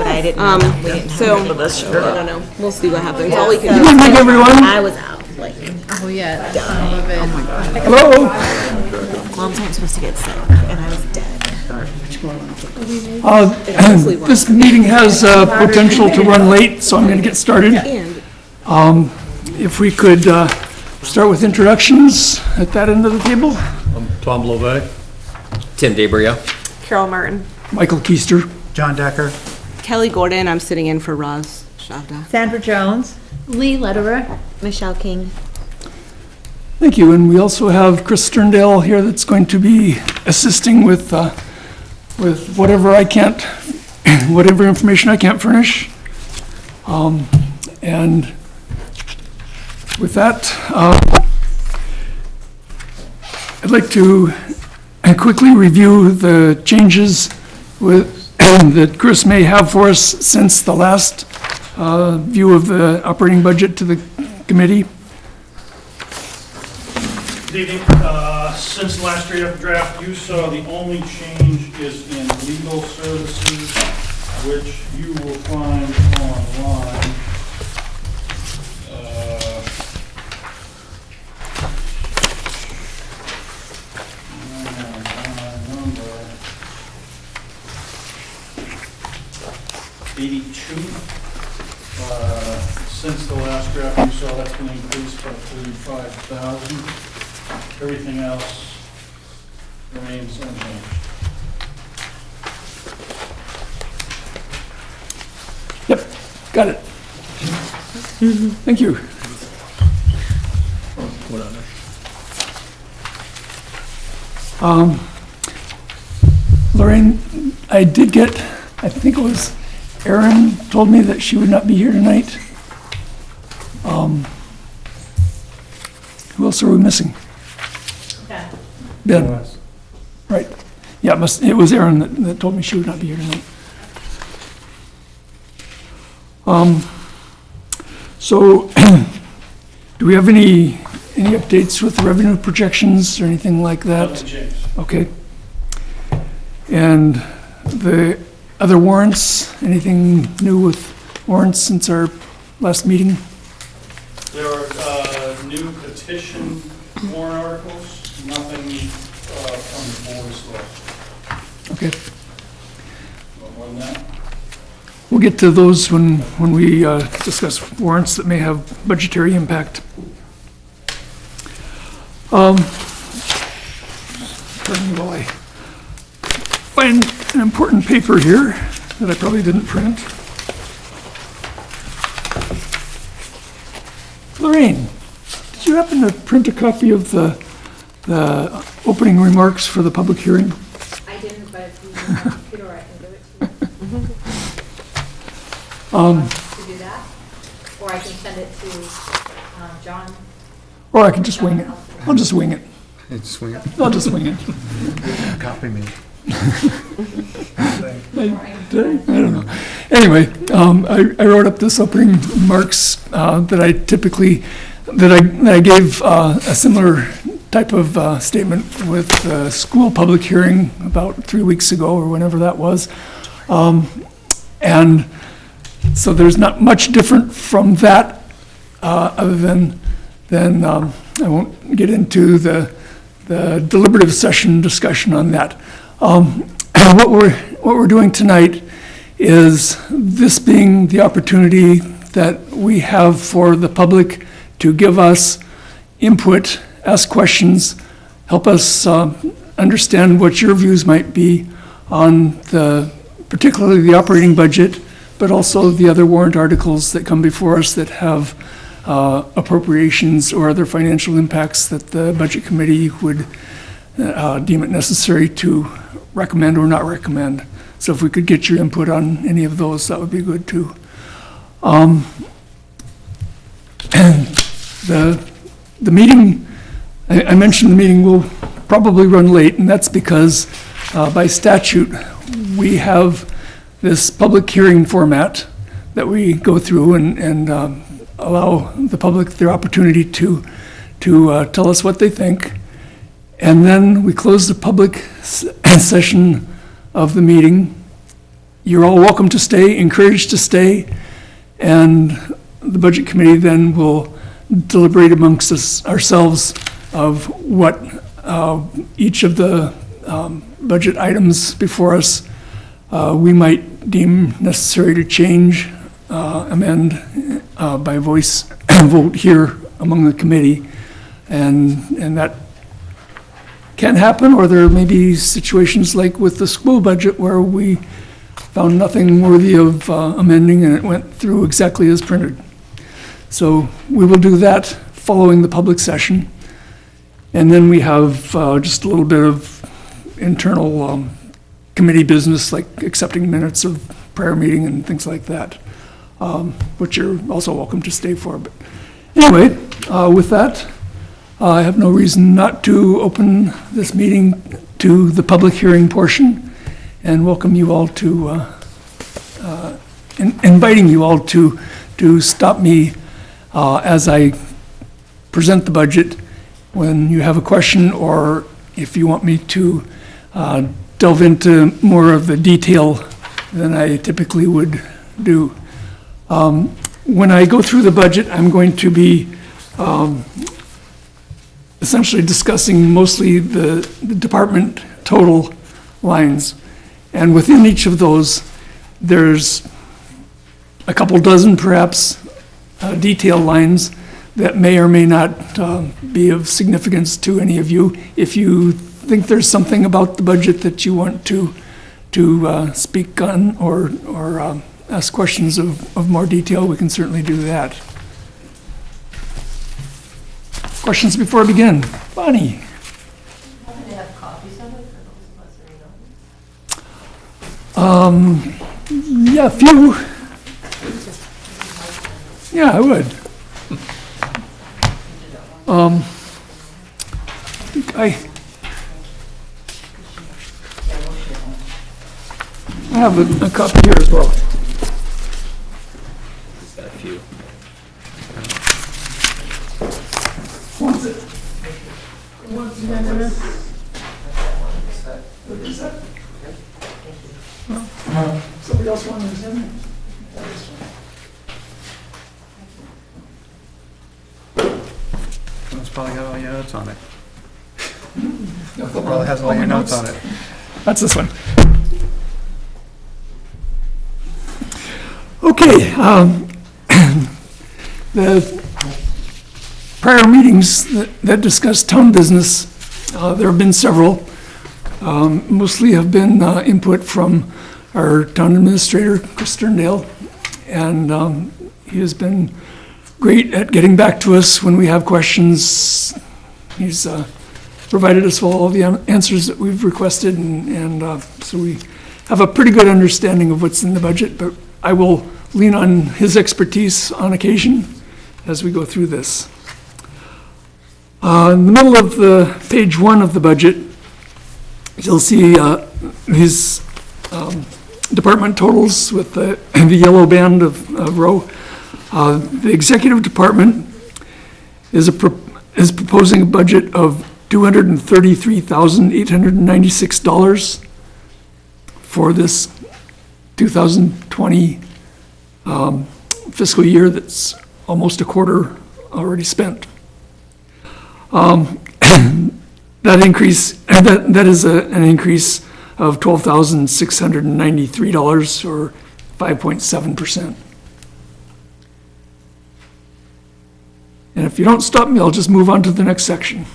but I didn't know we didn't So, have this. I don't know. We'll see what happens. All we can Good do. evening, everyone. I was out, like, Oh, yeah. Some of it. Oh, my God. Hello. moms aren't supposed to get sick, and I was dead. This meeting has potential to run late, so I'm going to get started. And If we could start with introductions at that end of the table. I'm Tom Lovett. Tim DeBrio. Carol Martin. Michael Keister. John Decker. Kelly Gordon, I'm sitting in for Roz Shavda. Sandra Jones. Lee Lederer. Michelle King. Thank you. And we also have Chris Sterndale here that's going to be assisting with whatever I can't, whatever information I can't furnish. And with that, I'd like to quickly review the changes that Chris may have for us since the last view of the operating budget to the committee. Good evening. Since the last draft you saw, the only change is in legal services, which you will find online. Number 82. Since the last draft you saw, that's been increased by 35,000. Everything else remains unchanged. Yep, got it. Thank you. Lorraine, I did get, I think it was Erin told me that she would not be here tonight. Who else are we missing? Ben. Right. Yeah, it was Erin that told me she would not be here tonight. So, do we have any updates with revenue projections or anything like that? Nothing changed. Okay. And the other warrants, anything new with warrants since our last meeting? There are new petition warrant articles, nothing from the board's list. Okay. More than that? We'll get to those when we discuss warrants that may have budgetary impact. Pardon me while I find an important paper here that I probably didn't print. Lorraine, did you happen to print a copy of the opening remarks for the public hearing? I didn't, but if you want a computer, I can give it to you. To do that? Or I can send it to John. Or I can just wing it. I'll just wing it. Swing it. I'll just wing it. Copy me. I don't know. Anyway, I wrote up this opening remarks that I gave a similar type of statement with the school public hearing about 3 weeks ago or whenever that was. And so there's not much different from that other than I won't get into the deliberative session discussion on that. What we're doing tonight is this being the opportunity that we have for the public to give us input, ask questions, help us understand what your views might be on particularly the operating budget, but also the other warrant articles that come before us that have appropriations or other financial impacts that the budget committee would deem it necessary to recommend or not recommend. So if we could get your input on any of those, that would be good too. The meeting, I mentioned the meeting will probably run late, and that's because by statute, we have this public hearing format that we go through and allow the public their opportunity to tell us what they think. And then we close the public session of the meeting, you're all welcome to stay, encouraged to stay, and the Budget Committee then will deliberate amongst ourselves of what each of the budget items before us we might deem necessary to change, amend by voice vote here among the committee. And that can happen, or there may be situations like with the school budget where we found nothing worthy of amending and it went through exactly as printed. So we will do that following the public session. And then we have just a little bit of internal committee business, like accepting minutes of prior meeting and things like that, which you're also welcome to stay for. But anyway, with that, I have no reason not to open this meeting to the public hearing portion and welcome you all to, inviting you all to stop me as I present the budget when you have a question, or if you want me to delve into more of the detail than I typically would do. When I go through the budget, I'm going to be essentially discussing mostly the department total lines. And within each of those, there's a couple dozen perhaps detail lines that may or may not be of significance to any of you. If you think there's something about the budget that you want to speak on or ask questions of more detail, we can certainly do that. Questions before I begin? Bonnie? Yeah, a few. Yeah, I would. I think I have a copy here as well. Got a few. What's it? Somebody else wanted to send it? It's probably got all your notes on it. Probably has all your notes on it. That's this one. Okay, the prior meetings that discussed town business, there have been several. Mostly have been input from our town administrator, Chris Sterndale, and he has been great at getting back to us when we have questions. He's provided us with all the answers that we've requested, and so we have a pretty good understanding of what's in the budget, but I will lean on his expertise on occasion as we go through this. In the middle of the page 1 of the budget, you'll see his department totals with the yellow band of row. The executive department is proposing a budget of $233,896 for this 2020 fiscal year that's almost a quarter already spent. That increase, that is an increase of $12,693 or 5.7%. And if you don't stop me, I'll just move on to the next section.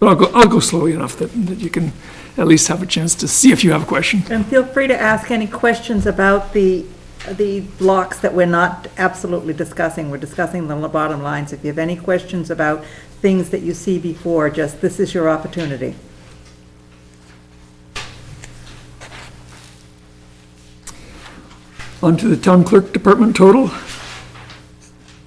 But I'll go slowly enough that you can at least have a chance to see if you have a question. And feel free to ask any questions about the blocks that we're not absolutely discussing. We're discussing the bottom lines. If you have any questions about things that you see before, just this is your opportunity. On to the town clerk department total.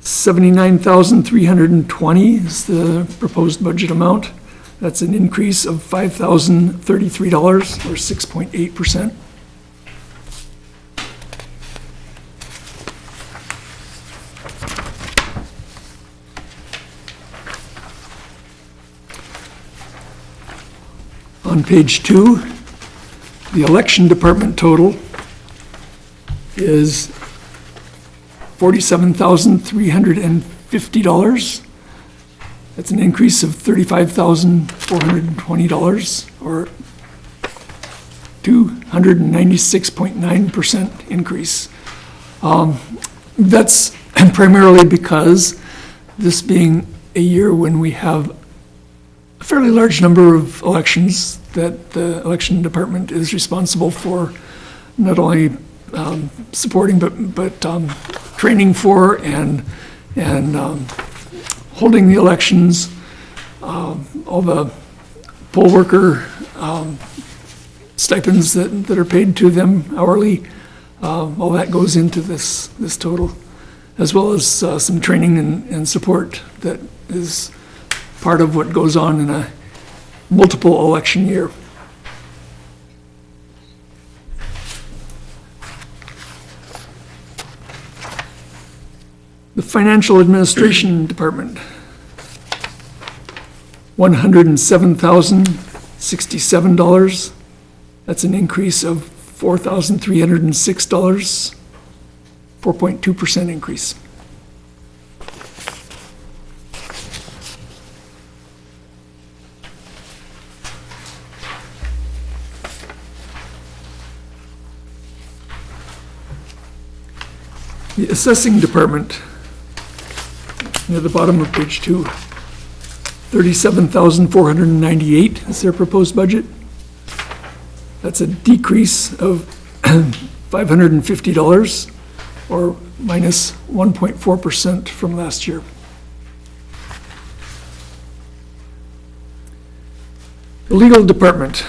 $79,320 is the proposed budget amount. That's an increase of $5,033 or 6.8%. On page 2, The election department total is $47,350. That's an increase of $35,420, or 296.9% increase. That's primarily because this being a year when we have a fairly large number of elections that the election department is responsible for not only supporting but training for and holding the elections, all the poll worker stipends that are paid to them hourly, all that goes into this total, as well as some training and support that is part of what goes on in a multiple election year. The Financial Administration Department, $107,067. That's an increase of $4,306, 4.2% increase. The Assessing Department, near the bottom of page 2, $37,498 is their proposed budget. That's a decrease of $550, or minus 1.4% from last year. The Legal Department,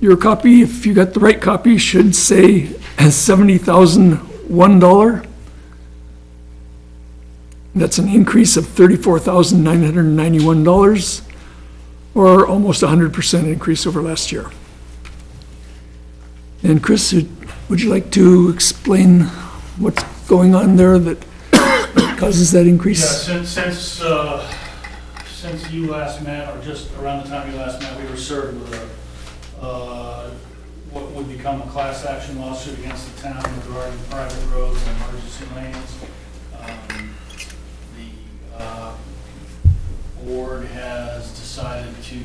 your copy, if you got the right copy, should say $70,001. That's an increase of $34,991, or almost 100% increase over last year. And Chris, would you like to explain what's going on there that causes that increase? Yeah, since you last met, or just around the time you last met, we were served with what would become a class action lawsuit against the town regarding private roads and emergency lanes. The board has decided to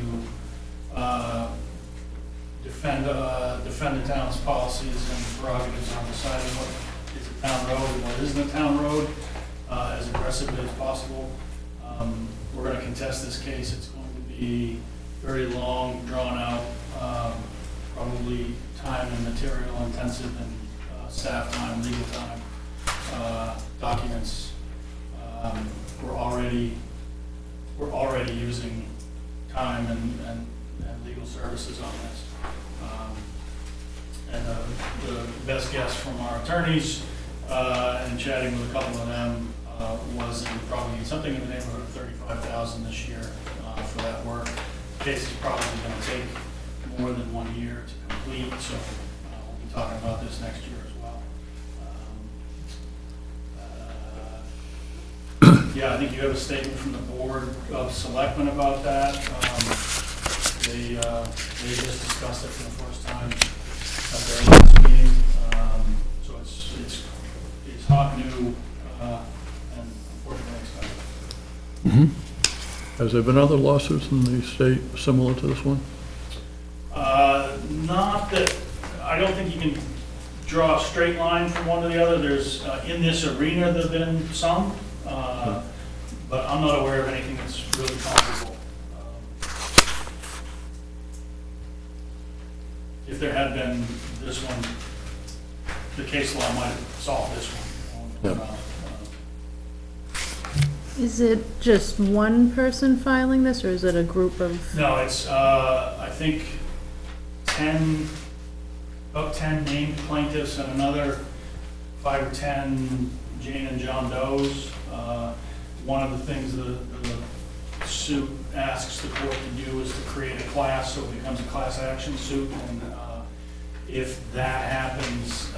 defend the town's policies and prerogatives on deciding what is a town road and what isn't a town road as aggressively as possible. We're going to contest this case. It's going to be very long, drawn out, probably time and material intensive, and staff time, legal time, documents. We're already using time and legal services on this. And the best guess from our attorneys and chatting with a couple of them was probably something in the neighborhood of $35,000 this year for that work. The case is probably going to take more than 1 year to complete, so we'll be talking about this next year as well. Yeah, I think you have a statement from the Board of Selectmen about that. They just discussed it for the first time at their last meeting. So it's hot, new, and unfortunately expensive. Mm-hmm. Has there been other lawsuits in the state similar to this one? Not that, I don't think you can draw a straight line from one to the other. There's, in this arena, there've been some, but I'm not aware of anything that's really comparable. If there had been this one, the case law might have solved this one. Is it just one person filing this, or is it a group of? No, it's, I think, about 10 named plaintiffs and another 5 or 10 Jane and John Does. One of the things the suit asks the court to do is to create a class, so it becomes a class action suit. And if that happens,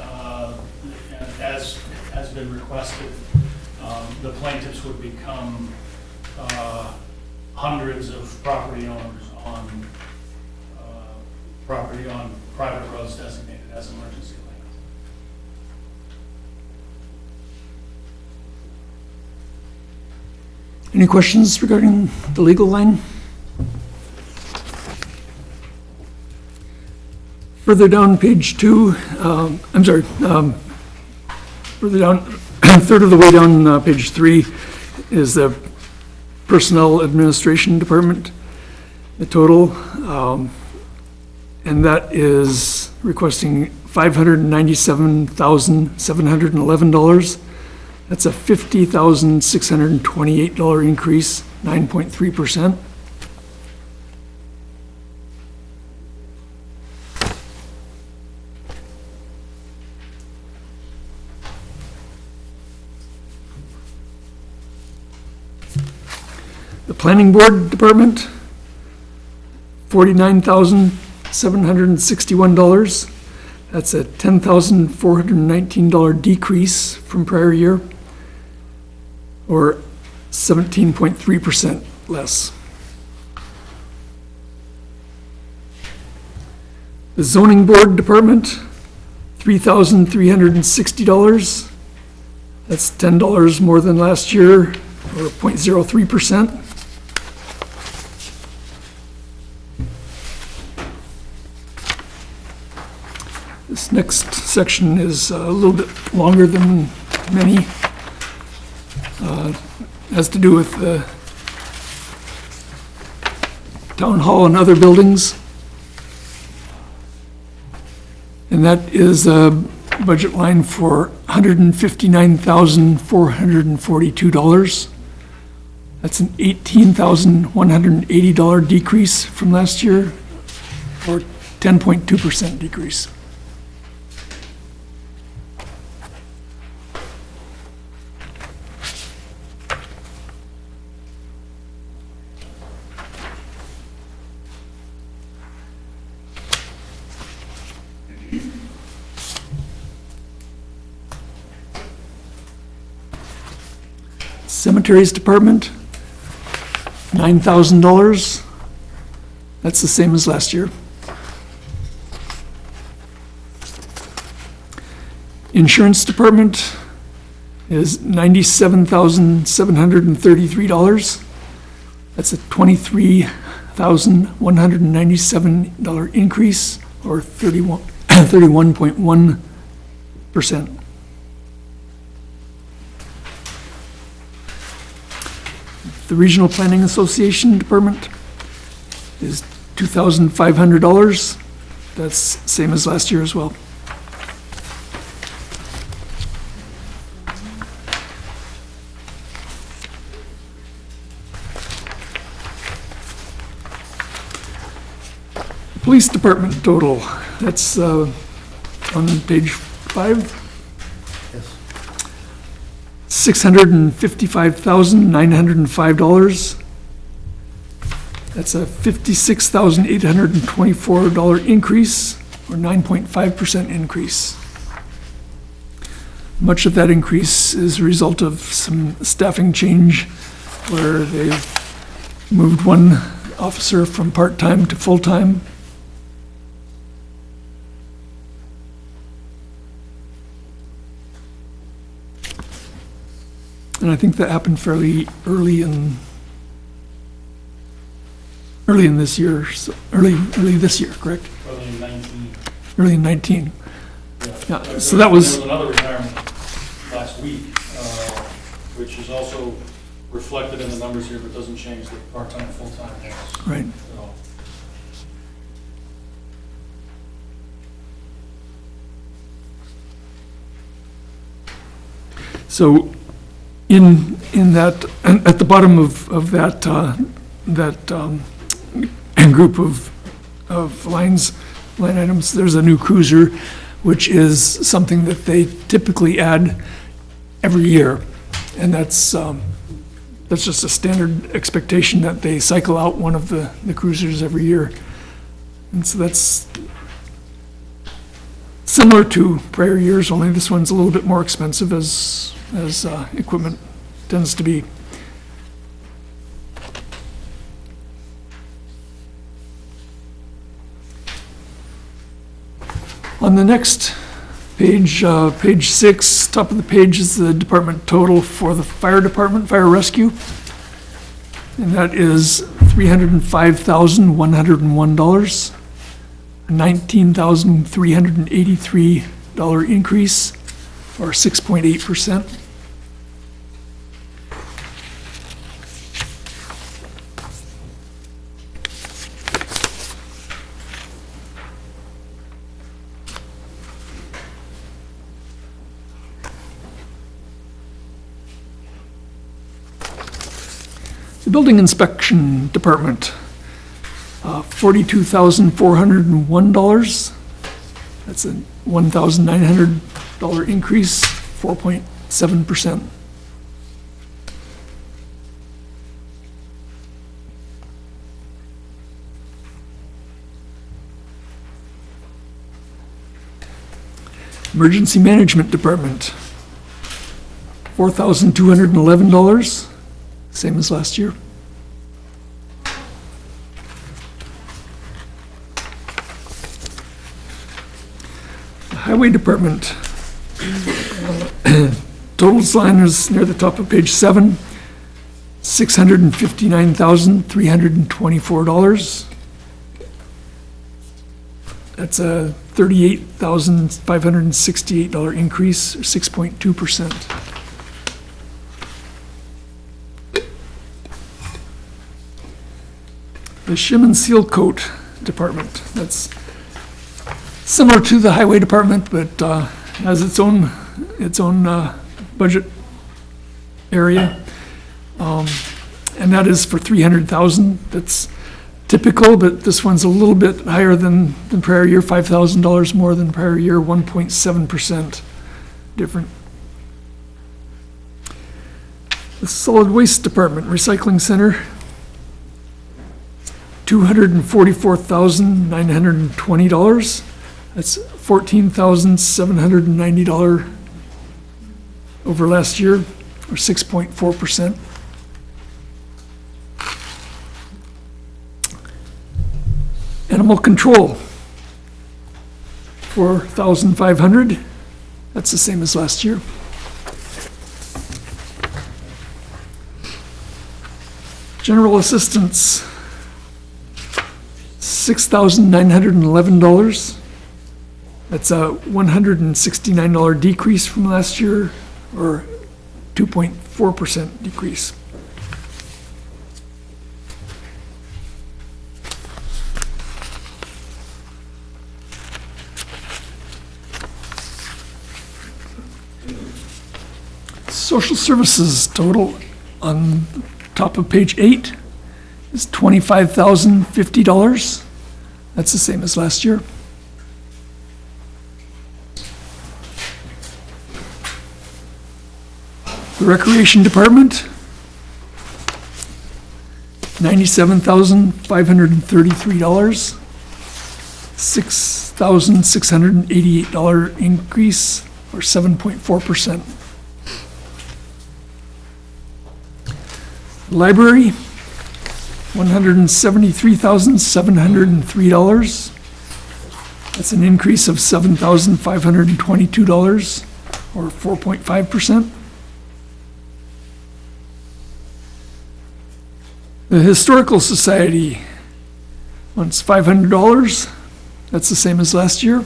as has been requested, the plaintiffs would become hundreds of property owners on property on private roads designated as emergency lanes. Any questions regarding the legal line? Further down page 2, further down, a third of the way down page 3 is the Personnel Administration Department, the total, and that is requesting $597,711. That's a $50,628 increase, 9.3%. The Planning Board Department, $49,761. That's a $10,419 decrease from prior year, or 17.3% less. The Zoning Board Department, $3,360. That's $10 more than last year, or 0.03%. This next section is a little bit longer than many. Has to do with the town hall and other buildings. And that is a budget line for $159,442. That's an $18,180 decrease from last year, or 10.2% decrease. Cemeteries Department, $9,000. That's the same as last year. Insurance Department is $97,733. That's a $23,197 increase, or 31.1%. The Regional Planning Association Department is $2,500. That's same as last year as well. Police Department total, that's on page 5. $655,905. That's a $56,824 increase, or 9.5% increase. Much of that increase is a result of some staffing change where they've moved one officer from part-time to full-time. And I think that happened fairly early in this year, early this year, correct? Early in 19. Early in 19. Yeah, so that There was, was another retirement last week, which is also reflected in the numbers here, but doesn't change the part-time, full-time counts. right. So in that, at the bottom of that, group of line items, there's a new cruiser, which is something that they typically add every year. And that's just a standard expectation that they cycle out one of the cruisers every year. And so that's similar to prior years, only this one's a little bit more expensive as equipment tends to be. On the next page, page 6, top of the page is the department total for the fire department, fire rescue. And that is $305,101, a $19,383 increase, or 6.8%. The building inspection department, $42,401. That's a $1,900 increase, 4.7%. Emergency management department, $4,211. Same as last year. The highway department, totals line is near the top of page 7, $659,324. That's a $38,568 increase, or 6.2%. The shim and seal coat department, that's similar to the highway department, but has its own budget area. And that is for $300,000. That's typical, but this one's a little bit higher than prior year, $5,000 more than prior year, 1.7% different. The solid waste department, recycling center, $244,920. That's $14,790 over last year, or 6.4%. Animal control, $4,500. That's the same as last year. General assistance, $6,911. That's a $169 decrease from last year, or 2.4% decrease. Social services total on top of page 8 is $25,050. That's the same as last year. The recreation department, $97,533, $6,688 increase, or 7.4%. Library, $173,703. That's an increase of $7,522, or 4.5%. The Historical Society wants $500. That's the same as last year.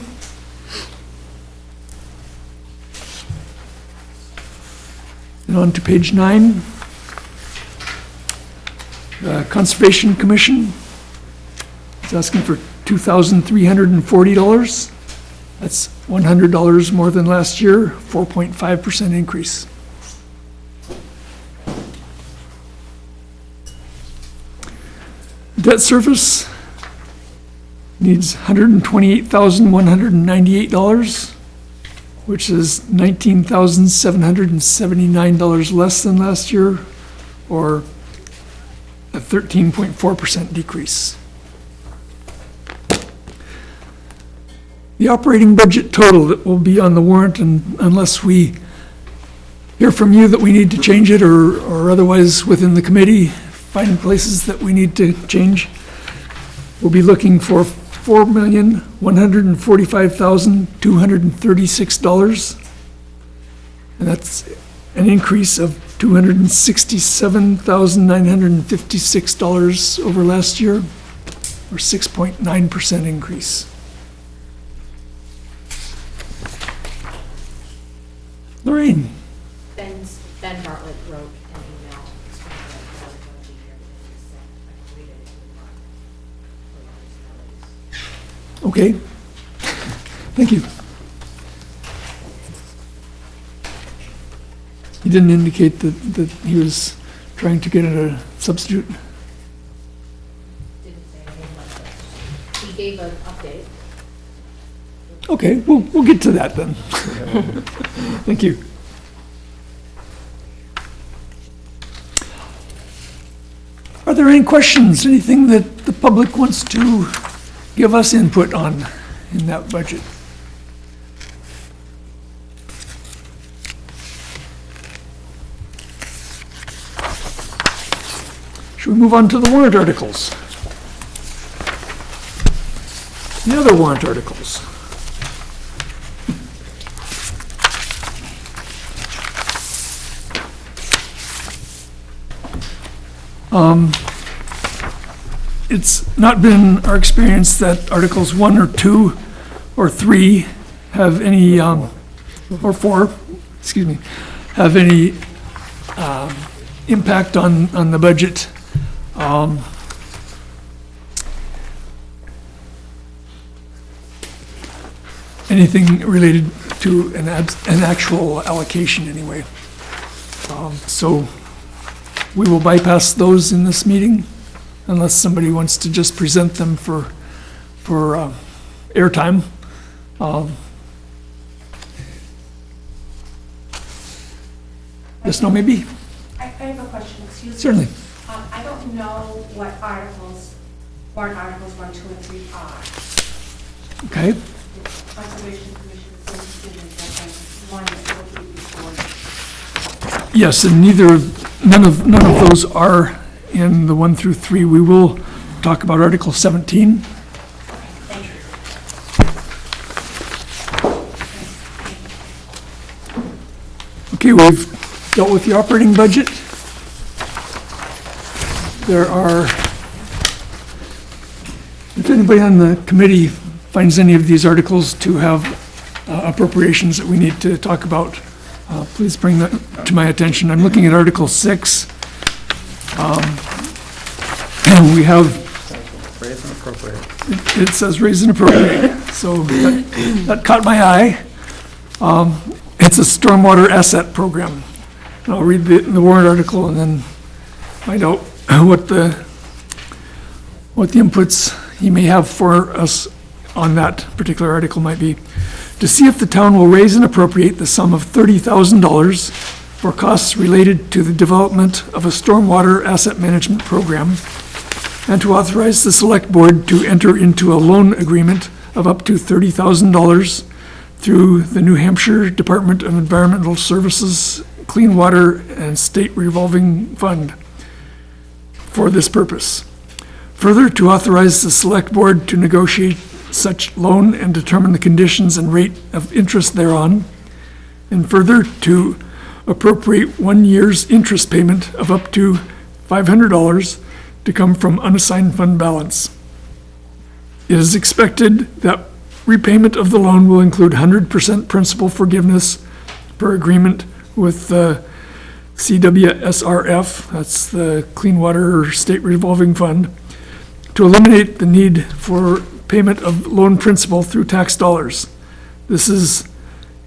And on to page 9. The Conservation Commission is asking for $2,340. That's $100 more than last year, 4.5% increase. Debt service needs $128,198, which is $19,779 less than last year, or a 13.4% decrease. The operating budget total that will be on the warrant, and unless we hear from you that we need to change it, or otherwise within the committee find places that we need to change, we'll be looking for $4,145,236. And that's an increase of $267,956 over last year, or 6.9% increase. Lorraine? Ben Bartlett wrote an email explaining that he wasn't going to be here because he said, I can read it if you want. Okay. Thank you. He didn't indicate that he was trying to get a substitute? Didn't say anything about that. He gave an update. Okay, we'll get to that then. Thank you. Are there any questions, anything that the public wants to give us input on in that budget? Should we move on to the warrant articles? The other warrant articles. It's not been our experience that Articles 1 or 2 or 3 have any, or 4, excuse me, have any impact on the budget. Anything related to an actual allocation anyway. So we will bypass those in this meeting unless somebody wants to just present them for airtime. Yes, no, maybe? I have a question, excuse me. Certainly. I don't know what articles, warrant articles 1, 2, and 3 are. Okay. Conservation Commission seems to be one that will be before. Yes, and none of those are in the 1 through 3. We will talk about Article 17. Thank you. Okay, we've dealt with the operating budget. There are, if anybody on the committee finds any of these articles to have appropriations that we need to talk about, please bring that to my attention. I'm looking at Article 6. And we have, Raise and appropriate. it says raise and appropriate, so that caught my eye. It's a stormwater asset program. And I'll read the warrant article and then find out what the inputs he may have for us on that particular article might be. To see if the town will raise and appropriate the sum of $30,000 for costs related to the development of a stormwater asset management program, and to authorize the select board to enter into a loan agreement of up to $30,000 through the New Hampshire Department of Environmental Services Clean Water and State Revolving Fund for this purpose. Further, to authorize the select board to negotiate such loan and determine the conditions and rate of interest thereon. And further, to appropriate 1 year's interest payment of up to $500 to come from unassigned fund balance. It is expected that repayment of the loan will include 100% principal forgiveness per agreement with the CWSRF, that's the Clean Water State Revolving Fund, to eliminate the need for payment of loan principal through tax dollars. This is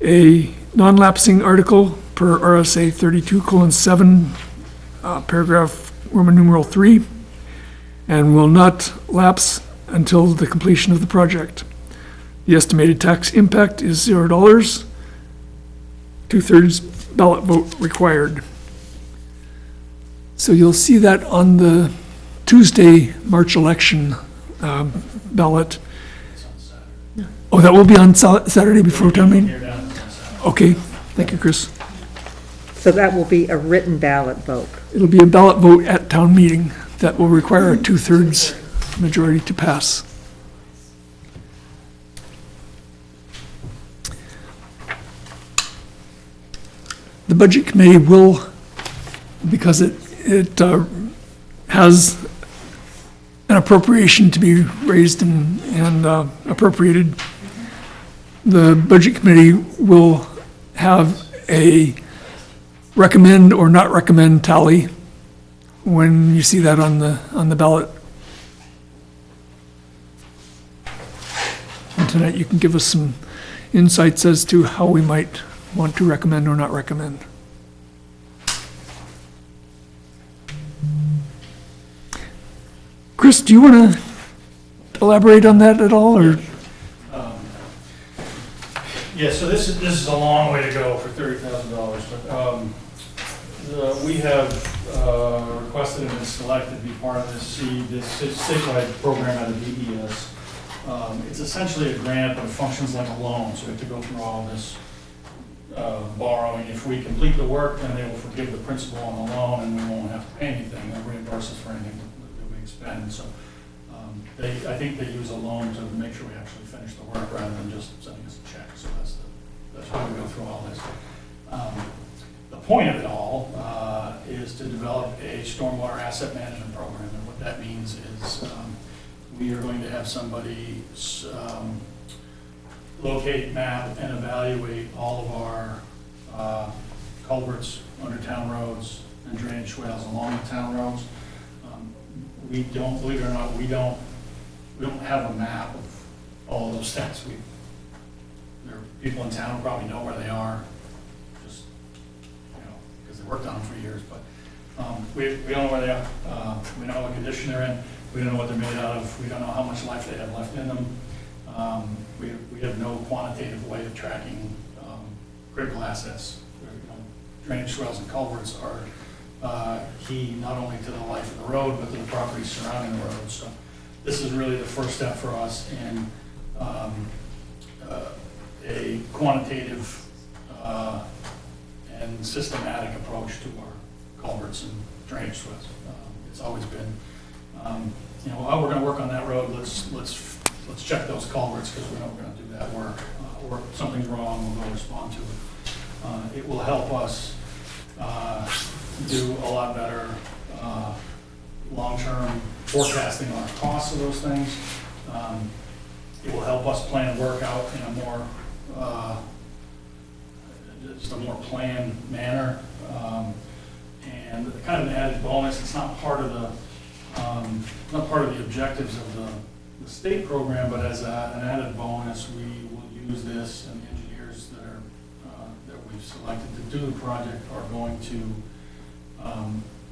a non-lapsing article per RSA 32:7, paragraph Roman numeral 3, and will not lapse until the completion of the project. The estimated tax impact is $0, 2/3 ballot vote required. So you'll see that on the Tuesday March election ballot. Oh, that will be on Saturday before town meeting? Okay, thank you, Chris. So that will be a written ballot vote. It'll be a ballot vote at town meeting that will require a 2/3 majority to pass. the Budget Committee will, because it has an appropriation to be raised and appropriated, the Budget Committee will have a recommend or not recommend tally when you see that on the ballot. And tonight you can give us some insights as to how we might want to recommend or not recommend. Chris, do you want to elaborate on that at all, or? Yeah, so this is a long way to go for $30,000, but we have requested and been selected to be part of this statewide program out of DES. It's essentially a grant, but it functions like a loan, so we have to go through all this borrowing. If we complete the work, then they will forgive the principal on the loan, and we won't have to pay anything. They'll reimburse us for anything that we expend. So I think they use a loan to make sure we actually finish the work rather than just sending us a check. So that's why we go through all this. The point of it all is to develop a stormwater asset management program, and what that means is we are going to have somebody locate, map, and evaluate all of our culverts under town roads and drainage swales along the town roads. We don't, believe it or not, we don't have a map of all those things. There are people in town who probably know where they are, just, because they worked on them for years, but we don't know where they are. We know what condition they're in. We don't know what they're made out of. We don't know how much life they have left in them. We have no quantitative way of tracking critical assets. Drainage swales and culverts are key not only to the life of the road, but to the properties surrounding the road. So this is really the first step for us in a quantitative and systematic approach to our culverts and drainage swales. It's always been, while we're going to work on that road, let's check those culverts, because we know we're going to do that work. Or if something's wrong, we'll go respond to it. It will help us do a lot better long-term forecasting on our costs of those things. It will help us plan work out in a more just a more planned manner. And kind of an added bonus, it's not part of the objectives of the state program, but as an added bonus, we will use this, and the engineers that we've selected to do the project are going to,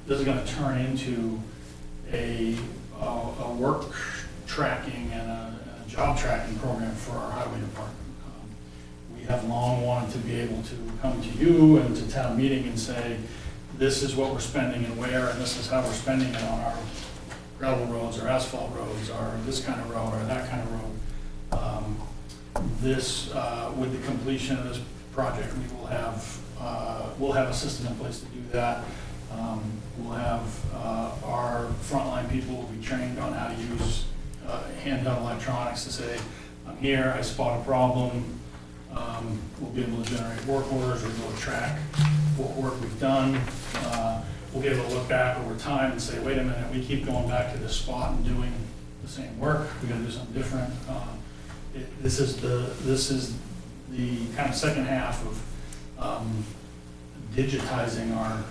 this is going to turn into a work tracking and a job tracking program for our highway department. We have long wanted to be able to come to you and to town meeting and say, this is what we're spending and where, and this is how we're spending it on our gravel roads or asphalt roads or this kind of road or that kind of road. With the completion of this project, we will have we'll have a system in place to do that. We'll have our frontline people will be trained on how to use handheld electronics to say, I'm here, I spot a problem. We'll be able to generate work orders or go track what work we've done. We'll be able to look back over time and say, wait a minute, we keep going back to this spot and doing the same work. We got to do something different. This is the kind of second half of digitizing our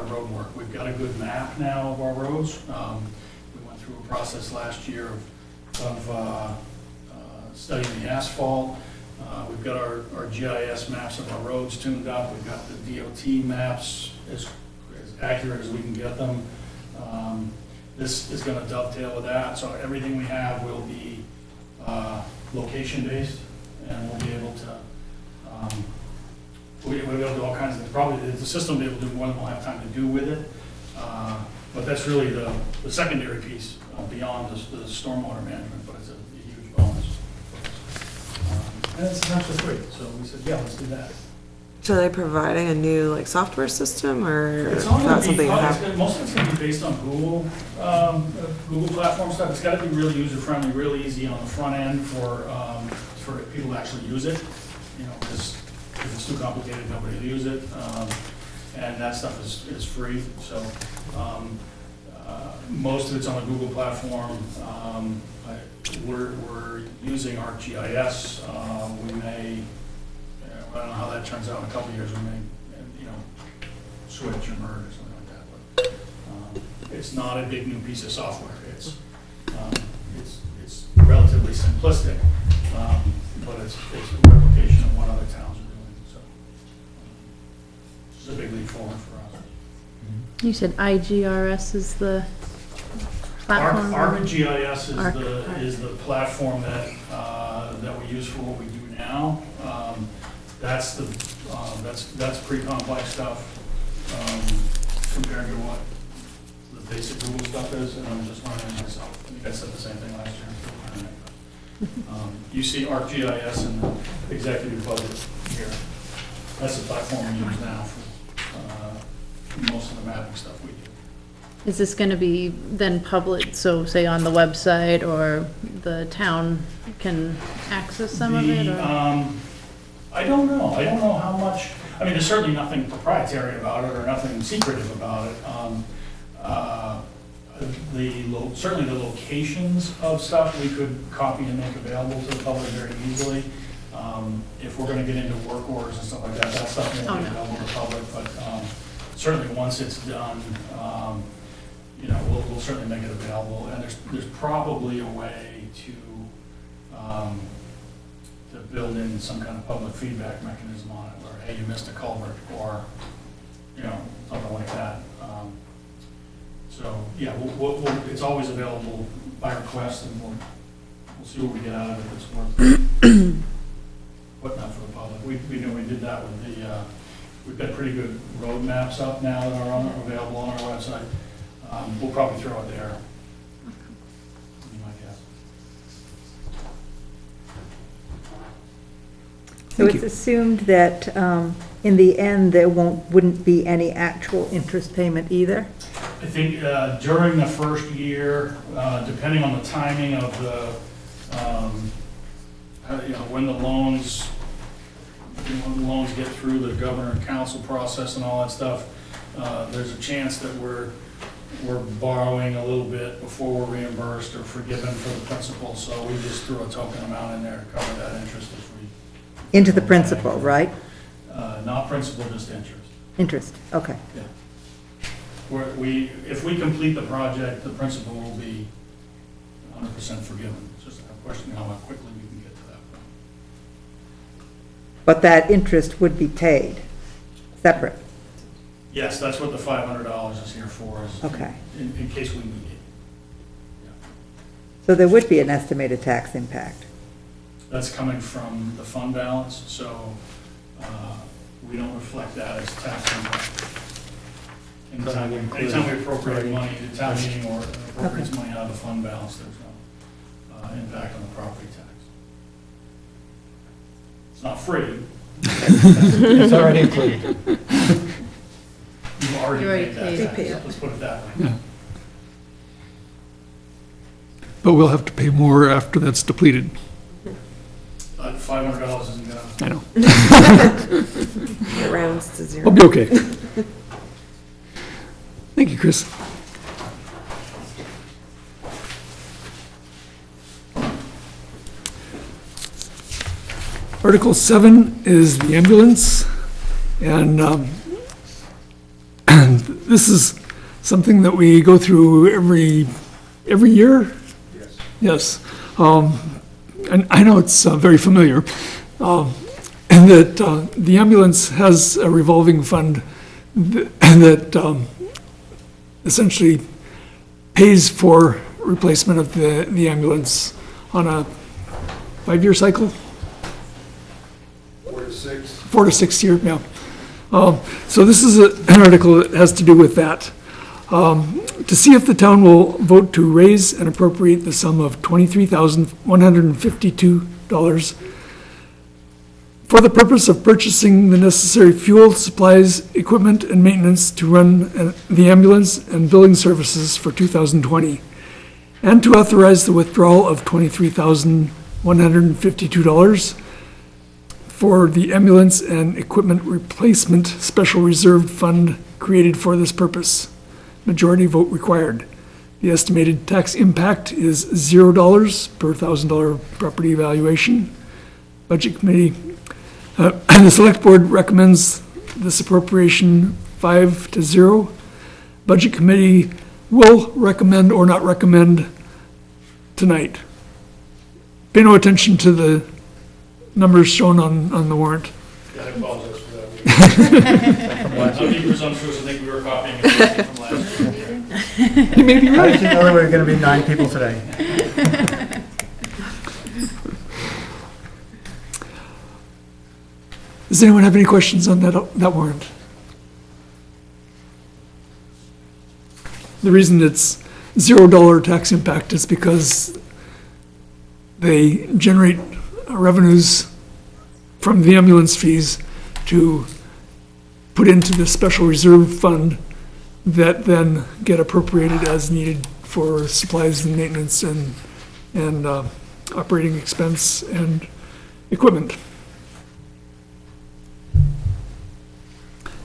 road work. We've got a good map now of our roads. We went through a process last year of studying the asphalt. We've got our GIS maps of our roads tuned up. We've got the DOT maps as accurate as we can get them. This is going to dovetail with that. So everything we have will be location-based, and we'll be able to we'll be able to do all kinds of things. Probably the system will be able to do more than we'll have time to do with it. But that's really the secondary piece beyond the stormwater management, but it's a huge bonus. And it's essentially free, so we said, yeah, let's do that. So are they providing a new software system, or It's is all that going to something be, you have? most of it's going to be based on Google platform stuff. It's got to be really user-friendly, really easy on the front end for people to actually use it. Because If it's too complicated, nobody will use it. And that stuff is free, so most of it's on the Google platform. We're using ArcGIS. We may, I don't know how that turns out in a couple of years, we may, switch or merge or something like that. But it's not a big new piece of software. It's relatively simplistic, but it's a replication of what other towns are doing. So it's a big leap forward for us. You said IGRS is the platform? ArcGIS is the platform that we use for what we do now. That's pretty complex stuff compared to what the basic Google stuff is, and I'm just learning it myself. I think I said the same thing last year. You see ArcGIS in the executive budget here. That's the platform we use now for most of the mapping stuff we do. Is this going to be then public, so say on the website, or the town can access some of it? I don't know. I don't know how much. I mean, there's certainly nothing proprietary about it or nothing secretive about it. Certainly the locations of stuff we could copy and make available to the public very easily. If we're going to get into work orders and stuff like that, that stuff won't be available to the public. But certainly once it's done, we'll certainly make it available. And there's probably a way to build in some kind of public feedback mechanism on it, where hey, you missed a culvert, or something like that. So yeah, it's always available by request, and we'll see what we get out of it. If it's worth putting out for the public. We did that with the. We've got pretty good road maps up now that are available on our website. We'll probably throw it there. Be my guess. So it's assumed that in the end, there wouldn't be any actual interest payment either? I think during the first year, depending on the timing of the, when the loans get through the governor and council process and all that stuff, there's a chance that we're borrowing a little bit before we're reimbursed or forgiven for the principal. So we just threw a token amount in there to cover that interest if we. Into the principal, right? Not principal, just interest. Interest, okay. Yeah. If we complete the project, the principal will be 100% forgiven. It's just a question of how quickly we can get to that point. But that interest would be paid separate? Yes, that's what the $500 is here for, is okay. in case we need it. Yeah. So there would be an estimated tax impact? That's coming from the fund balance, so we don't reflect that as tax impact. Anytime we appropriate money, the town meeting or appropriates money out of the fund balance, there's no impact on the property tax. It's not free. It's already included. You've already paid that tax. paid. Let's put it that way. Yeah. But we'll have to pay more after that's depleted. $500 isn't gonna. I know. It rounds to zero. I'll be okay. Thank you, Chris. Article 7 is the ambulance, and this is something that we go through every year? Yes. And I know it's very familiar, and that the ambulance has a revolving fund that essentially pays for replacement of the ambulance on a 5-year cycle? 4 to 6. 4 to 6 year, yeah. So this is an article that has to do with that. To see if the town will vote to raise and appropriate the sum of $23,152 for the purpose of purchasing the necessary fuel, supplies, equipment, and maintenance to run the ambulance and billing services for 2020, and to authorize the withdrawal of $23,152 for the ambulance and equipment replacement special reserve fund created for this purpose. Majority vote required. The estimated tax impact is $0 per $1,000 property evaluation. Budget committee, the select board recommends this appropriation 5-0. Budget committee will recommend or not recommend tonight. Pay no attention to the numbers shown on the warrant. Yeah, I apologize for that. I'm being presumptuous, I think we were copying it from last year. You may be How right. did you know there were going to be 9 people today? Does anyone have any questions on that warrant? The reason it's $0 tax impact is because they generate revenues from the ambulance fees to put into the special reserve fund that then get appropriated as needed for supplies and maintenance and operating expense and equipment.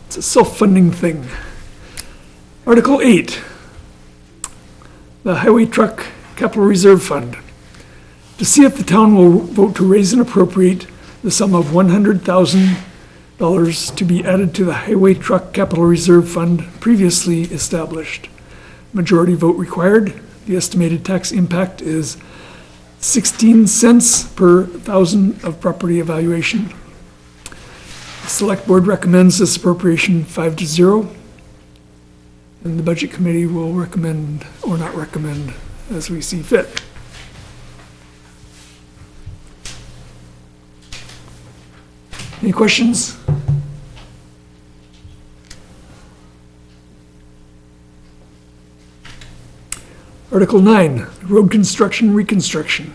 It's a self-funding thing. Article 8, the Highway Truck Capital Reserve Fund. To see if the town will vote to raise and appropriate the sum of $100,000 to be added to the Highway Truck Capital Reserve Fund previously established. Majority vote required. The estimated tax impact is 16 cents per thousand of property evaluation. The select board recommends this appropriation 5-0. And the budget committee will recommend or not recommend as we see fit. Any questions? Article 9, road construction reconstruction.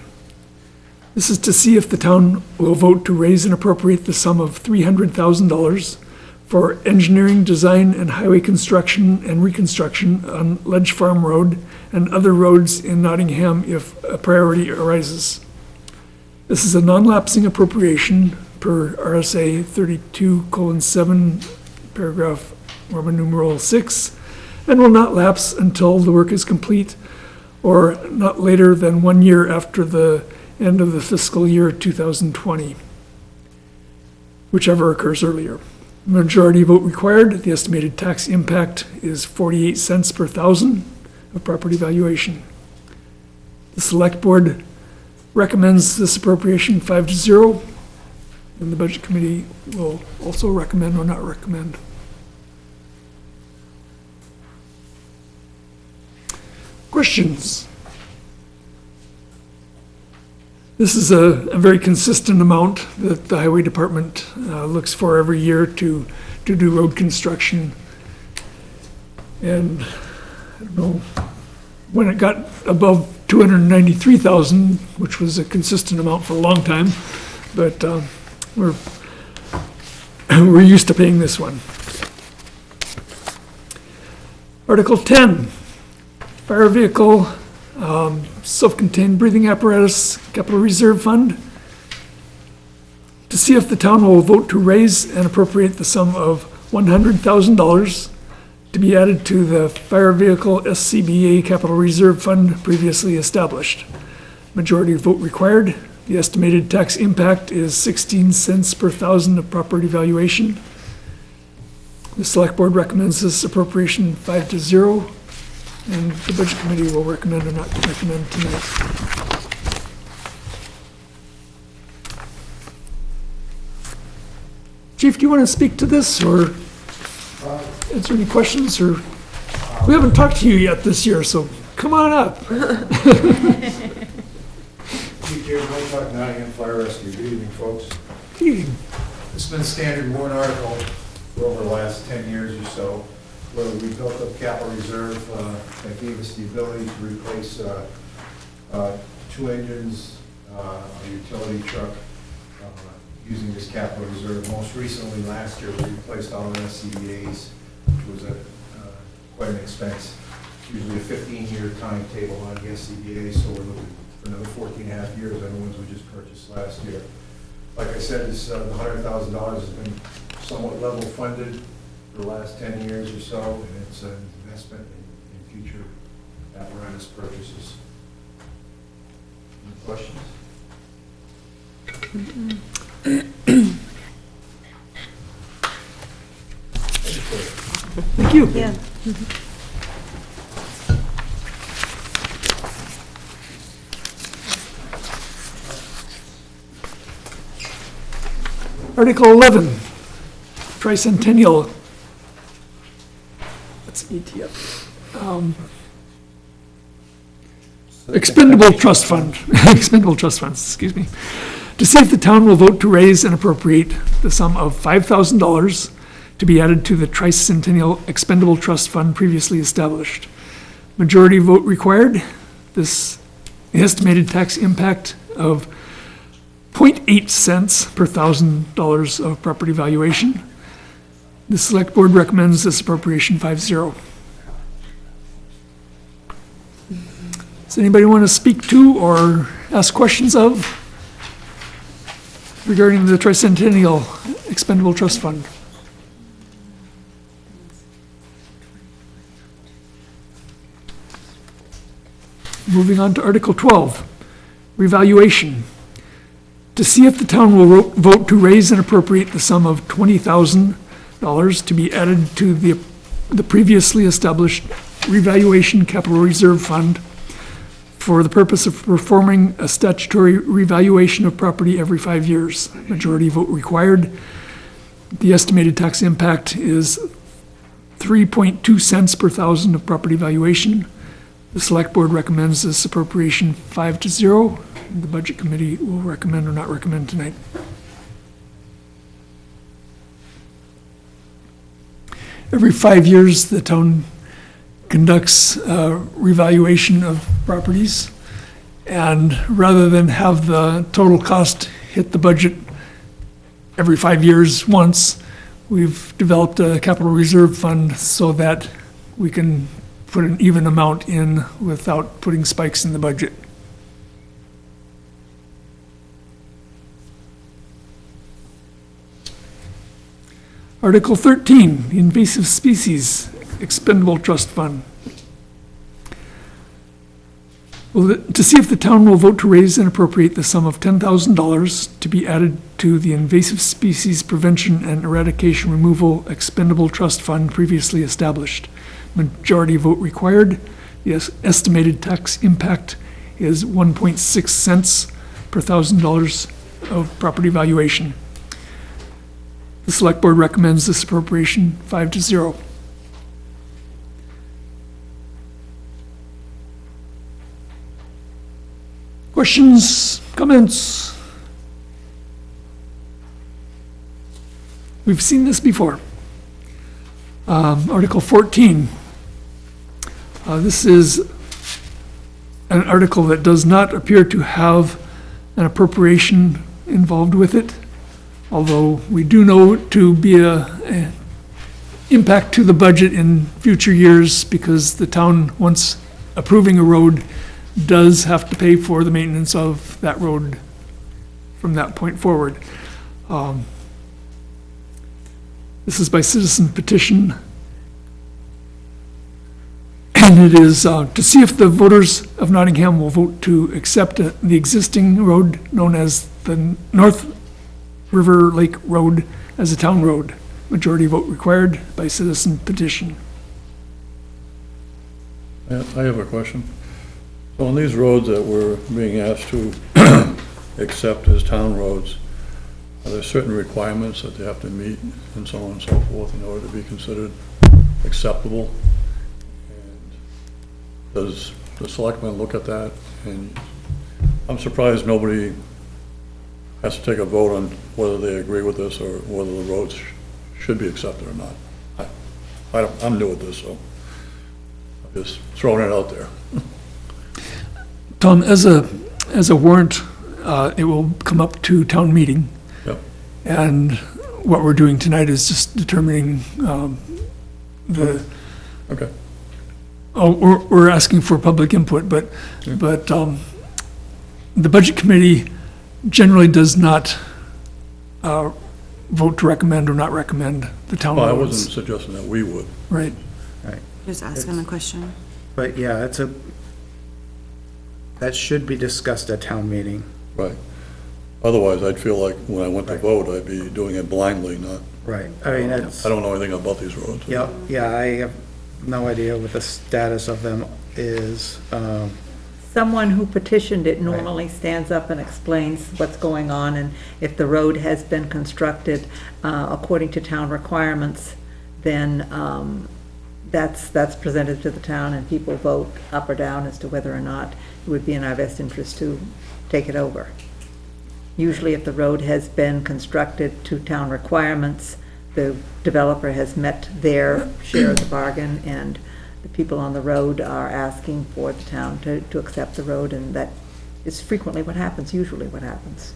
This is to see if the town will vote to raise and appropriate the sum of $300,000 for engineering, design, and highway construction and reconstruction on Ledge Farm Road and other roads in Nottingham if a priority arises. This is a non-lapsing appropriation per RSA 32:7, paragraph Roman numeral 6, and will not lapse until the work is complete or not later than 1 year after the end of the fiscal year 2020, whichever occurs earlier. Majority vote required. The estimated tax impact is 48 cents per thousand of property valuation. The select board recommends this appropriation 5-0, and the budget committee will also recommend or not recommend. Questions? This is a very consistent amount that the highway department looks for every year to do road construction. And I don't know, when it got above 293,000, which was a consistent amount for a long time, but we're used to paying this one. Article 10, fire vehicle, self-contained breathing apparatus, capital reserve fund. To see if the town will vote to raise and appropriate the sum of $100,000 to be added to the fire vehicle SCBA capital reserve fund previously established. Majority vote required. The estimated tax impact is 16 cents per thousand of property valuation. The select board recommends this appropriation 5-0, and the budget committee will recommend or not recommend tonight. Chief, do you want to speak to this or answer any questions? Or we haven't talked to you yet this year, so come on up. Chief James Whitelock, Nottingham Fire Rescue. Good evening, folks. Good evening. It's been a standard warrant article for over the last 10 years or so, where we built up capital reserve that gave us the ability to replace 2 engines, a utility truck, using this capital reserve. Most recently, last year, we replaced all of our SCBA's, which was quite an expense. Usually a 15-year timetable on the SCBA, so we're looking for another 14 and a half years on the ones we just purchased last year. like I said, the $100,000 has been somewhat level funded for the last 10 years or so, and it's an investment in future apparatus purchases. Any questions? Thank you. Yeah. Article 11, tricentennial. That's ETF. Expendable trust fund, expendable trust funds, excuse me. To see if the town will vote to raise and appropriate the sum of $5,000 to be added to the tricentennial expendable trust fund previously established. Majority vote required. The estimated tax impact of 0.8 cents per $1,000 of property valuation. The select board recommends this appropriation 5-0. Does anybody want to speak to or ask questions of regarding the tricentennial expendable trust fund? Moving on to Article 12, revaluation. To see if the town will vote to raise and appropriate the sum of $20,000 to be added to the previously established revaluation capital reserve fund for the purpose of performing a statutory revaluation of property every 5 years. Majority vote required. The estimated tax impact is 3.2 cents per thousand of property valuation. The select board recommends this appropriation 5-0. The budget committee will recommend or not recommend tonight. Every 5 years, the town conducts a revaluation of properties. And rather than have the total cost hit the budget every 5 years once, we've developed a capital reserve fund so that we can put an even amount in without putting spikes in the budget. Article 13, the invasive species expendable trust fund. Well, to see if the town will vote to raise and appropriate the sum of $10,000 to be added to the invasive species prevention and eradication removal expendable trust fund previously established. Majority vote required. The estimated tax impact is 1.6 cents per $1,000 of property valuation. The select board recommends this appropriation 5-0. Questions, comments? We've seen this before. Article 14. This is an article that does not appear to have an appropriation involved with it, although we do know it to be a impact to the budget in future years because the town, once approving a road, does have to pay for the maintenance of that road from that point forward. This is by citizen petition. And it is to see if the voters of Nottingham will vote to accept the existing road known as the North River Lake Road as a town road. Majority vote required by citizen petition. I have a question. So on these roads that we're being asked to accept as town roads, are there certain requirements that they have to meet and so on and so forth in order to be considered acceptable? And does the selectmen look at that? And I'm surprised nobody has to take a vote on whether they agree with this or whether the roads should be accepted or not. I'm new at this, so I'm just throwing it out there. Tom, as a warrant, it will come up to town meeting. Yep. And what we're doing tonight is just determining the. Okay. Oh, we're asking for public input, but the budget committee generally does not vote to recommend or not recommend the town Well, I roads. wasn't suggesting that we would. Right. Just asking the question. But yeah, that should be discussed at town meeting. Right. Otherwise, I'd feel like when I went to vote, I'd be doing it blindly, not, Right. I mean, that's, I don't know anything about these roads. yeah, I have no idea what the status of them is. Someone who petitioned it normally stands up and explains what's going on, and if the road has been constructed according to town requirements, then that's presented to the town, and people vote up or down as to whether or not it would be in our best interest to take it over. Usually, if the road has been constructed to town requirements, the developer has met their share of the bargain, and the people on the road are asking for the town to accept the road, and that is frequently what happens, usually what happens.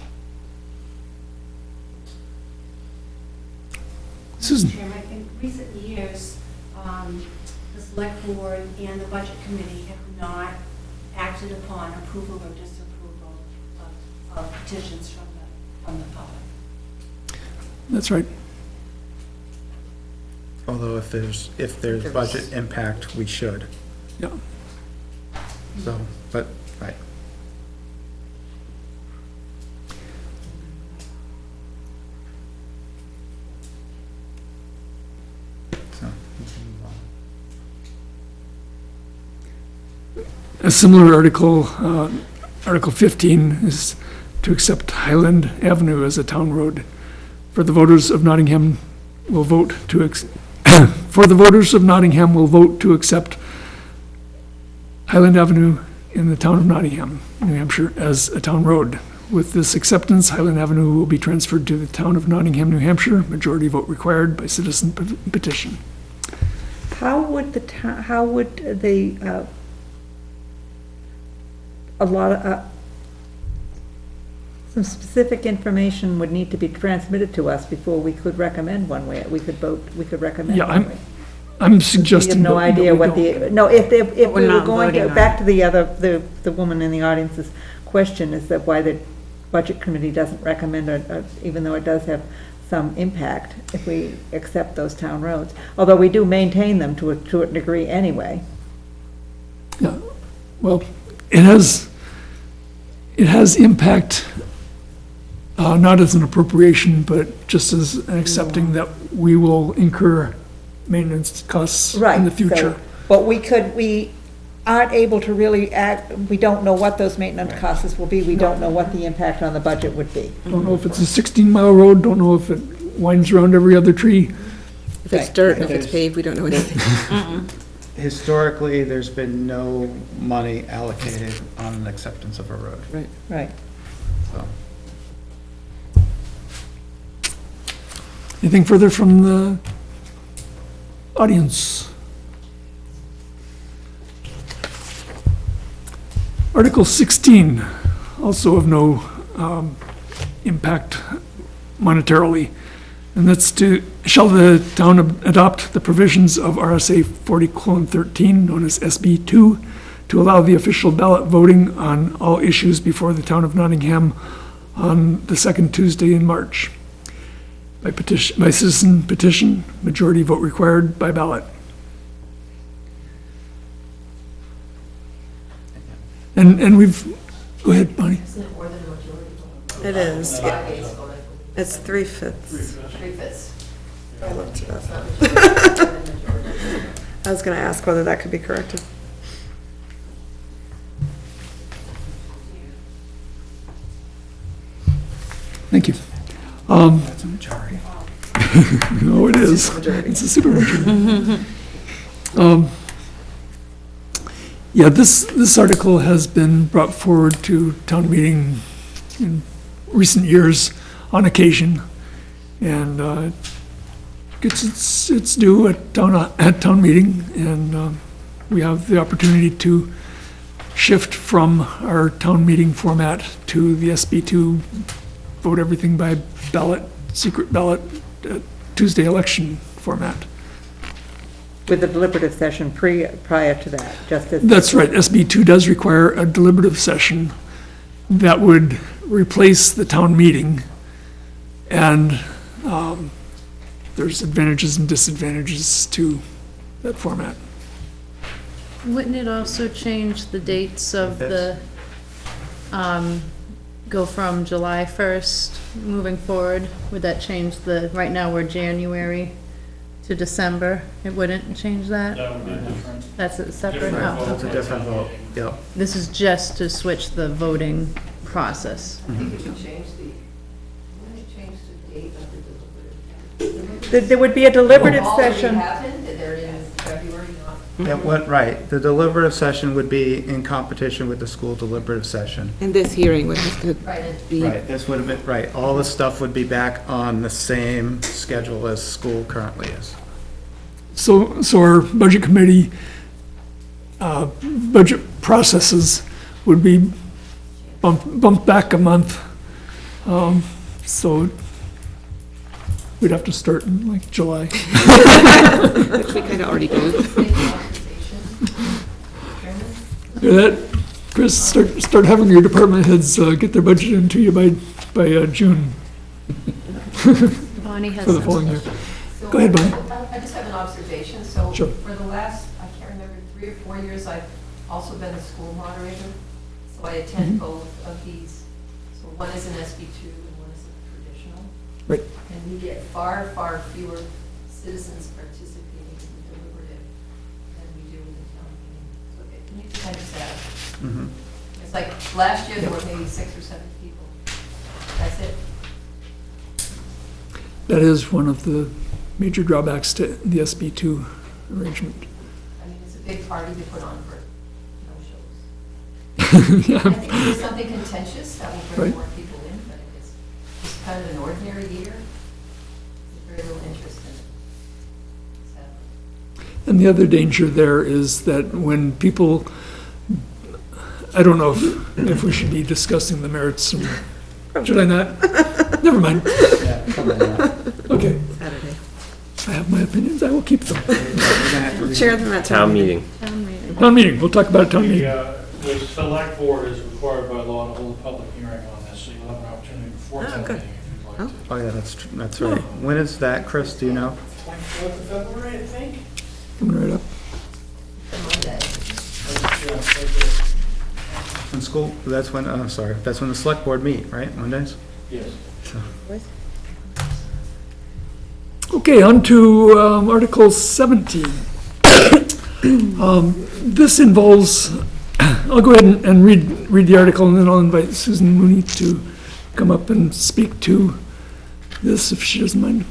Susan? Chairman, in recent years, the select board and the budget committee have not acted upon approval or disapproval of petitions from the public. That's right. Although if there's budget impact, we should. Yeah. So, but, right. So, we can move on. A similar article, Article 15, is to accept Highland Avenue as a town road. For the voters of Nottingham will vote to accept Highland Avenue in the town of Nottingham, New Hampshire, as a town road. With this acceptance, Highland Avenue will be transferred to the town of Nottingham, New Hampshire. Majority vote required by citizen petition. How would a lot of, some specific information would need to be transmitted to us before we could recommend one way, we could recommend Yeah, one way. I'm We suggesting. have no that idea we what don't. the, no, if we We're were not going to, voting on back it. to the woman in the audience's question, is that why the budget committee doesn't recommend, even though it does have some impact, if we accept those town roads, although we do maintain them to a degree anyway. Yeah, well, it has impact, not as an appropriation, but just as an accepting that we will incur maintenance costs Right. in the future. so- But we aren't able to really act, we don't know what those maintenance costs will be, we don't know what the impact on the budget would be. Don't know if it's a 16-mile road, don't know if it winds around every other tree. If it's dirt, if it's paved, we don't know anything. Historically, there's been no money allocated on an acceptance of a road, Right. so. Anything further from the audience? Article 16, also of no impact monetarily, and that's shall the town adopt the provisions of RSA 40:13, known as SB2, to allow the official ballot voting on all issues before the town of Nottingham on the second Tuesday in March. By citizen petition, majority vote required by ballot. And we've, go ahead, Bonnie. It is. It's 3/5. I looked it up. I was gonna ask whether that could be corrected. Thank you. That's a majority. No, it is. It's a super majority. Yeah, this article has been brought forward to town meeting in recent years on occasion, and gets its due at town meeting, and we have the opportunity to shift from our town meeting format to the SB2, vote everything by ballot, secret ballot, Tuesday election format. With the deliberative session prior to that, just as. That's right, SB2 does require a deliberative session that would replace the town meeting And there's advantages and disadvantages to that format. Wouldn't it also change the dates of the, go from July 1st moving forward? Would that change right now we're January to December? It wouldn't change that? That would be different. That's a separate, Different oh, That's a different vote, yep. this is just to switch the voting process. I think it should change the date of the deliberative. There would be a deliberative Already session. happened, they're in February, not. Yeah, what, right, the deliberative session would be in competition with the school deliberative session. And this hearing would have to Right. be. Right, this would have been, right, all the stuff would be back on the same schedule as school currently is. So our budget committee, budget processes would be bumped back a month. So we'd have to start in like July. Which we kind of already do. Hear that? Chris, start having your department heads get their budget into you by June Bonnie has for the some. following year. So, Go ahead, Bonnie. I just have an observation. So Sure. for the last, I can't remember, 3 or 4 years, I've also been a school moderator. So I attend both of these. So one is an SB2 and one is a traditional. Right. And we get far, far fewer citizens participating in the deliberative than we do in the town meeting. So it makes me kind of sad. Mhm. It's like, last year there were maybe 6 or 7 people. That's it. That is one of the major drawbacks to the SB2 arrangement. I mean, it's a big party to put on for no shows. Yeah. I think if there's something contentious, that will bring Right. more people in, but if it's just kind of an ordinary year, there's very little interest in it. Sadly. And the other danger there is that when people, I don't know if we should be discussing the merits, should I not? Never mind. Yeah, come on now. Okay, Saturday. I have my opinions, I will keep them. We're gonna have to Share them at Town meeting. Town meeting. Town meeting, we'll talk about it at town The, meeting. the select board is required by law to hold a public hearing on this, so you'll have an opportunity before Oh, town good. meeting if you'd like to. Oh, yeah, that's right. When is that, Chris, do you know? 24th of February, I think? Coming right up. Monday. Yeah, right In school, that's when, oh, sorry, that's when the select board meet, right, Mondays? there. Yes. Okay, on to Article 17. This involves, I'll go ahead and read the article, and then I'll invite Susan Mooney to come up and speak to this, if she doesn't mind.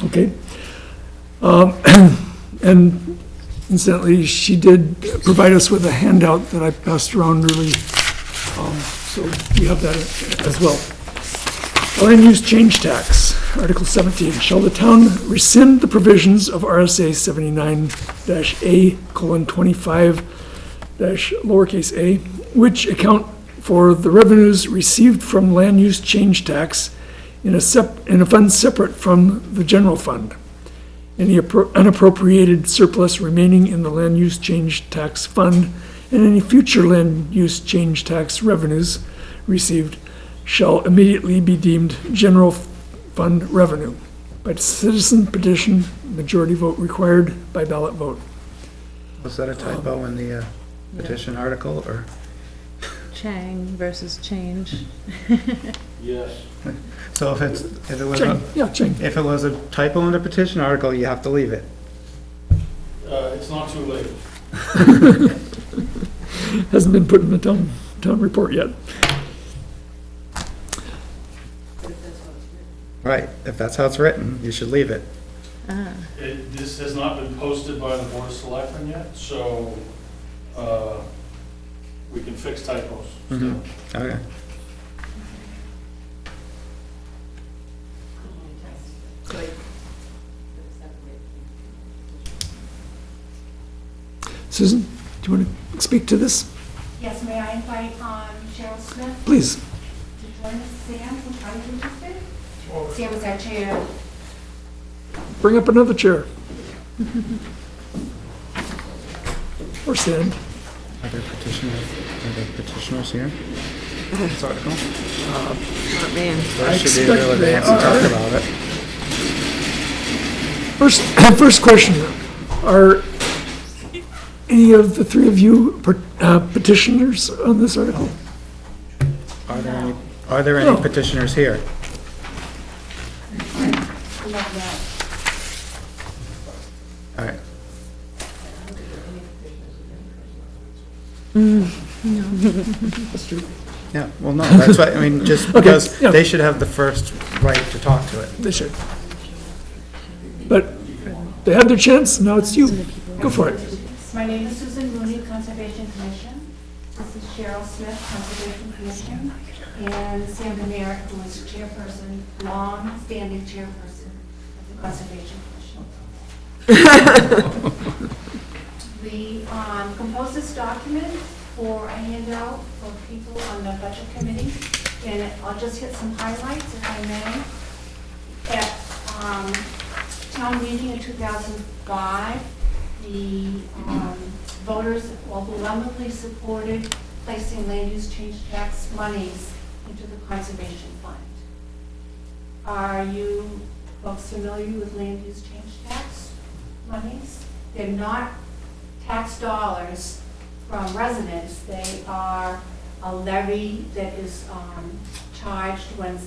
Okay. And incidentally, she did provide us with a handout that I passed around early, so we have that as well. Land use change tax, Article 17. Shall the town rescind the provisions of RSA 79-A:25-a, which account for the revenues received from land use change tax in a fund separate from the general fund? Any unappropriated surplus remaining in the land use change tax fund and any future land use change tax revenues received shall immediately be deemed general fund revenue by citizen petition, majority vote required by ballot vote. Was that a typo in the petition article, or? Chang versus change. Yes. So if it was, Chang, yeah, Chang. if it was a typo in the petition article, you have to leave it. It's not too late. Hasn't been put in the town report yet. Right, if that's how it's written, you should leave it. This has not been posted by the Board of Selectmen yet, so we can fix typos. Mhm. Okay. Susan, do you want to speak to this? Yes, may I invite Cheryl Smith Please. to join us? Sam, are you interested? Sam was our chair. Bring up another chair. Or stand. Are there petitioners here? This article. Not me. There should be a real advance to talk about it. First question, are any of the three of you petitioners on this article? Are there any petitioners here? All right. That's true. Yeah, well, no, that's why, I mean, just because they should have the first right to talk to it. They should. But they had their chance, now it's you. Go for it. My name is Susan Mooney, Conservation Commission. This is Cheryl Smith, Conservation Commission, and Sam Demerick, who is chairperson, long-standing chairperson of the Conservation Commission. We composed this document for a handout for people on the Budget Committee, and I'll just hit some highlights, if I may. At town meeting in 2005, the voters overwhelmingly supported placing land use change tax monies into the conservation fund. Are you folks familiar with land use change tax monies? They're not tax dollars from residents. They are a levy that is charged when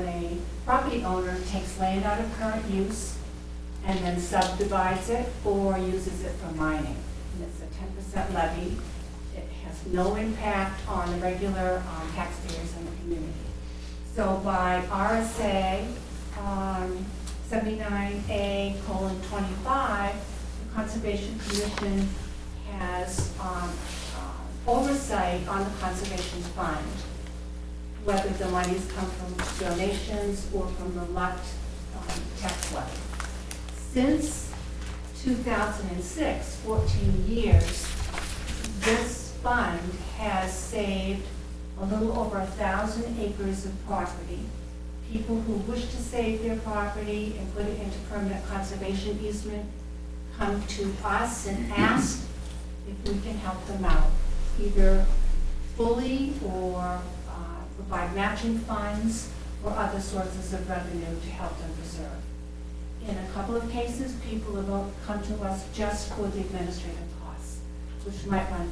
a property owner takes land out of current use and then subdivides it or uses it for mining. And it's a 10% levy. It has no impact on the regular taxpayers in the community. So by RSA 79A:25, the Conservation Commission has oversight on the conservation fund, whether the monies come from donations or from the LUT tax levy. Since 2006, 14 years, this fund has saved a little over 1,000 acres of property. People who wish to save their property and put it into permanent conservation easement come to us and ask if we can help them out, either fully or provide matching funds or other sources of revenue to help them preserve. In a couple of cases, people have come to us just for the administrative costs, which might run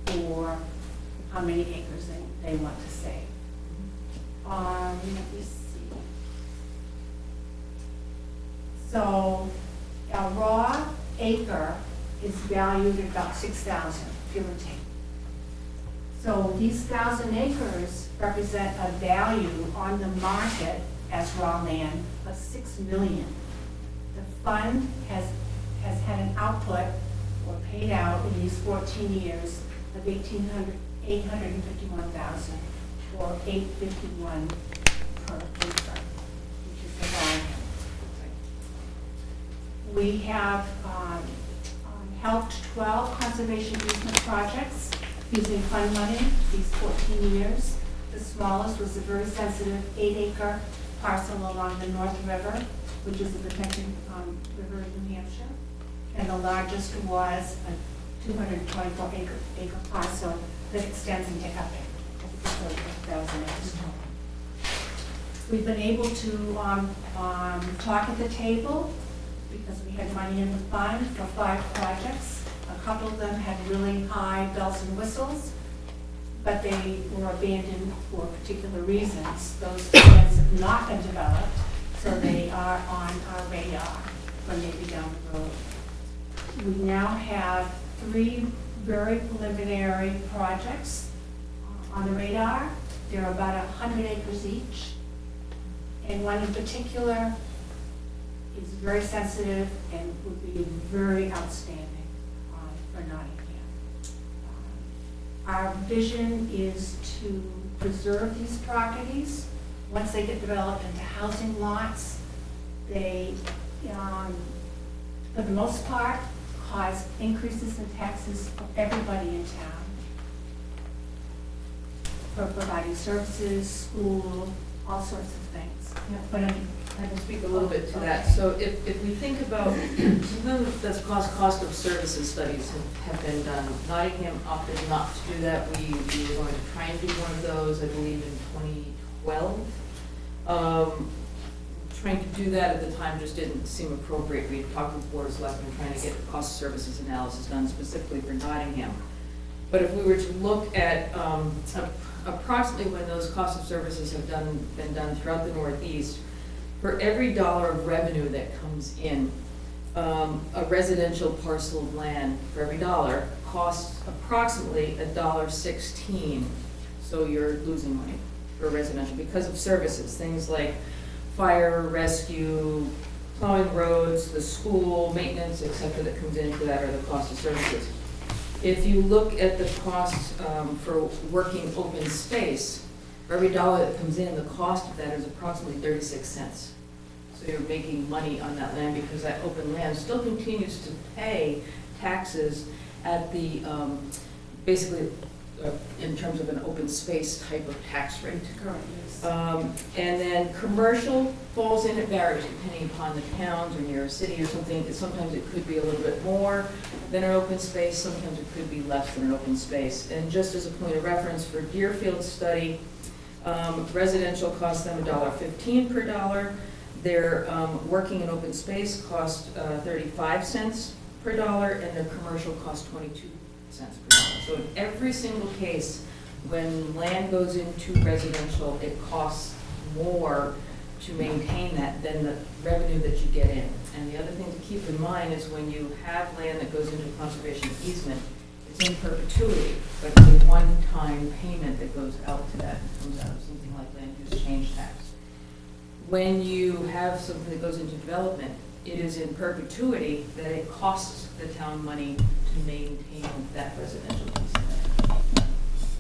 $15,000, or how many acres they want to save. Let me see. So a raw acre is valued at about $6,000, give or take. So these 1,000 acres represent a value on the market as raw land of $6 million. The fund has had an output or paid out in these 14 years of $851,000 or $851 per acre, which is the value. We have helped 12 conservation easement projects using fund money these 14 years. The smallest was a very sensitive 8-acre parcel along the North River, which is a protected river in New Hampshire. And the largest was a 224-acre parcel that extends into Epic. We've been able to talk at the table because we had money in the fund for 5 projects. A couple of them had really high bells and whistles, but they were abandoned for particular reasons. Those plans have not been developed, so they are on our radar when they be down the road. We now have 3 very preliminary projects on the radar. They're about 100 acres each, and one in particular is very sensitive and would be very outstanding for Nottingham. Our vision is to preserve these properties. Once they get developed into housing lots, they, for the most part, cause increases in taxes for everybody in town, for providing services, school, all sorts of things. But I can speak a little bit to that. So if we think about, sometimes that's cost of services studies have been done. Nottingham opted not to do that. We were going to try and do one of those, I believe, in 2012. Trying to do that at the time just didn't seem appropriate. We had talked with Board of Selectmen trying to get the cost of services analysis done specifically for Nottingham. But if we were to look at approximately when those cost of services have been done throughout the Northeast, for every dollar of revenue that comes in, a residential parcel of land, for every dollar, costs approximately $1.16. So you're losing money for residential because of services, things like fire, rescue, plowing roads, the school, maintenance, et cetera, that comes into that are the cost of services. If you look at the cost for working open space, for every dollar that comes in, the cost of that is approximately 36 cents. So you're making money on that land because that open land still continues to pay taxes at the, basically, in terms of an open space type of tax rate. Correct, yes. And then commercial falls in, it varies depending upon the towns or near a city or something. Sometimes it could be a little bit more than an open space, sometimes it could be less than an open space. And just as a point of reference for Deerfield's study, residential costs them $1.15 per dollar. Their working in open space cost 35 cents per dollar, and their commercial cost 22 cents per dollar. So in every single case, when land goes into residential, it costs more to maintain that than the revenue that you get in. And the other thing to keep in mind is when you have land that goes into conservation easement, it's in perpetuity, but it's a one-time payment that goes out to that. It comes out of something like land use change tax. When you have something that goes into development, it is in perpetuity that it costs the town money to maintain that residential piece of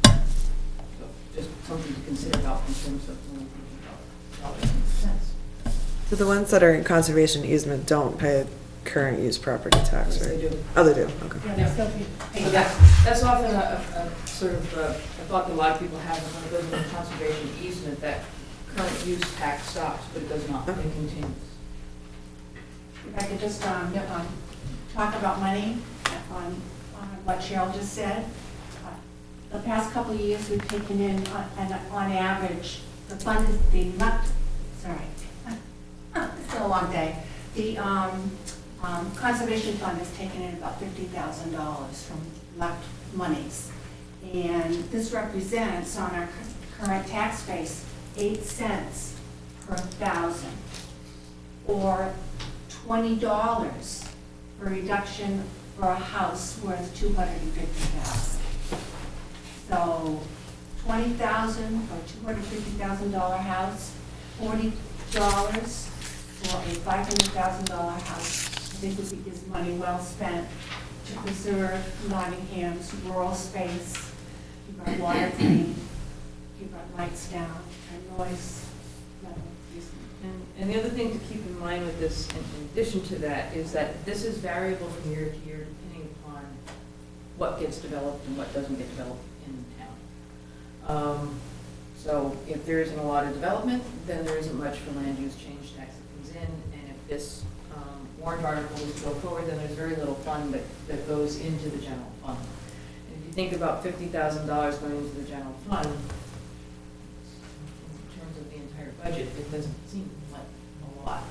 land. So just something to consider about in terms of when we're thinking about dollars and cents. So the ones that are in conservation easement don't pay current use property tax, Yes, right? they do. Oh, they do, okay. Yeah, they still pay So tax. that's often a sort of a thought that a lot of people have when it goes into conservation easement, that current use tax stops, but it does not, it continues. If I could just talk about money on what Cheryl just said. The past couple of years, we've taken in, on average, the fund is sorry, it's been a long day. The conservation fund has taken in about $50,000 from left monies. And this represents, on our current tax base, 8 cents per thousand, or $20 for reduction for a house worth $250,000. So $20,000 for a $250,000 house, $40 for a $500,000 house, I think is money well spent to preserve Nottingham's rural space, keep our water clean, keep our lights down, our noise level. And the other thing to keep in mind with this, in addition to that, is that this is variable from year to year depending upon what gets developed and what doesn't get developed in town. So if there isn't a lot of development, then there isn't much for land use change tax that comes in. And if this warrant article is to go forward, then there's very little fund that goes into the general fund. And if you think about $50,000 going into the general fund, budget, it doesn't seem like a lot.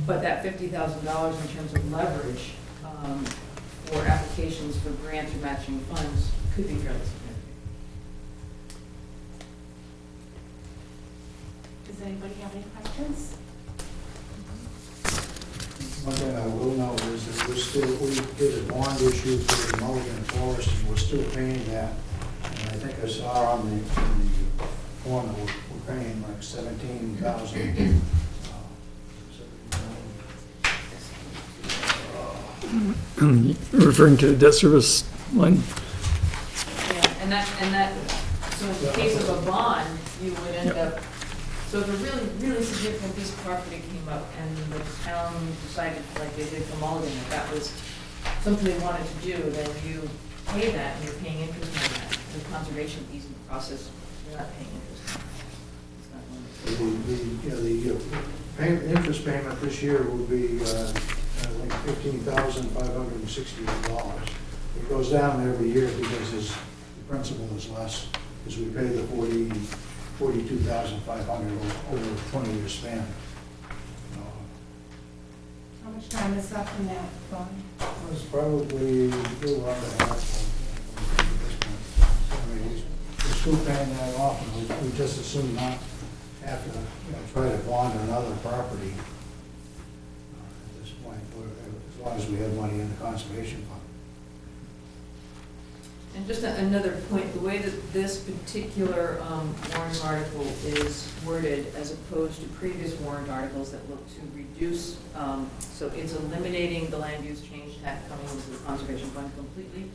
But that $50,000 in terms of leverage for applications for grants or matching funds could be fairly significant. Does anybody have any questions? One thing I will note is that we did a bond issue for the Mulligan Forest, and we're still paying that. And I think I saw on the form that we're paying like $17,000. Referring to the debt service line? Yeah, and that, so in the case of a bond, you would end up, so if a really, really significant piece of property came up and the town decided, like they did for Mulligan, that that was something they wanted to do, then you pay that and you're paying interest on that. The conservation easement process, you're not paying interest on that. The interest payment this year will be, I think, $15,568. It goes down every year because the principal is less, because we pay the $42,500 over a 20-year span. How much time is left in that bond? It's probably a little under half at this point. So, I mean, we're still paying that off, and we just as soon not have to, try to bond another property at this point, as long as we have money in the conservation fund. And just another point, the way that this particular warrant article is worded as opposed to previous warrant articles that look to reduce, so it's eliminating the land use change tax coming into the conservation fund completely,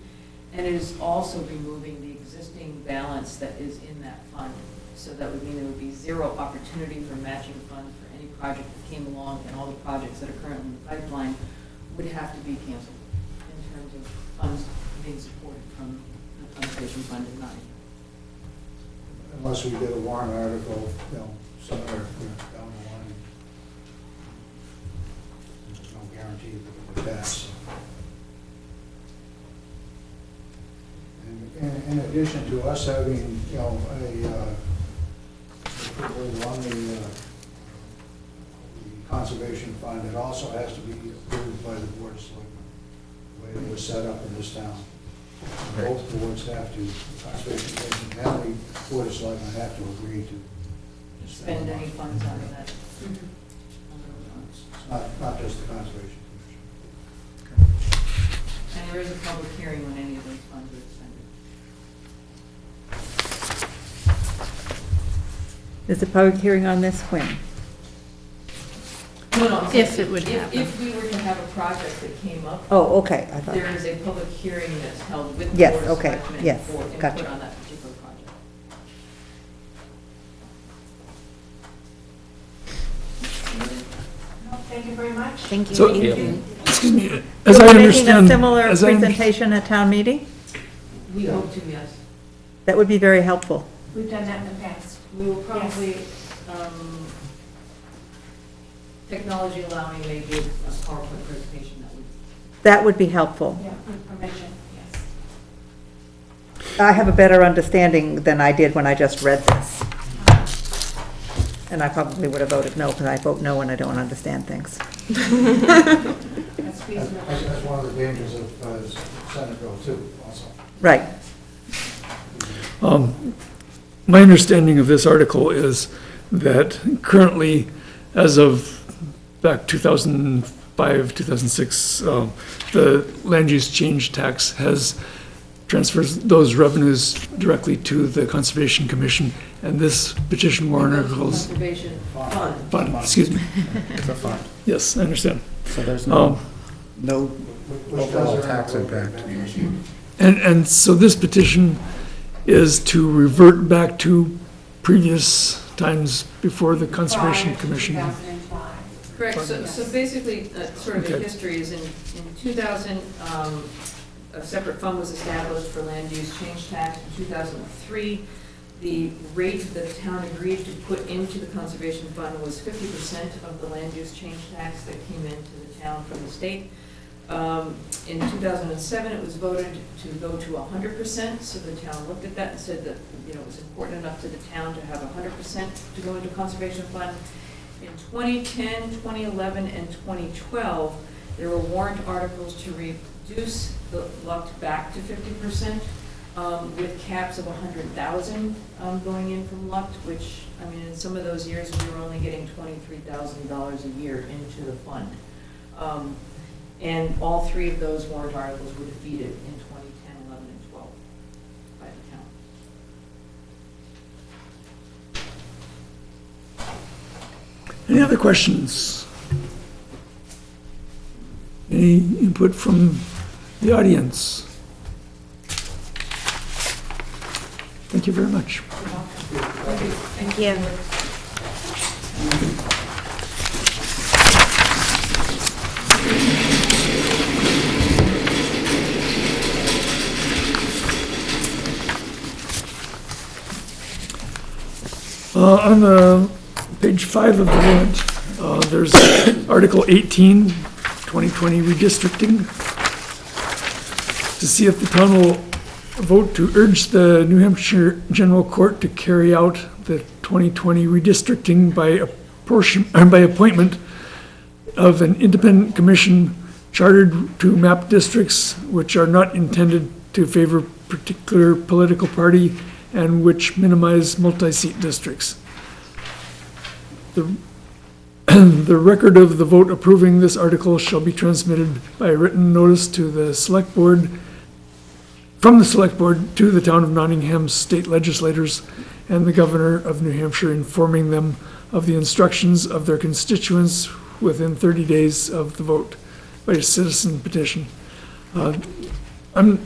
and it is also removing the existing balance that is in that fund. So that would mean there would be zero opportunity for matching funds for any project that came along, and all the projects that are currently in the pipeline would have to be canceled in terms of funds being supported from the conservation fund in Nottingham. Unless we get a warrant article, somewhere down the line. There's no guarantee that it would pass. And in addition to us having, on the conservation fund, it also has to be approved by the board of selectmen, the way it was set up in this town. Both boards have to, the conservation commission and the board of selectmen have to agree to Spend any funds out of that. It's not just the conservation commission. And there is a public hearing when any of those funds are expended. There's a public hearing on this when? No, I'm saying If it would happen. If we were to have a project that came up. Oh, okay, I thought. There is a public hearing that's held with the Yes, Board of okay, Selectmen yes, for input gotcha. on that particular project. Thank you very much. Thank you. So- Thank Yeah. you. Excuse me, as I Are we making a understand. similar as I- presentation at town meeting? We hope to, yes. That would be very helpful. We've done that in the past. We will probably, technology allowing, maybe a PowerPoint presentation that would. That would be helpful. Yeah, with permission, yes. I have a better understanding than I did when I just read this. And I probably would have voted no, because I vote no when I don't understand things. That's reasonable. That's one of the dangers of Senate Bill 2 also. Right. My understanding of this article is that currently, as of back 2005, 2006, the land use change tax has transfers those revenues directly to the Conservation Commission, and this petition warrant articles. Conservation fund. Fund, excuse me. It's a fund. Yes, I understand. So there's Um, no Which overall does tax earn a impact. little bit. And so this petition is to revert back to previous times before the Conservation Prior to Commission. 2005. Correct, so basically, sort of a Okay. history is in 2000, a separate fund was established for land use change tax. In 2003, the rate that the town agreed to put into the conservation fund was 50% of the land use change tax that came into the town from the state. In 2007, it was voted to go to 100%, so the town looked at that and said that, it was important enough to the town to have 100% to go into conservation fund. In 2010, 2011, and 2012, there were warrant articles to reduce the LUCT back to 50%, with caps of 100,000 going in from LUCT, which, in some of those years, we were only getting $23,000 a year into the fund. And all three of those warrant articles were defeated in 2010, 11, and 12 by the town. Any other questions? Any input from the audience? Thank you very much. Thank you. On page 5 of the warrant, There's Article 18, 2020 redistricting. To see if the town will vote to urge the New Hampshire General Court to carry out the 2020 redistricting by appointment of an independent commission chartered to map districts which are not intended to favor particular political party and which minimize multi-seat districts. The record of the vote approving this article shall be transmitted by written notice to the select board, from the select board to the town of Nottingham's state legislators and the governor of New Hampshire, informing them of the instructions of their constituents within 30 days of the vote by a citizen petition. I'm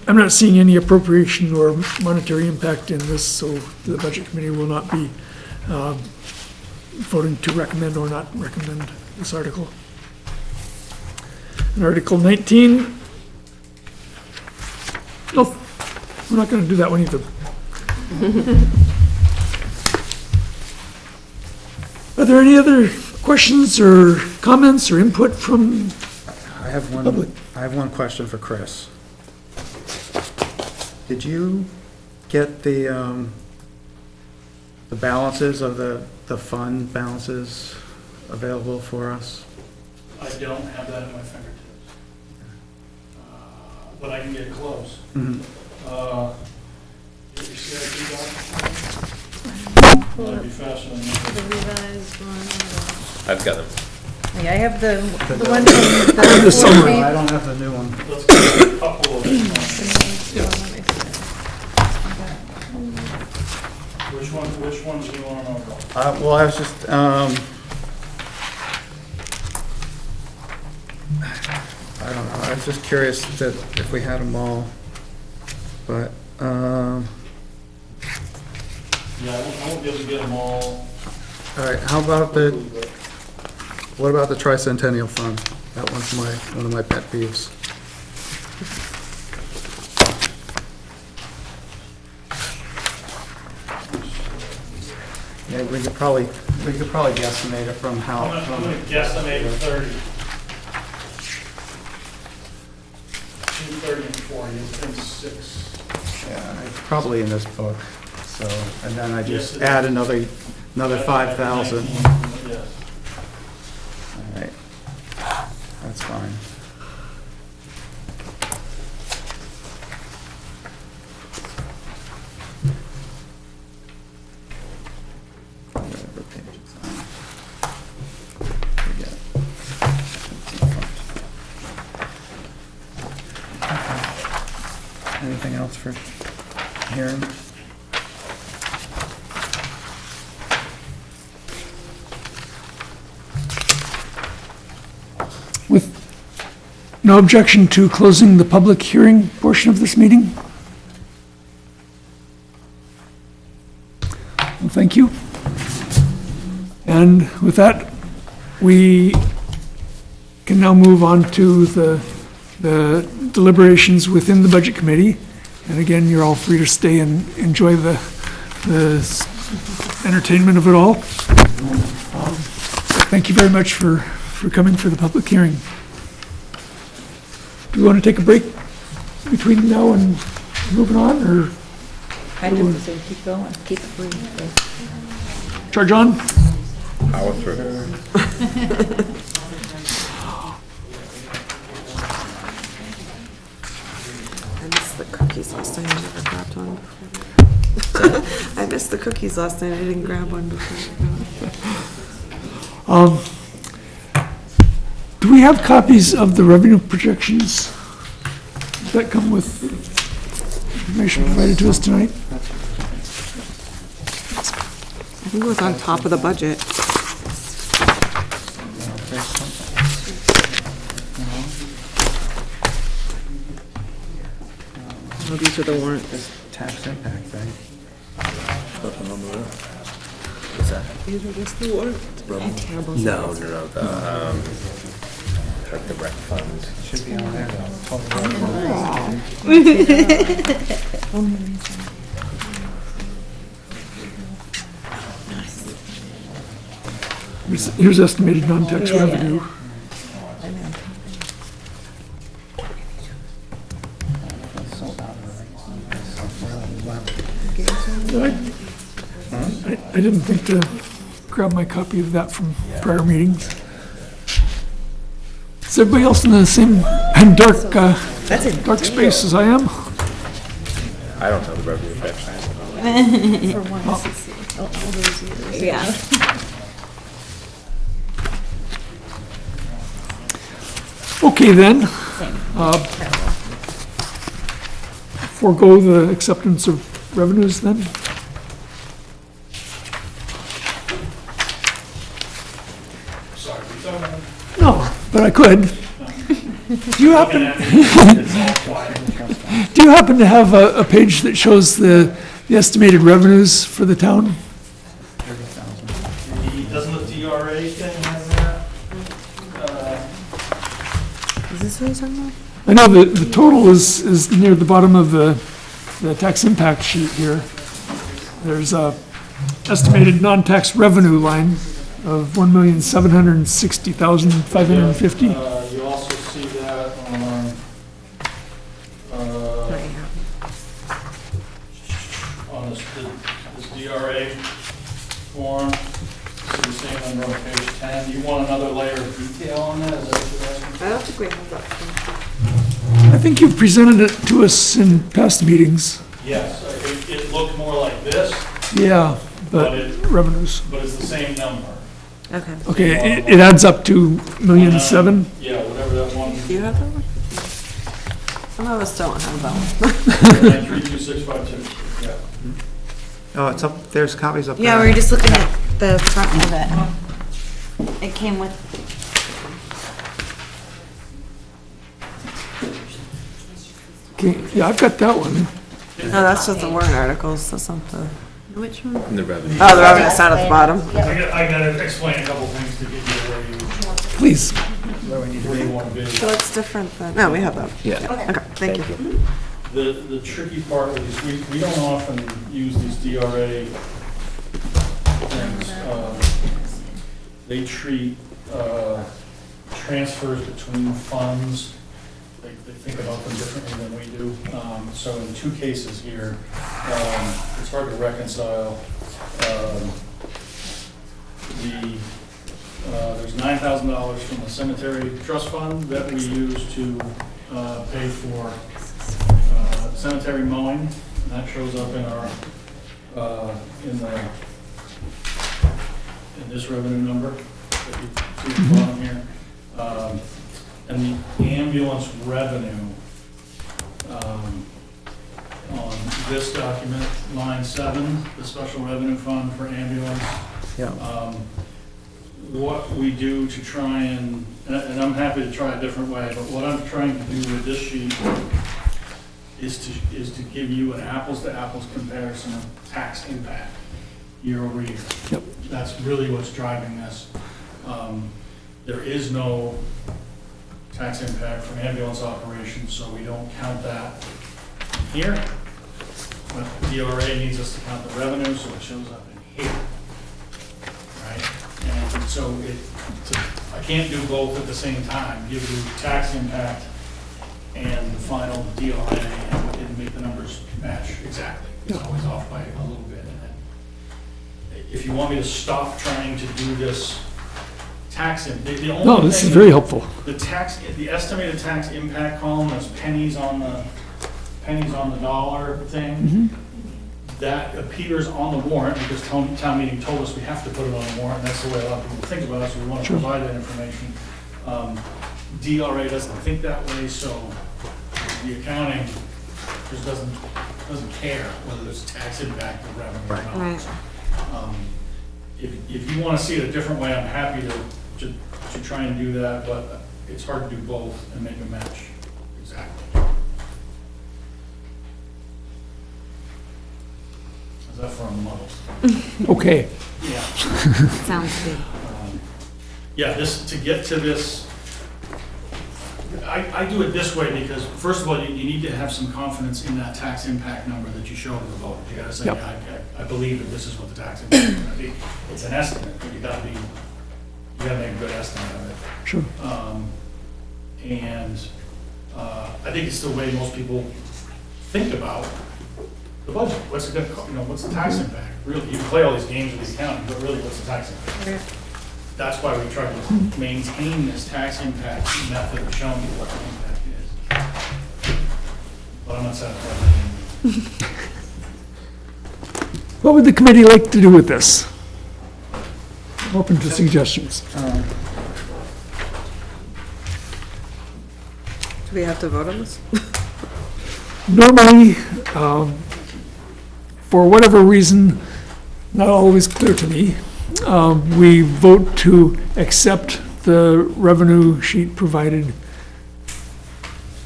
not seeing any appropriation or monetary impact in this, so the budget committee will not be voting to recommend or not recommend this article. And Article 19, nope, we're not going to do that one either. Are there any other questions or comments or input from I have public? one question for Chris. Did you get the balances of the fund balances available for us? I don't have that at my fingertips. But I can get close. Get your CIP document? That'd be faster than that. The revised one. I've got them. Yeah, I have the one from The the summary. I don't have the new one. Let's get a couple of them. Which ones do you want to know about? Well, I was just, I don't know, I was just curious that if we had them all, but, Yeah, I won't be able to get them all. all right, how about what about the tricentennial fund? That one's one of my pet peeves. Yeah, we could probably guesstimate it from how. I'm gonna guesstimate 30. 230 and 40, it's been 6. Yeah, it's probably in this book, so, and then I Yes, just it add is. another 5,000. Yes. All right, that's fine. Whatever page it's on. Forget it. Okay. Anything else for hearing? With no objection to closing the public hearing portion of this meeting? Well, thank you. And with that, we can now move on to the deliberations within the Budget Committee. And again, you're all free to stay and enjoy the entertainment of it all. Thank you very much for coming for the public hearing. Do we want to take a break between now and moving on, or I just say keep going. Keep it free. charge on? Power through. I missed the cookies last night, I never grabbed one before. I missed the cookies last night, I didn't grab one before. Do we have copies of the revenue projections that come with information provided to us tonight? I think it was on top of the budget. Oh, these are the warrants. Tax impact thing. That's the number there. What's that? These are just the warrants. I had terrible No, sight. no, the rec fund. Should be on there though. Here's estimated non-tax revenue. I didn't think to grab my copy of that from prior meetings. Is everybody else in the same dark space as I am? I don't know the revenue effects. For once, all those years. Yeah. Okay, then. Forego the acceptance of revenues, then? Sorry, we don't- No, but I could. Do you happen, do you happen to have a page that shows the estimated revenues for the town? Doesn't the DRA thing have that? Is this what he's talking about? I know the total is near the bottom of the tax impact sheet here. There's a estimated non-tax revenue line of $1,760,550. You also see that on this DRA form. See the same number on page 10. You want another layer of detail on that? Is that what you're asking? I don't think we have that. I think you presented it to us in past meetings. Yes, it looked more like this, Yeah, But but it- revenues. but it's the same number. Okay. Okay, it adds up to $1,000,007. Yeah, whatever that one. Do you have that one? Some of us don't have that one. 32652, yeah. Oh, it's up, there's copies up there. Yeah, we were just looking at the front of it. It came with. Okay, yeah, I've got that one. No, that's just the warrant articles, that's not the, Which one? And the revenue. oh, the revenue side at the bottom. I gotta explain a couple things to get you where Please. you want to be. So it's different than, no, we have that. Yeah. Okay, thank you. The tricky part with these, we don't often use these DRA things. They treat transfers between funds, they think about them differently than we do. So in two cases here, it's hard to reconcile. There's $9,000 from the cemetery trust fund that we use to pay for cemetery mowing, and that shows up in our, in this revenue number that you see at the bottom here. And the ambulance revenue, on this document, line 7, the special revenue fund for ambulance. What we do to try and I'm happy to try a different way, but what I'm trying to do with this sheet is to give you an apples-to-apples comparison of tax impact year over year. Yep. That's really what's driving this. There is no tax impact from ambulance operations, so we don't count that here. But DRA needs us to count the revenue, so it shows up in here. Right? And so I can't do both at the same time, give you tax impact and the final DRA and make the numbers match exactly. It's always off by a little bit. And then if you want me to stop trying to do this tax, the only No, this is thing- very helpful. The estimated tax impact column, that's pennies on the dollar thing, that appears on the warrant because town meeting told us we have to put it on the warrant. That's the way a lot of people think about it, so we want to provide that information. DRA doesn't think that way, so the accounting just doesn't care whether there's tax impact or revenue or not. Right. If you want to see it a different way, I'm happy to try and do that, but it's hard to do both and make a match exactly. Is that for a muddle? Okay. Yeah. Sounds good. Yeah, to get to this, I do it this way because, first of all, you need to have some confidence in that tax impact number that you show to the voters. You gotta say, Yep. I believe that this is what the tax impact is gonna be. It's an estimate, but you gotta be You gotta make a good estimate of it. Sure. And I think it's the way most people think about the budget. What's it gonna, what's the tax impact? Really, you can play all these games with the accounting, but really, what's the tax impact? That's why we try to maintain this tax impact method of showing you what the impact is. But I'm not satisfied. What would the committee like to do with this? I'm open to suggestions. Do we have to vote on this? Normally, for whatever reason, not always clear to me, we vote to accept the revenue sheet provided.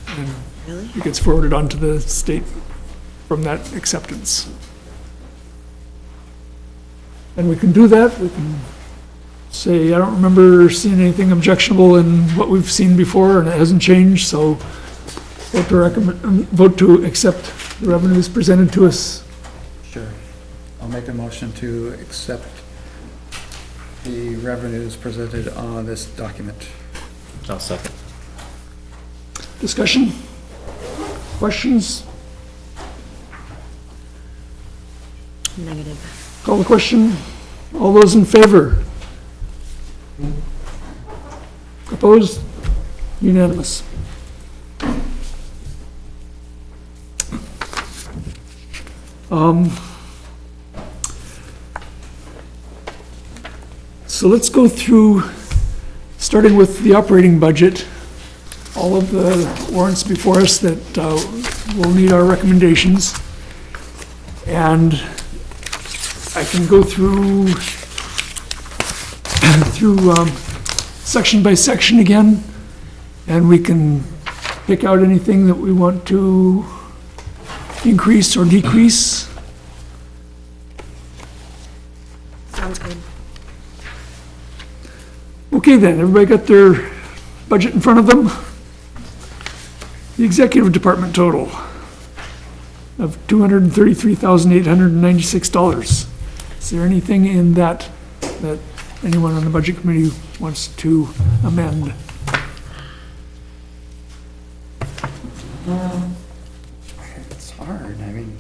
And Really? it gets forwarded onto the state from that acceptance. And we can do that. We can say, I don't remember seeing anything objectionable in what we've seen before, and it hasn't changed, so vote to accept the revenues presented to us. Sure. I'll make a motion to accept the revenues presented on this document. I'll second. Discussion? Questions? Negative. Call the question. All those in favor? Opposed? Unanimous. So let's go through, starting with the operating budget, all of the warrants before us that will need our recommendations. And I can go through section by section again, and we can pick out anything that we want to increase or decrease. Sounds good. Okay then, everybody got their budget in front of them? The executive department total of $233,896. Is there anything in that anyone on the budget committee wants to amend? It's hard, I mean.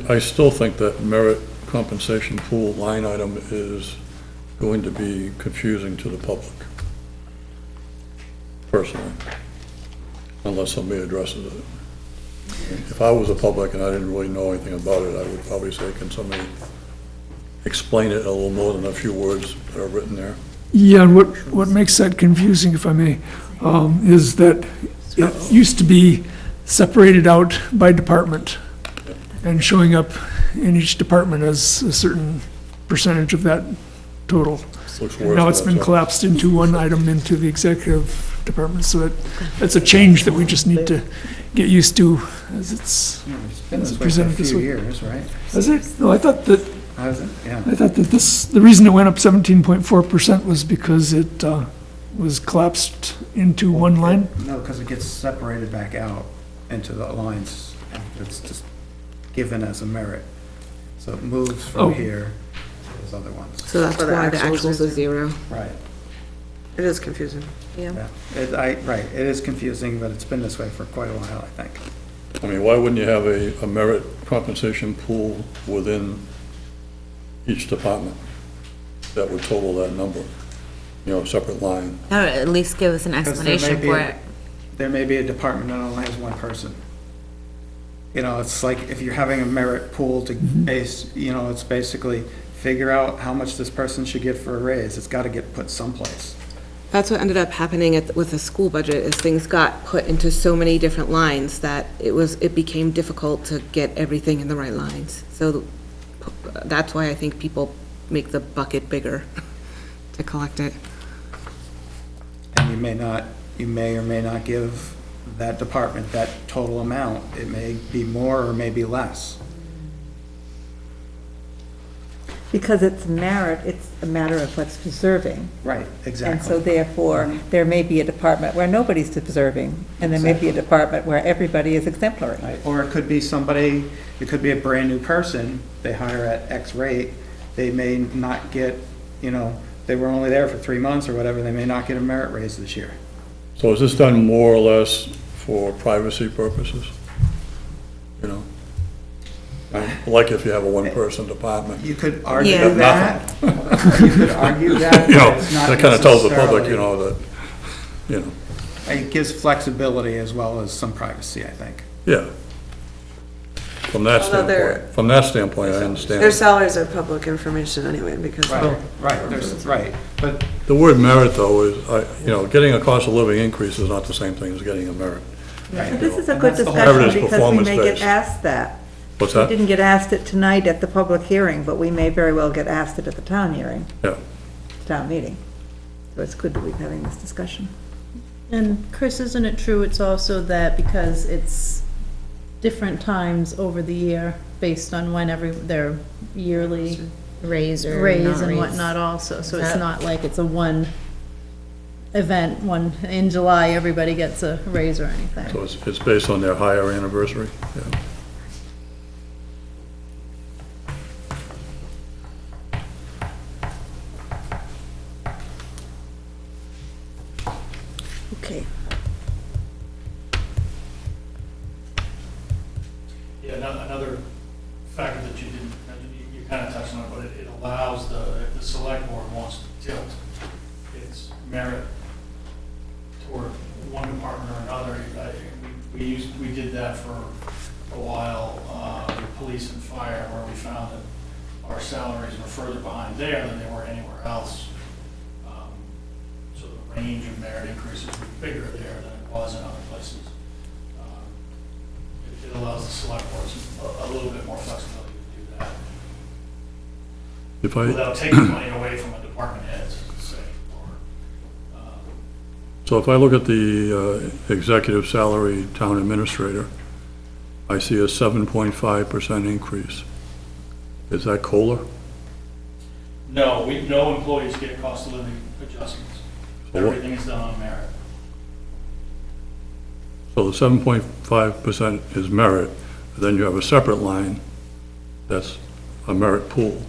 I still think that merit compensation pool line item is going to be confusing to the public, personally, unless somebody addresses it. If I was a public and I didn't really know anything about it, I would probably say, can somebody explain it a little more than a few words that are written there? Yeah, and what makes that confusing, if I may, is that it used to be separated out by department and showing up in each department as a certain percentage of that total. Looks worse. Now it's been collapsed into one item into the executive department, so that's a change that we just need to get used to as it's Been this way for a presented this few way. years, right? Is it? No, I thought that Has it? Yeah. the reason it went up 17.4% was because it was collapsed into one line. No, because it gets separated back out into the lines. It's just given as a merit. So it moves Oh. from here to those other ones. So that's why the actuals are zero. Right. It is confusing. Yeah. Right, it is confusing, but it's been this way for quite a while, I think. I mean, why wouldn't you have a merit compensation pool within each department that would total that number? You know, a separate line. Or at least give us an 'Cause explanation for it. There may be a department that only has one person. You know, it's like if you're having a merit pool to base, you know, it's basically figure out how much this person should get for a raise. It's got to get put someplace. That's what ended up happening with the school budget, is things got put into so many different lines that it became difficult to get everything in the right lines. So that's why I think people make the bucket bigger to collect it. And you may or may not give that department that total amount. It may be more or may be less. because it's merit, it's a matter of what's deserving. Right, And so exactly. therefore, there may be a department where nobody's deserving, and there may be a department where everybody is exemplary. Right, or it could be somebody, it could be a brand-new person, they hire at X rate, they may not get, you know, they were only there for 3 months or whatever, they may not get a merit raise this year. So is this done more or less for privacy purposes? You know? Like if you have a one-person department. You could argue Yeah. that. You could argue that, You know, but it's not that kind of tells the public, you necessarily- know, that, you know, It gives flexibility as well as some privacy, I think. yeah. From that Although they're- standpoint, from that standpoint, I understand. Their salaries are public information anyway, because. Right, there's, right, but The word merit, though, is, you know, getting a cost of living increase is not the same thing as getting a merit. But this is a And good that's the whole- discussion Merit is because we may get performance-based. asked that. What's We that? didn't get asked it tonight at the public hearing, but we may very well get asked it at the town hearing, Yeah. town meeting. So it's good that we're having this discussion. And Chris, isn't it true, it's also that because it's different times over the year based on when their yearly Raise or raise not and raise. whatnot also, so it's That- not like it's a one event, in July, everybody gets a raise or anything. So it's based on their higher anniversary, yeah. Okay. Yeah, another factor that you didn't, you kind of touched on it, but it allows if the select board wants to tilt its merit toward one department or another. We did that for a while, with police and fire, where we found that our salaries were further behind there than they were anywhere else. So the range of merit increases was bigger there than it was in other places. It allows the select boards a little bit more flexibility to do that, If I, without taking money away from a department head, say, or, so if I look at the executive salary town administrator, I see a 7.5% increase. Is that COLA? no, no employees get cost of living adjustments. So what- Everything is done on merit. So the 7.5% is merit, then you have a separate line that's a merit pool.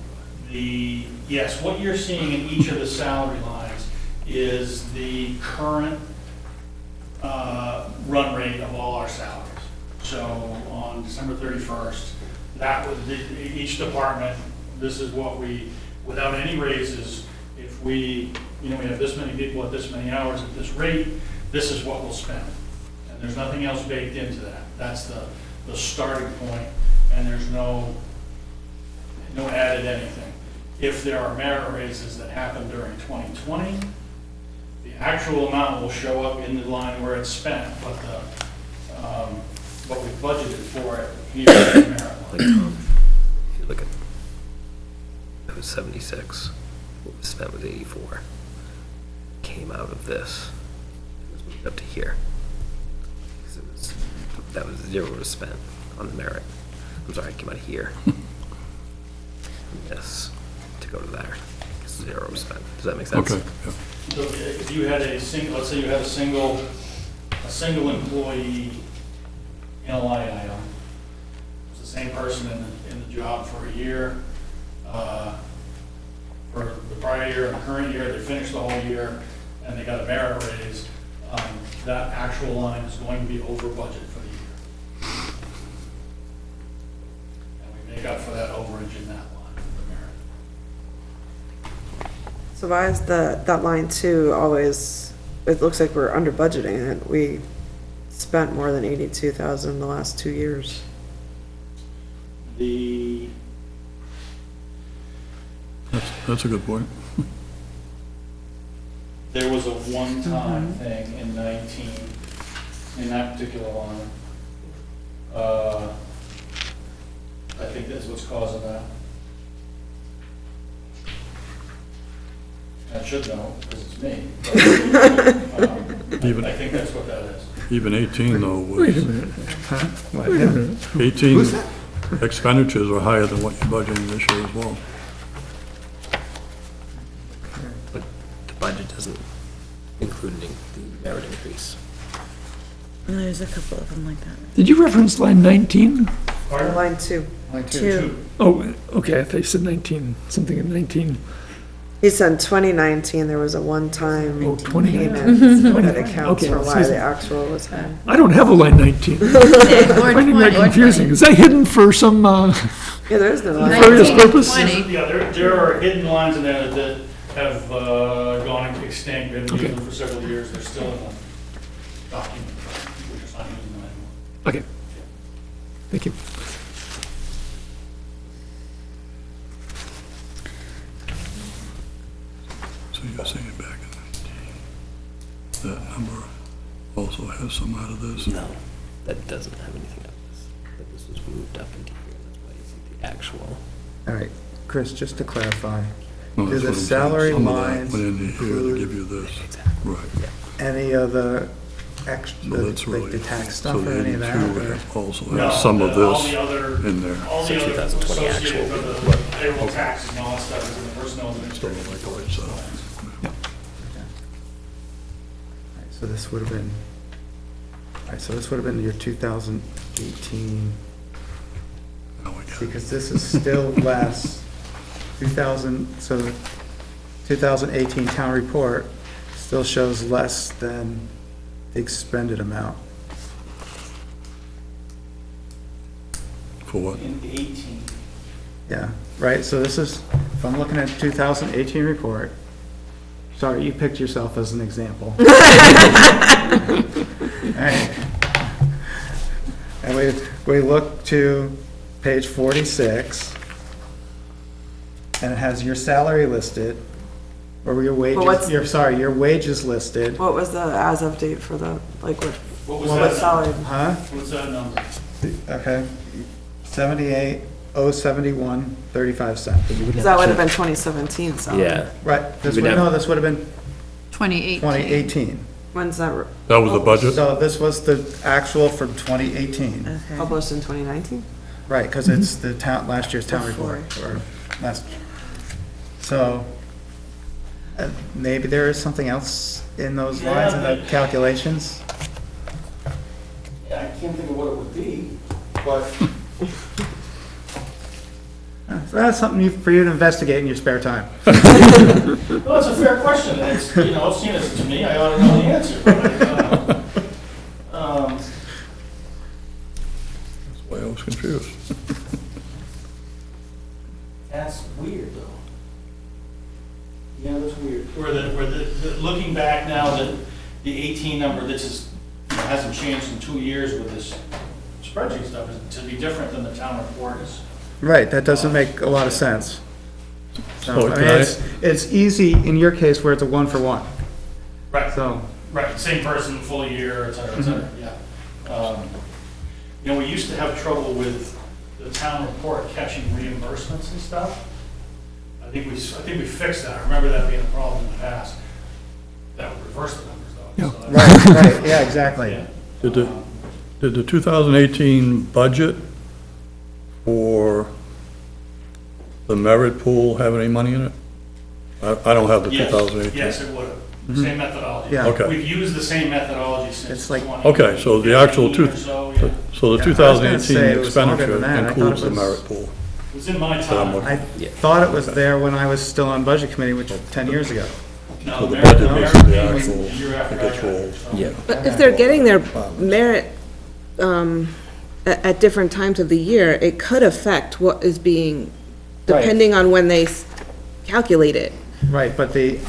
Yes, what you're seeing in each of the salary lines is the current run rate of all our salaries. So on December 31st, that was, each department, this is what we, without any raises, if we have this many people at this many hours at this rate, this is what we'll spend. And there's nothing else baked into that. That's the starting point, and there's no added anything. If there are merit raises that happen during 2020, the actual amount will show up in the line where it's spent, but what we budgeted for it here in the merit Like, line. if you look at, it was 76, what was spent was 84. Came out of this, it was moved up to here. Because that was 0 was spent on the merit. I'm sorry, it came out of here. This, to go to there, 0 was spent. Does that make sense? Okay, yeah. So if you had let's say you had a single employee in a line item, it's the same person in the job for a year, for the prior year and the current year, they finished the whole year, and they got a merit raise, that actual line is going to be over budget for the year. And we make up for that overage in that line, the merit. So why is that line two always, it looks like we're under budgeting it. We spent more than 82,000 in the last 2 years. That's a good point. There was a one-time thing in 19, in that particular line. I think that's what's causing that. I should know, because it's me. Even- I think that's what that is. Even 18 though was. Wait a minute. Huh? Wait a minute. 18 expenditures were higher than what you're budgeting this year as well. budget doesn't include the merit increase. There's a couple of them like that. Did you reference line 19? Line 2. Like Two. Oh, okay, I thought you said 19, something in 19. He said 2019, there was a one-time Oh, 20. payment that accounts Okay, for why excuse me. the actual was high. I don't have a line 19. Or Finding that 20. confusing. Is that hidden for some Yeah, there is no line. nefarious 19, purpose? 20. Yeah, there are hidden lines in there that have gone extinct, we haven't used them for several years, they're still in the document, we're just not using them anymore. Okay. Thank you. So you're saying back in 19, that number also has some out of this? No, that doesn't have anything out of this. But this was moved up into here, that's why you see the actual. All right, Chris, just to clarify, No, do that's the what I'm saying. salary Some of that lines went into here to include give you this, right. any of the extra, So that's like really, the tax so stuff or the any of that? 82 or- also No, has some of all this the other- in there. All the So other 2020 associated actual. with the payroll taxes and all that stuff is in the personnel Still administrative. like the right side. Alright, so this would have been, alright, so this would have been your 2018, Now we got see, because this is still less, 2000, so the 2018 town report still shows less than the expended amount. For what? In 18. Yeah, right, so this is, if I'm looking at 2018 report, sorry, you picked yourself as an example. Alright. And we look to page 46, and it has your salary listed, or your what's- wages, your wages listed. What was the as-of date for the, like, What was what that? salary? Huh? What's that number? Okay, 78,071.35 cents. Because that would have been 2017 salary. Yeah. Right, this We'd would, have- no, this would have been 2018. 2018. When's that That was the budget? So this was the actual for 2018, Okay. published in 2019? right, because it's the town, last year's town report, or last, so, maybe there is something else in those lines in the calculations? Yeah, I can't think of what it would be, but So that's something for you to investigate in your spare time. no, it's a fair question. It's, seeing as to me, I ought to know the answer. But, That's why I was confused. that's weird, though. Yeah, that's weird. Looking back now, the 18 number, this is, hasn't changed in 2 years with this spreadsheet stuff, is to be different than the town report is. Right, that doesn't make a lot of sense. So, So I can mean, I- it's easy in your case where it's a 1-for-1, Right. so. Right, same person, full year, et cetera, yeah. We used to have trouble with the town report catching reimbursements and stuff. I think we fixed that. I remember that being a problem in the past. That would reverse the numbers, though. So that's- Right, yeah, exactly. Yeah. Did the 2018 budget for the merit pool have any money in it? I don't have the Yes, 2018. yes, it would have. Same methodology. Yeah. Okay. We've used the same methodology since It's like- 20. Okay, so the actual 15 or so, yeah. So the Yeah, I was gonna 2018 say it was longer expenditure than that. I thought includes it the was- merit pool. It was in my that I'm time. looking- I thought it was there when I was still on budget committee, which was 10 years ago. No, So the merit- budget merit is the was actual, the year after it gets I got rolled. it, so. Yeah. But if they're getting their merit at different times of the year, it could affect what is being, depending on when they calculate it. Right, but the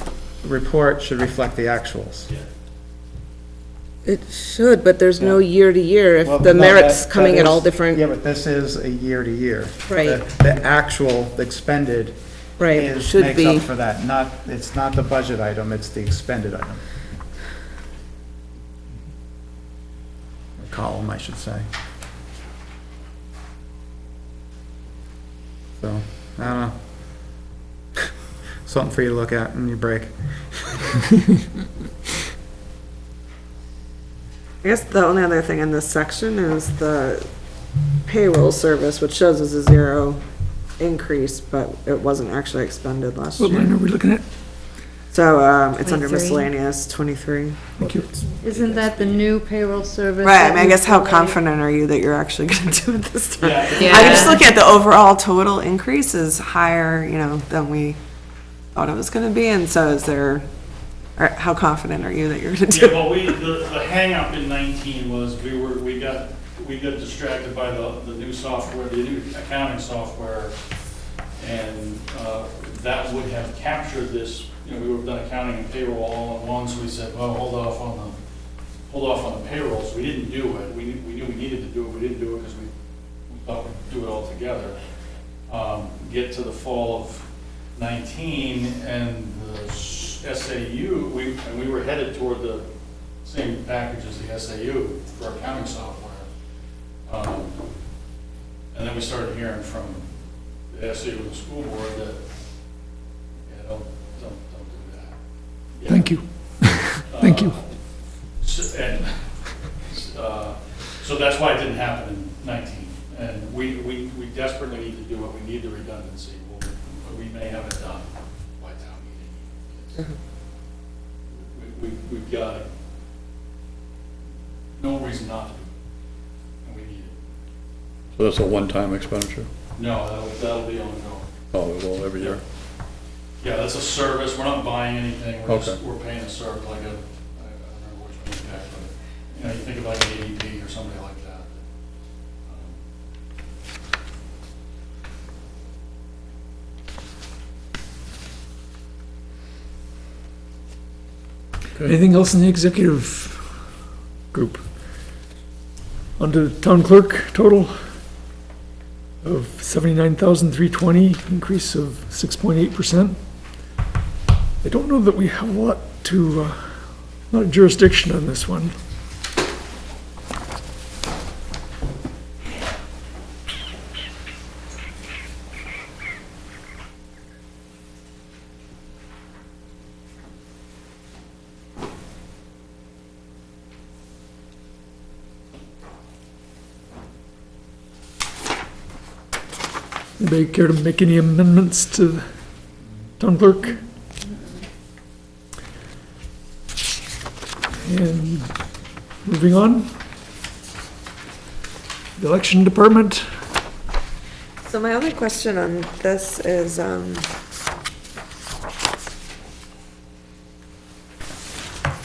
report should reflect the actuals. It should, but there's no year to year Well, if the no, merit's that coming at all is- different. Yeah, but this is a year to year. Right. The actual, the expended Right, is, should makes be. up for that, it's not the budget item, it's the expended item. Or column, I should say. So, I don't know. Something for you to look at in your break. I guess the only other thing in this section is the payroll service, which shows as a 0 increase, but it wasn't actually expended last What year. line are we looking at? So, it's under 23. miscellaneous, 23. Thank you. Isn't that the new payroll service? Right, I that mean, I you guess how provide? confident are you that you're actually gonna do it this time? Yeah. I'm just looking at the overall total increase is higher, than we thought it was gonna be, and so is there, or how confident are you that you're gonna do Yeah, it? well, the hang-up in 19 was we got distracted by the new software, the new accounting software, and that would have captured this, we would have done accounting and payroll all in one, so we said, well, hold off on the payrolls. We didn't do it. We knew we needed to do it. We didn't do it because we thought we'd do it all together. Get to the fall of 19 and the SAU, we were headed toward the same package as the SAU for accounting software. And then we started hearing from the SAU and the school board that, don't do that. Yeah. Thank you. Thank you. So that's why it didn't happen in 19. And we desperately need to do it. We need the redundancy. We may have it done by town meeting. We've got it. No reason not to do it. And we need it. So that's a one-time expenditure? No, that'll be ongoing. Oh, well, every year? Yeah, that's a service. We're not buying anything. Okay. We're paying a service like I don't remember which one exactly, but you think of like an ADP or somebody like that. Anything else in the executive group? Under town clerk, total of 79,320, increase of 6.8%. I don't know that we have a lot of jurisdiction on this one. Anybody care to make any amendments to the town clerk? And moving on. The election department. So my only question on this is, I'm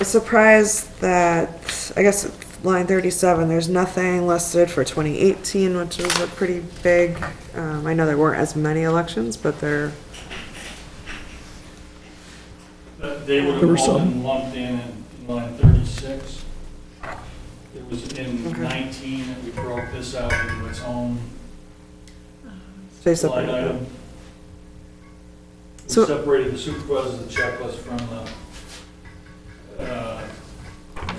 surprised that, I guess, line 37, there's nothing listed for 2018, which is a pretty big, I know there weren't as many elections, but there, They would There were have all some. been lumped in line 36. It was in Okay. 19 that we broke this out into its own they line separated item. them. We So- separated the supervisors, the checklist from the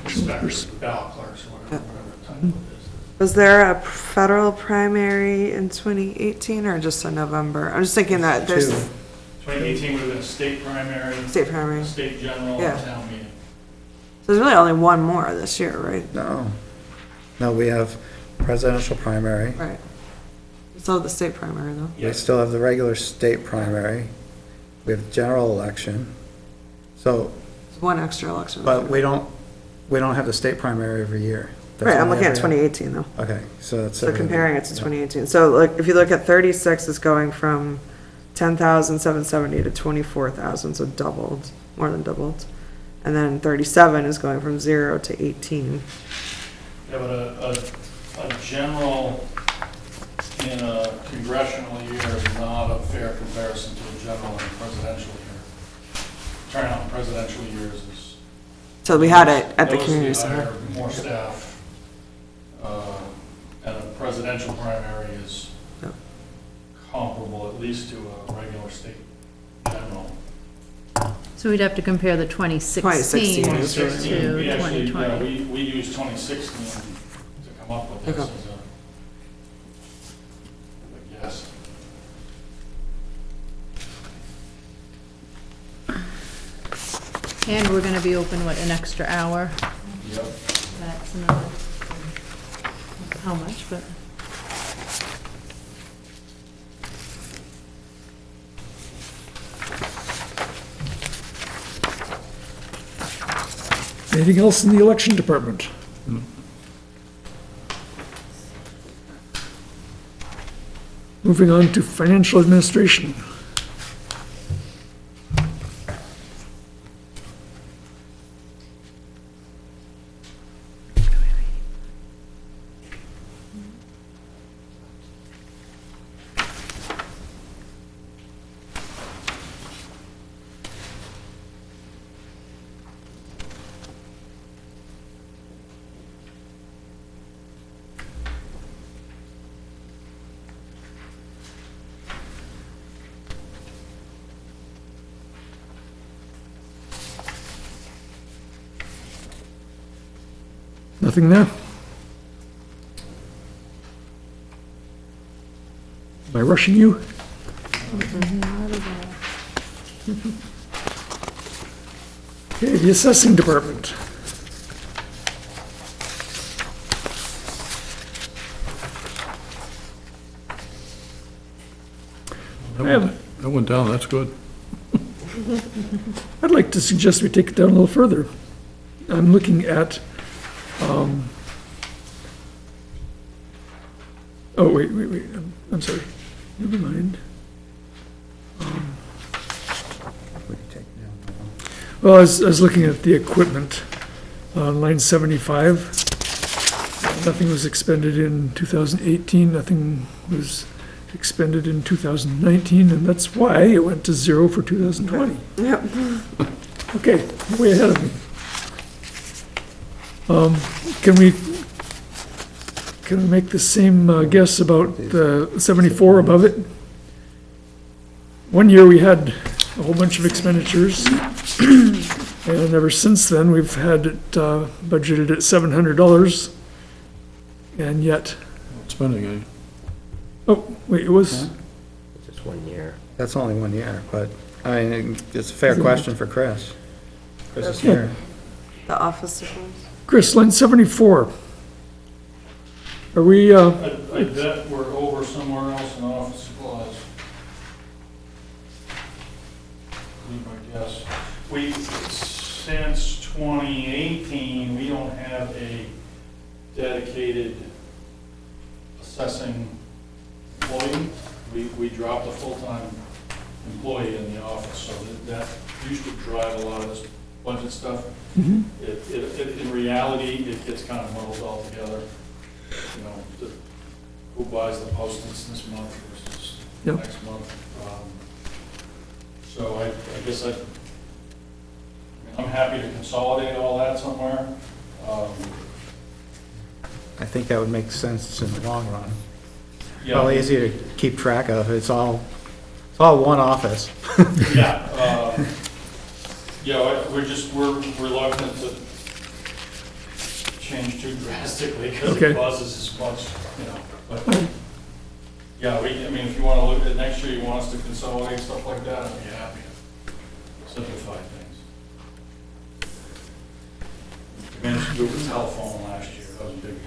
inspectors, the ballot clerks, or whatever the title it is. Was there a federal primary in 2018 or just a November? I'm just thinking that there's 2018 would have been a state primary, state primary. a state general, Yeah. and town meeting. So there's really only one more this year, right? No, we have presidential primary. Right. Still the state primary though. We still have the regular state primary. We have general election. So, There's one extra election. but we don't have the state primary every year. That's Right, I'm only looking at every- 2018 though. Okay, so that's. So every- comparing it to yeah. 2018. So like, if you look at 36, it's going from 10,770 to 24,000, so doubled, more than doubled. And then 37 is going from 0 to 18. Yeah, but a general in a congressional year is not a fair comparison to a general in a presidential year. Turnout in presidential years is. So we had it at the noticeably community center. higher, more staff. And a presidential primary is Yep. comparable at least to a regular state general. So we'd have to compare the 2016 2016 to We actually, 2020. we used 2016 to come up with this Okay. as a guess. And we're gonna be open, what, an extra hour? Yep. That's another, how much, but. Anything else in the election department? Moving on to financial administration. Nothing there? Am I rushing you? Okay, the assessing department. That went down, that's good. I'd like to suggest we take it down a little further. I'm looking at, oh, wait, I'm sorry, never mind. Well, I was looking at the equipment, line 75. Nothing was expended in 2018, nothing was expended in 2019, and that's why it went to 0 for 2020. Yep. Okay, way ahead of me. Can we make the same guess about the 74 above it? One year we had a whole bunch of expenditures, and ever since then, we've had it budgeted at $700, and yet, Spending, eh? oh, wait, it was, Just 1 year. That's only 1 year, but, I mean, it's a fair question for Chris. Chris is here. The office supplies. Chris, line 74. Are we, I bet we're over somewhere else in office supplies. Be my guess. We, since 2018, we don't have a dedicated assessing employee. We dropped a full-time employee in the office, so that used to drive a lot of this budget stuff. In reality, it gets kind of muddled all together. You know, who buys the Post-its this month versus next month. So I guess I'm happy to consolidate all that somewhere. I think that would make sense in the long run. Yeah. Probably easier to keep track of. It's all one office. Yeah. Yeah, we're reluctant to change too drastically because it causes as much, you know. But, yeah, I mean, if you want to look at next year, you want us to consolidate stuff like that, I'd be happy to simplify things. We managed to do it with telephone last year. That was a big move.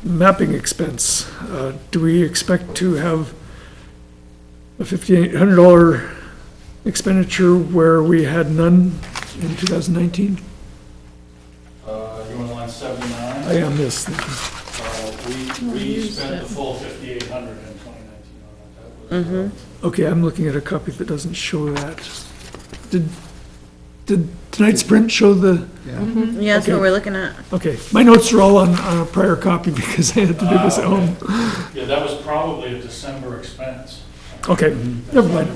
Mapping expense, do we expect to have a $5,800 expenditure where we had none in 2019? You want line 79? I am this. We spent the full 5,800 in 2019 on that. Okay, I'm looking at a copy that doesn't show that. Did tonight's print show the? Yeah, that's what we're looking at. Okay, my notes are all on a prior copy because I had to do this at home. Yeah, that was probably a December expense. Okay, never mind.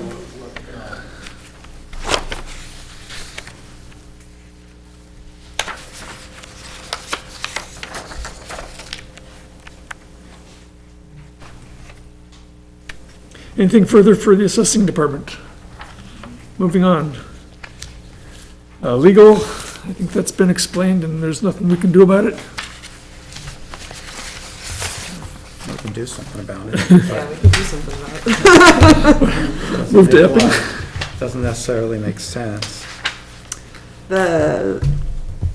Anything further for the assessing department? Moving on. Legal, I think that's been explained and there's nothing we can do about it. We can do something about it. Yeah, we could do something about it. Move to Epping. Doesn't necessarily make sense. The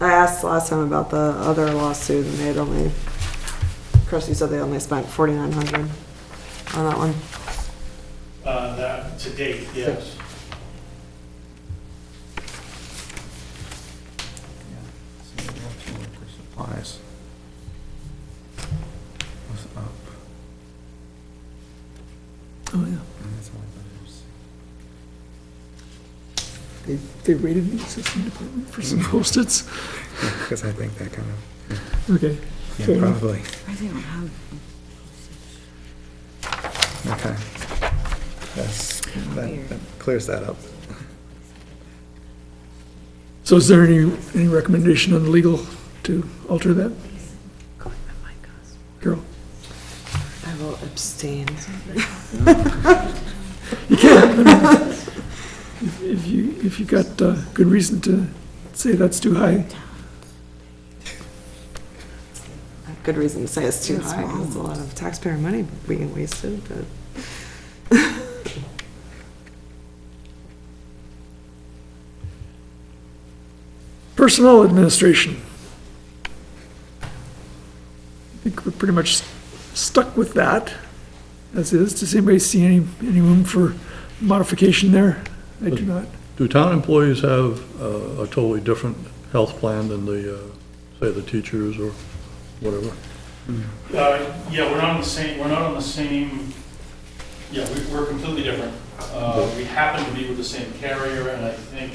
I asked last time about the other lawsuit, and they had only, Christie said they only spent 4,900 on that one. That, to date, yes. Supplies. Was up. Oh, yeah. That's all I They raided the assistant department for some Post-its. Because I think that kind of, Okay. yeah, fair enough. probably. I don't have. Okay. That clears that up. So is there any recommendation on the legal to alter that? Carol? I will abstain. If you got good reason to say that's too high. Good reason to say it's too high, 'cause it's a lot of taxpayer money being wasted, but. Personnel administration. I think we're pretty much stuck with that as is. Does anybody see any room for modification there? I do not. Do town employees have a totally different health plan than the, say, the teachers or whatever? Yeah, we're not on the same, yeah, we're completely different. We happen to be with the same carrier, and I think,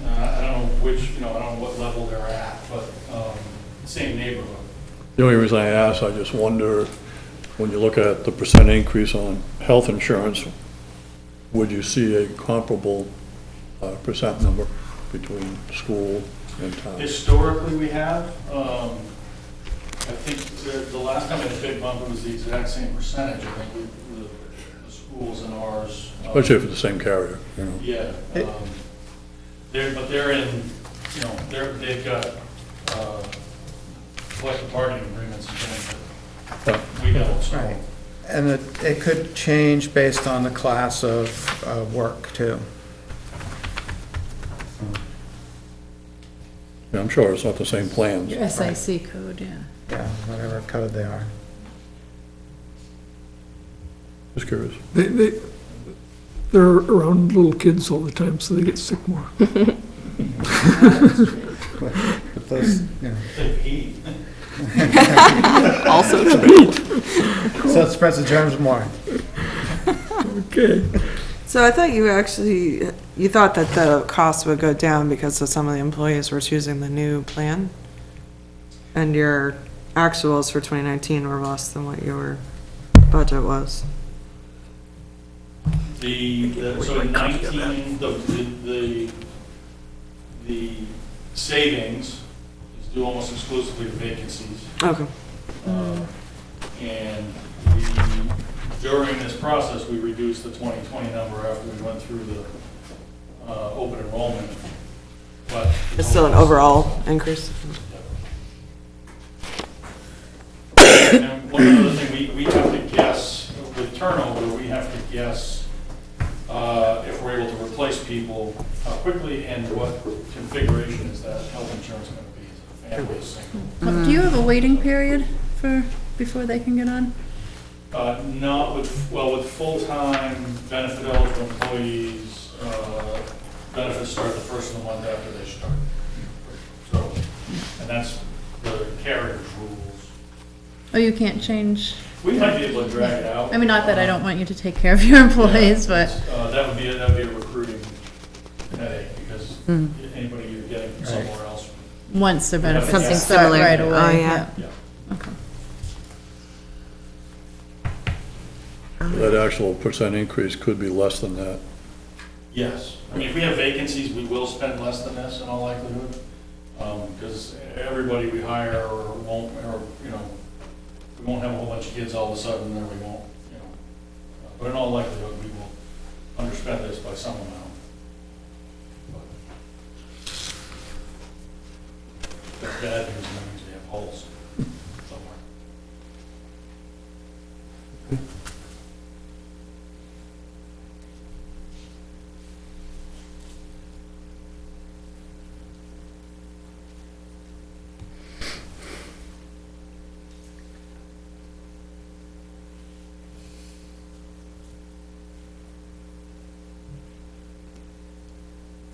I don't know which, I don't know what level they're at, but same neighborhood. The only reason I ask, I just wonder, when you look at the percent increase on health insurance, would you see a comparable percent number between school and town? Historically, we have. I think the last time I had a big bump, it was the exact same percentage. I think the schools and ours. Especially if it's the same carrier, you know? Yeah. They're in, they've got collective bargaining agreements and things that we don't, so. Right. And it could change based on the class of work, too. Yeah, I'm sure it's not the same plans. Your SIC code, yeah. Yeah, whatever code they are. Just curious. They're around little kids all the time, so they get sick more. But those, They eat. Also true. So it spreads the germs more. Okay. So I thought you thought that the cost would go down because some of the employees were choosing the new plan? And your actuals for 2019 were less than what your budget was? So in 19, the savings is due almost exclusively to vacancies. Okay. And during this process, we reduced the 2020 number after we went through the open enrollment. But It's still an overall increase? And one other thing, we have to guess, with turnover, we have to guess if we're able to replace people, how quickly and what configuration is that health insurance going to be? Is it a family, single? Do you have a waiting period before they can get on? Not with full-time benefit eligible employees, benefits start the first of the month after they start. So, and that's the carrier's rules. Oh, you can't change? We might be able to drag it out. I mean, not that I don't want you to take care of your employees, but. That would be a recruiting headache, because anybody you're getting from somewhere else. Once their benefits Something start similar. right away. Oh, yeah. Okay. That actual percent increase could be less than that. Yes. I mean, if we have vacancies, we will spend less than this in all likelihood, because everybody we hire won't, we won't have a whole bunch of kids all of a sudden, then we won't, but in all likelihood, we will underspend this by some amount. But that's bad news, means we have holes somewhere.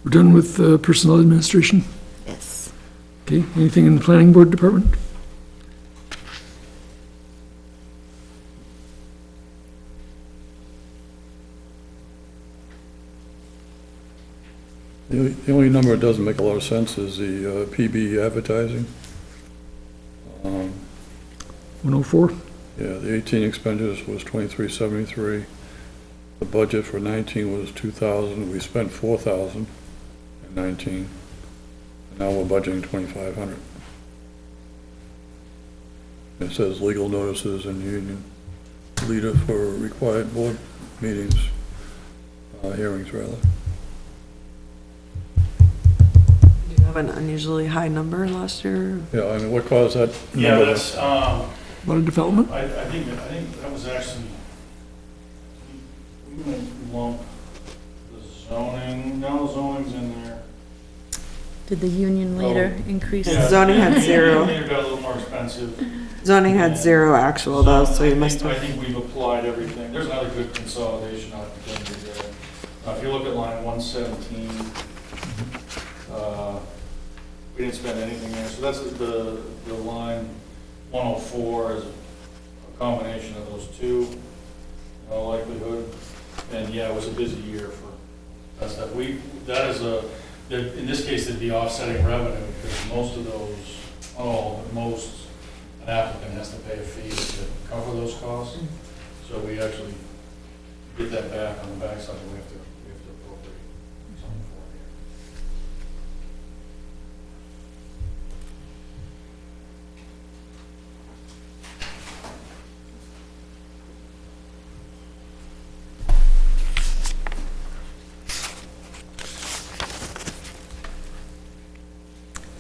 We're done with personnel administration? Yes. Okay, anything in the planning board department? The only number that doesn't make a lot of sense is the PB advertising. 104? Yeah, the 18 expenditures was 2373. The budget for 19 was 2,000. We spent 4,000 in 19. And now we're budgeting 2,500. It says legal notices and union leader for required board meetings, hearings rather. You have an unusually high number last year. Yeah, I mean, what caused that Yeah, number? that's, A lot of development? I think that was actually, we went lump the zoning, no, zoning's in there. Did the union leader increase? Yeah, Zoning had the zero. union leader got a little more expensive. Zoning had zero actual though, so you must I have. think we've applied everything. There's another good consolidation opportunity there. If you look at line 117, we didn't spend anything there. So that's the line 104 is a combination of those two, in all likelihood. And yeah, it was a busy year for that stuff. That is in this case, it'd be offsetting revenue because most of those, most, an applicant has to pay a fee to cover those costs. So we actually get that back on the backside. We have to appropriate something for it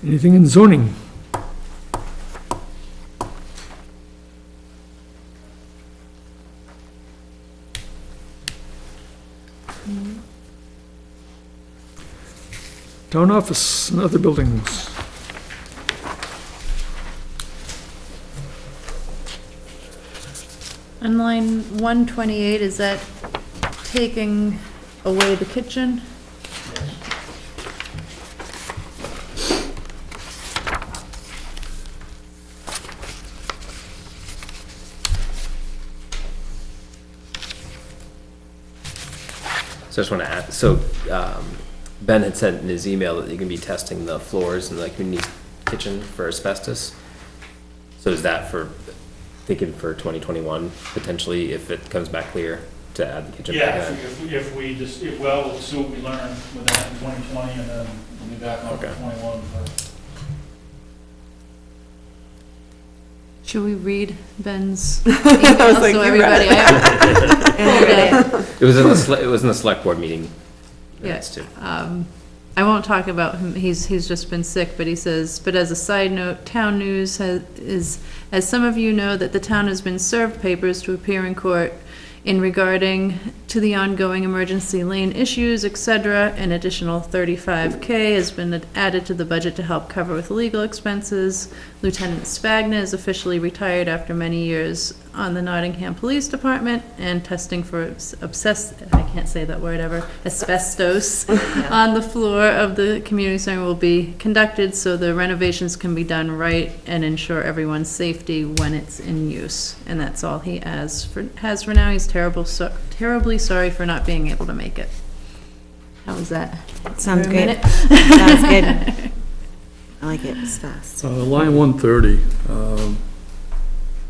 here. Anything in zoning? Town office and other buildings. On line 128, is that taking away the kitchen? So I just want to add, so Ben had said in his email that you're going to be testing the floors in the community kitchen for asbestos. So is that thinking for 2021, potentially, if it comes back clear, to add the kitchen back Yeah, in? if we just, we'll see what we learn with that in 2020 and then we'll be back on Okay. 21 for. Should we read Ben's I was email like, so you everybody? It was in the select board meeting minutes too. I won't talk about him, he's just been sick, but he says, but as a side note, town news is, as some of you know, that the town has been served papers to appear in court in regarding to the ongoing emergency lane issues, etc. An additional $35K has been added to the budget to help cover with legal expenses. Lieutenant Spagna is officially retired after many years on the Nottingham Police Department, and testing for I can't say that word ever, asbestos on the floor of the community center will be conducted so the renovations can be done right and ensure everyone's safety when it's in use. And that's all he has for now. He's terribly sorry for not being able to make it. How was that? Sounds For a good. minute? Sounds good. I like it, it's fast. Line 130,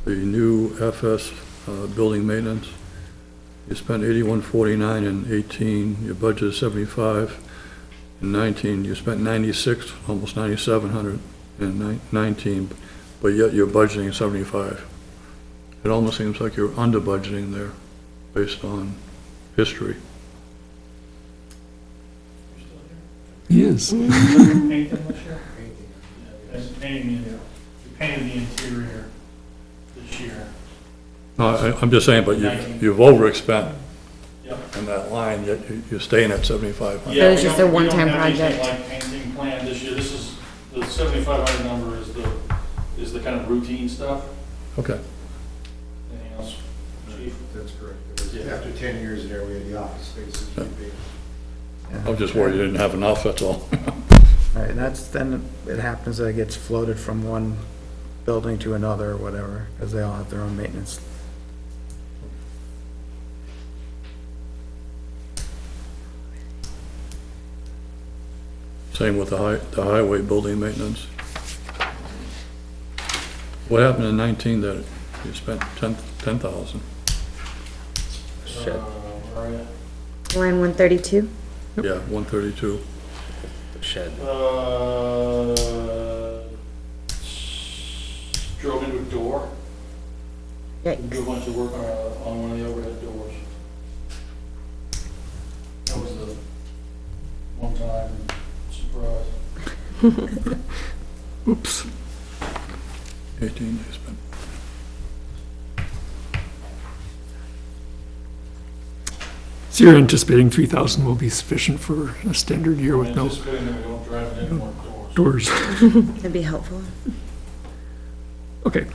the new FS building maintenance, you spent 8149 in 18, your budget is 75. In 19, you spent 96, almost 9,700 in 19, but yet you're budgeting 75. It almost seems like you're under budgeting there based on history. He is. Painting this year? Painting, we painted the interior this year. No, I'm just saying, but you've overspent Yep. in that line, yet you're staying at 7,500. Yeah, was just a one-time We don't have anything project. like painting planned this year. This is, the 7,500 number is the kind of routine stuff. Okay. Anything else, chief? That's correct. It was Yeah. after 10 years there, we had the office spaces. I'm just worried you didn't have enough, that's all. Right, and then it happens that it gets floated from one building to another or whatever, because they all have their own maintenance. Same with the highway building maintenance. What happened in 19 that you spent 10,000? Shed. Where are you? Line 132? Yeah, 132. Shed. Drove into a door. Do a Yikes. bunch of work on one of the overhead doors. That was the one-time surprise. Oops. 18 you spent. So you're anticipating 3,000 will be sufficient for a standard year with I'm no anticipating that we don't drive it into more doors. doors? That'd be helpful. Okay.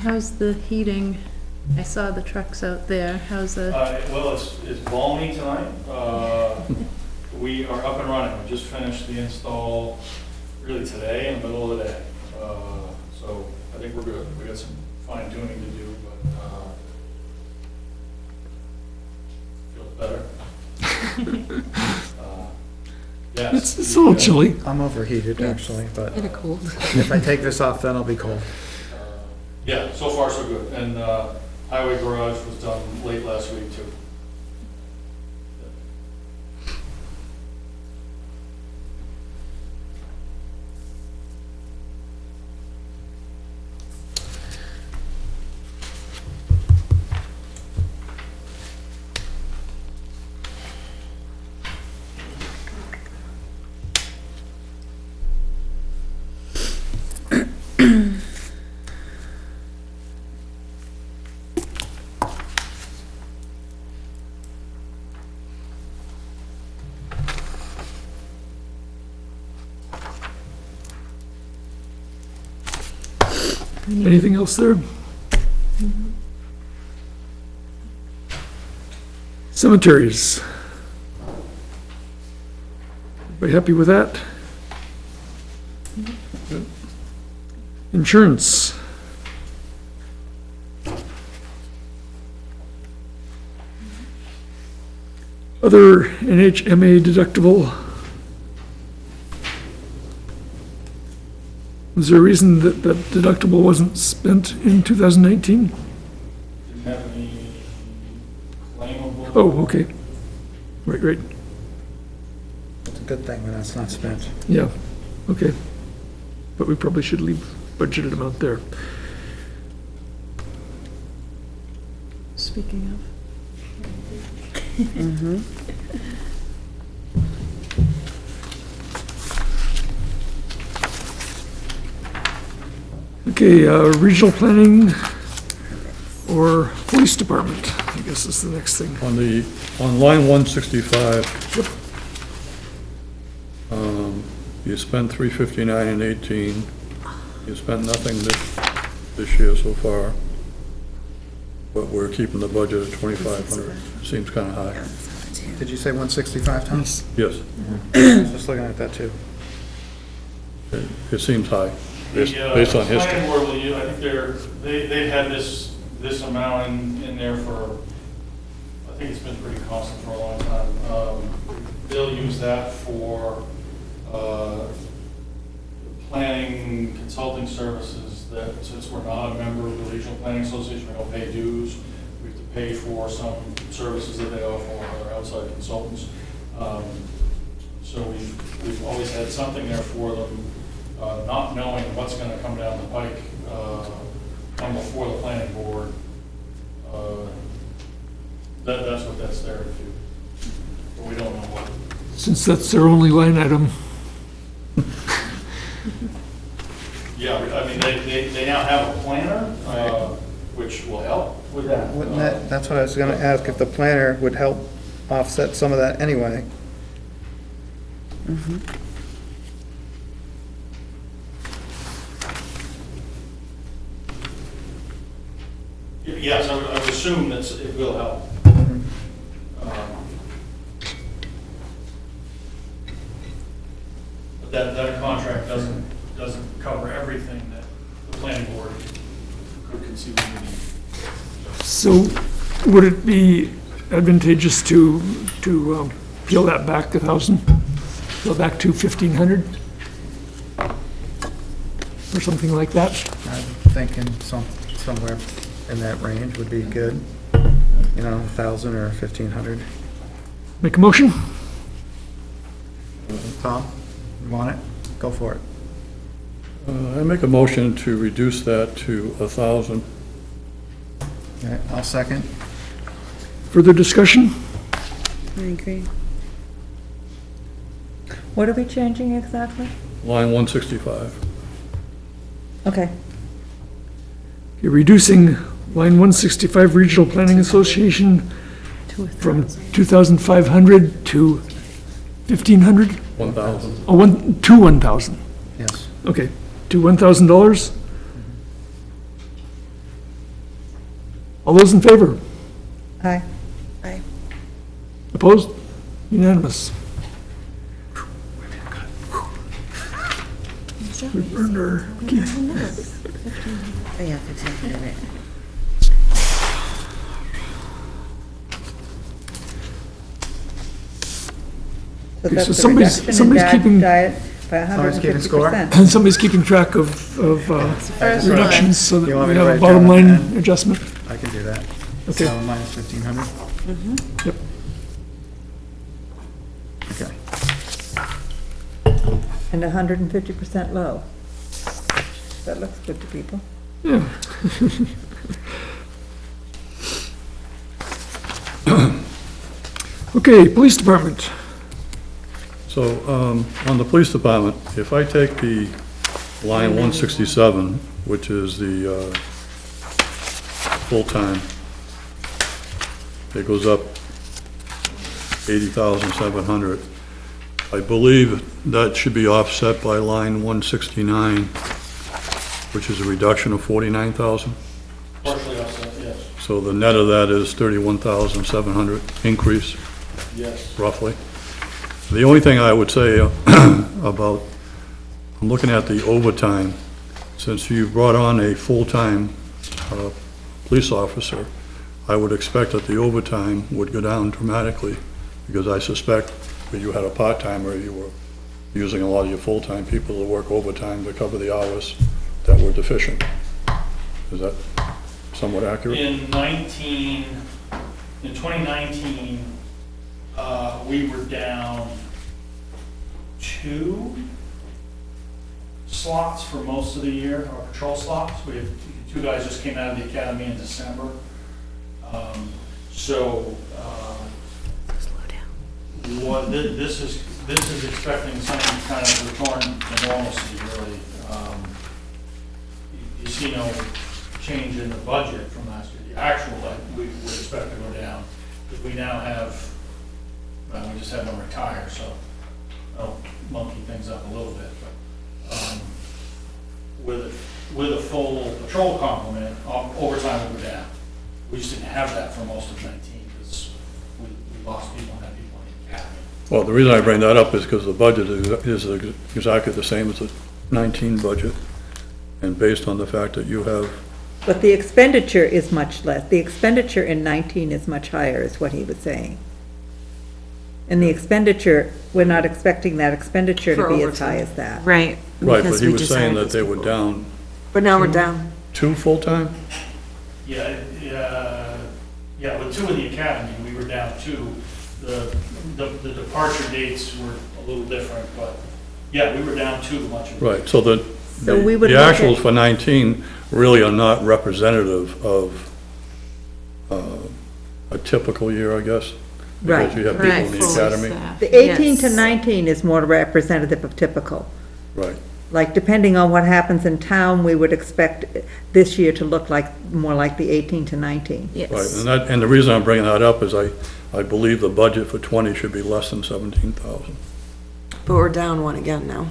How's the heating? I saw the trucks out there. How's the, Well, it's balmy tonight. We are up and running. We just finished the install really today in the middle of the day. So I think we're good. We got some fine tuning to do, but feels better. Yes. It's a little chilly. I'm overheated, actually, but Kind of cold. if I take this off, then I'll be cold. Yeah, so far so good. And highway garage was done late last week too. Anything else there? Cemeteries. Everybody happy with that? Insurance. Other NHMA deductible. Was there a reason that the deductible wasn't spent in 2019? Didn't have any claimable. Oh, okay. Right. It's a good thing when that's not spent. Yeah, okay. But we probably should leave budgeted amount there. speaking of? Okay, regional planning or police department, I guess is the next thing. On line 165, you spent 359 in 18. You spent nothing this year so far. But we're keeping the budget at 2,500. Seems kind of high. Did you say 165, Tom? Yes. Yes, I was just looking at that too. it seems high, based on Planning history. board will use, I think they've had this amount in there for, I think it's been pretty constant for a long time. They'll use that for, planning consulting services that, since we're not a member of the Regional Planning Association, we don't pay dues. We have to pay for some services that they offer other outside consultants. So we've always had something there for them, not knowing what's gonna come down the pike, come before the planning board. That's what that's there to do. But we don't know what. Since that's their only line item. Yeah, I mean, they now have a planner, which will help with that. Wouldn't that's what I was gonna ask, if the planner would help offset some of that anyway. Yes, I would assume that it will help. But that contract doesn't cover everything that the planning board could conceivably need. So would it be advantageous to peel that back 1,000? Go back to 1,500? Or something like that? I'm thinking somewhere in that range would be good. 1,000 or 1,500. Make a motion? Tom, you want it? Go for it. I make a motion to reduce that to 1,000. Okay, I'll second. Further discussion? I agree. What are we changing exactly? Line 165. Okay. You're reducing line 165 Regional Planning Association from 2,500 to 1,500? 1,000. Oh, to 1,000. Yes. Okay, to $1,000? All those in favor? Aye. Aye. Opposed? Unanimous. We burned our keys. Oh, yeah, 1,500, right. So Okay, that's so a somebody's- reduction in somebody's keeping- diet by Somebody's keeping score? 150%. And somebody's keeping track of first reductions so that You want we me to have a write bottom down line a pen? adjustment. I can do that. Okay. So minus 1,500? Yep. Okay. And 150% low. That looks good to people. Yeah. Okay, police department. So, on the police department, if I take the line 167, which is the full-time, it goes up 80,700. I believe that should be offset by line 169, which is a reduction of 49,000. Partially offset, yes. So the net of that is 31,700 increase, Yes. roughly. The only thing I would say about, I'm looking at the overtime, since you brought on a full-time police officer, I would expect that the overtime would go down dramatically, because I suspect when you had a part-timer, you were using a lot of your full-time people to work overtime to cover the hours that were deficient. Is that somewhat accurate? In 2019, we were down 2 slots for most of the year, our patrol slots. We had 2 guys just came out of the academy in December. This is expecting some kind of return to normalcy, really. You see no change in the budget from last year. The actual, we would expect to go down, because we now have, well, we just had one retire, so I'll monkey things up a little bit, but with a full patrol complement, overtime would go down. We just didn't have that for most of 19, because we lost people and had people in the academy. Well, the reason I bring that up is because the budget is exactly the same as the 19 budget, and based on the fact that you have, But the expenditure is much less. The expenditure in 19 is much higher, is what he was saying. And the expenditure, we're not expecting that expenditure to For be as overtime. high as that. Right. right, because but he we was saying decided that they were down But now we're down. 2 full-time? Yeah, with 2 in the academy, we were down 2. The departure dates were a little different, but, yeah, we were down 2 much of it. Right, so the So we would look actuals at- for 19 really are not representative of a typical year, I guess. Right. Because you have people in the Right, academy. full staff. The 18 to Yes. 19 is more representative of typical. Right, Like, depending on what happens in town, we would expect this year to look like, more like the 18 to 19. right. Yes. And the reason I'm bringing that up is I believe the budget for 20 should be less than 17,000. But we're down one again now.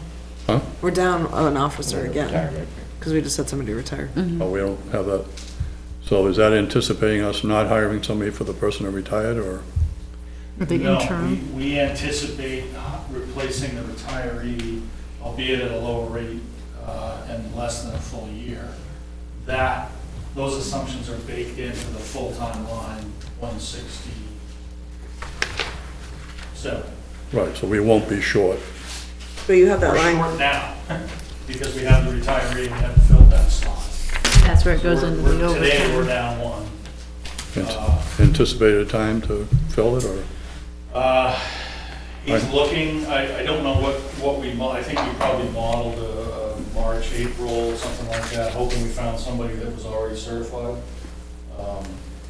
Huh? We're down an officer again, because we just had somebody retire. Oh, we don't have that. So is that anticipating us not hiring somebody for the person that retired, or? The No, interim. we anticipate replacing the retiree, albeit at a lower rate and less than a full year. Those assumptions are baked into the full-time line, 167. Right, so we won't be short. But you have that We're line. short now, because we have the retiree and we haven't filled that slot. That's where it goes into the Today, we're overtime. down one. Anticipated time to fill it, or? He's looking, I don't know what we, I think we probably modeled a March, April, something like that, hoping we found somebody that was already certified.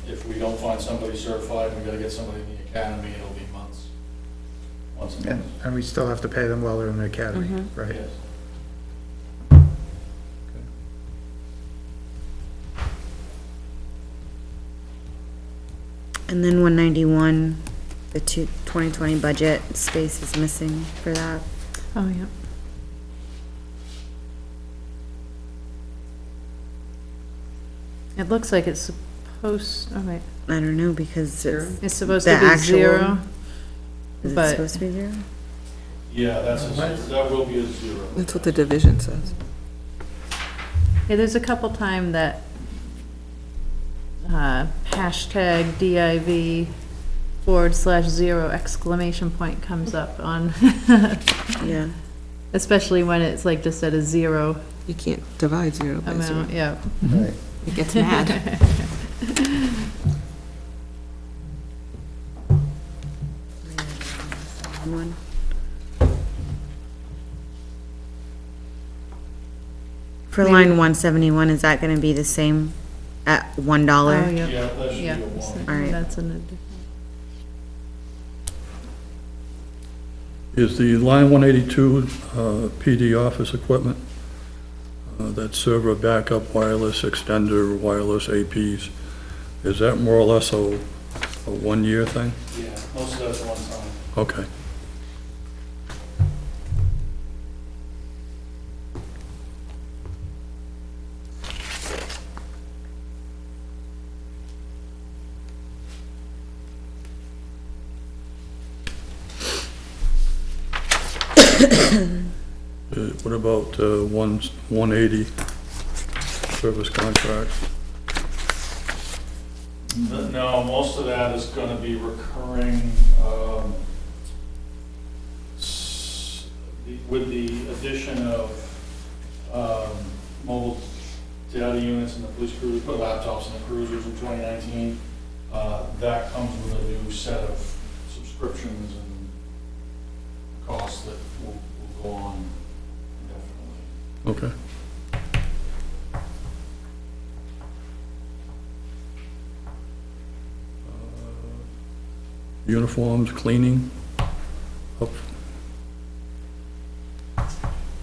If we don't find somebody certified, we gotta get somebody in the academy, it'll be months. Months and months. And we still have to pay them while they're in the academy, right? Yes. And then 191, the 2020 budget space is missing for that. Oh, yeah. It looks like it's supposed, oh wait, I don't know, because it's supposed the to be actual- 0, is it but supposed to be 0? Yeah, that will be a 0. That's what the division says. yeah, there's a couple time that hashtag div /0 exclamation point comes up on, Yeah. especially when it's like just at a 0 You can't divide 0 by 0. amount, yeah. Right. It gets mad. One. For line 171, is that gonna be the same at $1? Oh, yeah. Yeah, that should be Yeah, a 1. so All right. that's an addition. Is the line 182 PD office equipment, that server backup wireless extender, wireless APs, is that more or less a 1-year thing? Yeah, most of that's one time. Okay. What about 180 service contract? No, most of that is gonna be recurring, with the addition of, mobile data units in the police cruiser, put laptops in the cruisers in 2019. That comes with a new set of subscriptions and costs that will go on indefinitely. Okay. Uniforms, cleaning, up,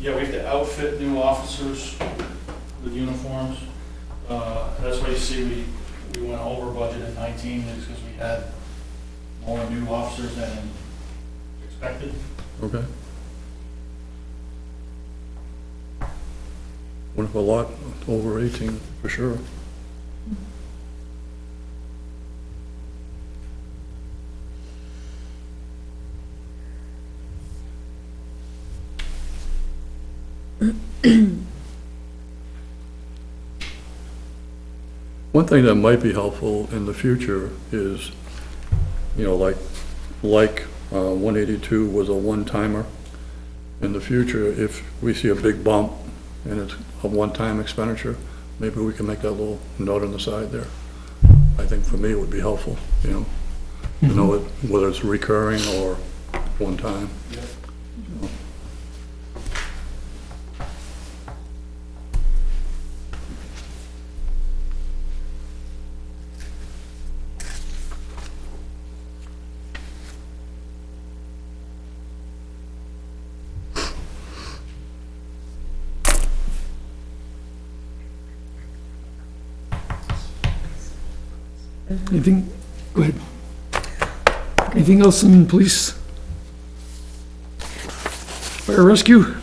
Yeah, we have to outfit new officers with uniforms. That's why you see we went over budget in 19, is because we had more new officers than expected. okay. What if a lot over 18, for sure? One thing that might be helpful in the future is, you know, like 182 was a one-timer. In the future, if we see a big bump and it's a one-time expenditure, maybe we can make that little note on the side there. I think for me it would be helpful, you know, to know whether it's recurring or one time. Anything, go ahead. Anything else in police? Fire rescue?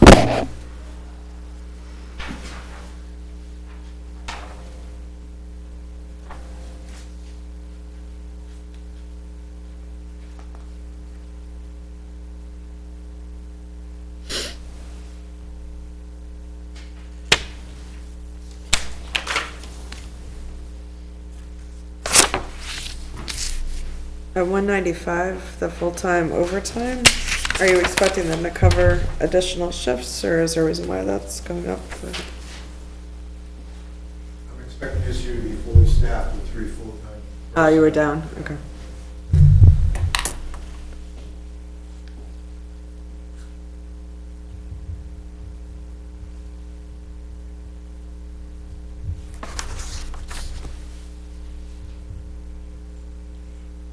At 195, the full-time overtime, are you expecting them to cover additional shifts, or is there a reason why that's going up? I'm expecting this year to be fully staffed with 3 full-time. Oh, you were down, okay.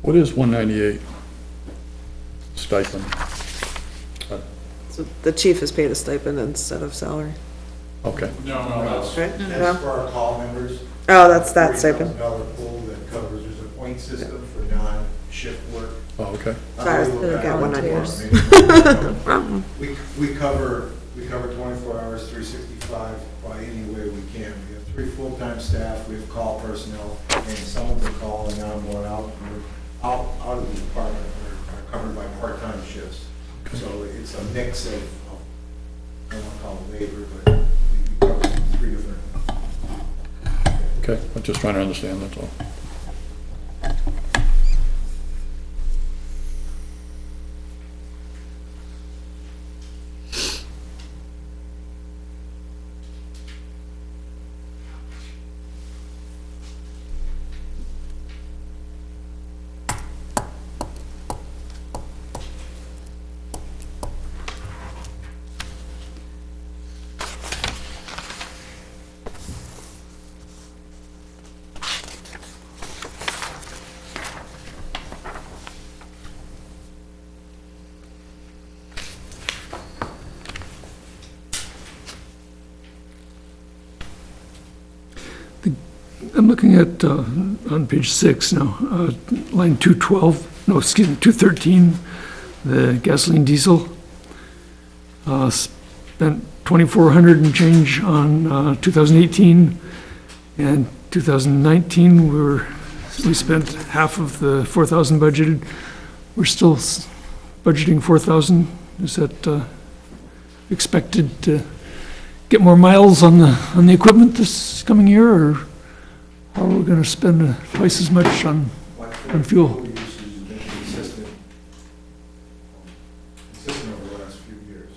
What is 198 stipend? So the chief is paid a stipend instead of salary. Okay. No, that's, Right? That's No? for our call members. Oh, that's that stipend. $40,000 pool that covers, there's a point system for non-shift work. Oh, okay. Sorry, I was looking at 198. We cover 24 hours, 365 by any way we can. We have 3 full-time staff, we have call personnel, and some of the call and now I'm going out, we're out of the department are covered by part-time shifts. So it's a mix of, I don't want to call it labor, but we cover 3 different. Okay, I'm just trying to understand, that's all. I'm looking at, on page 6 now, line 212, no, excuse me, 213, the gasoline diesel. Spent 2,400 and change on 2018, and 2019, we spent half of the 4,000 budgeted. We're still budgeting 4,000. Is that expected to get more miles on the equipment this coming year, or how are we going to spend twice as much on fuel? Usage has been consistent over the last few years.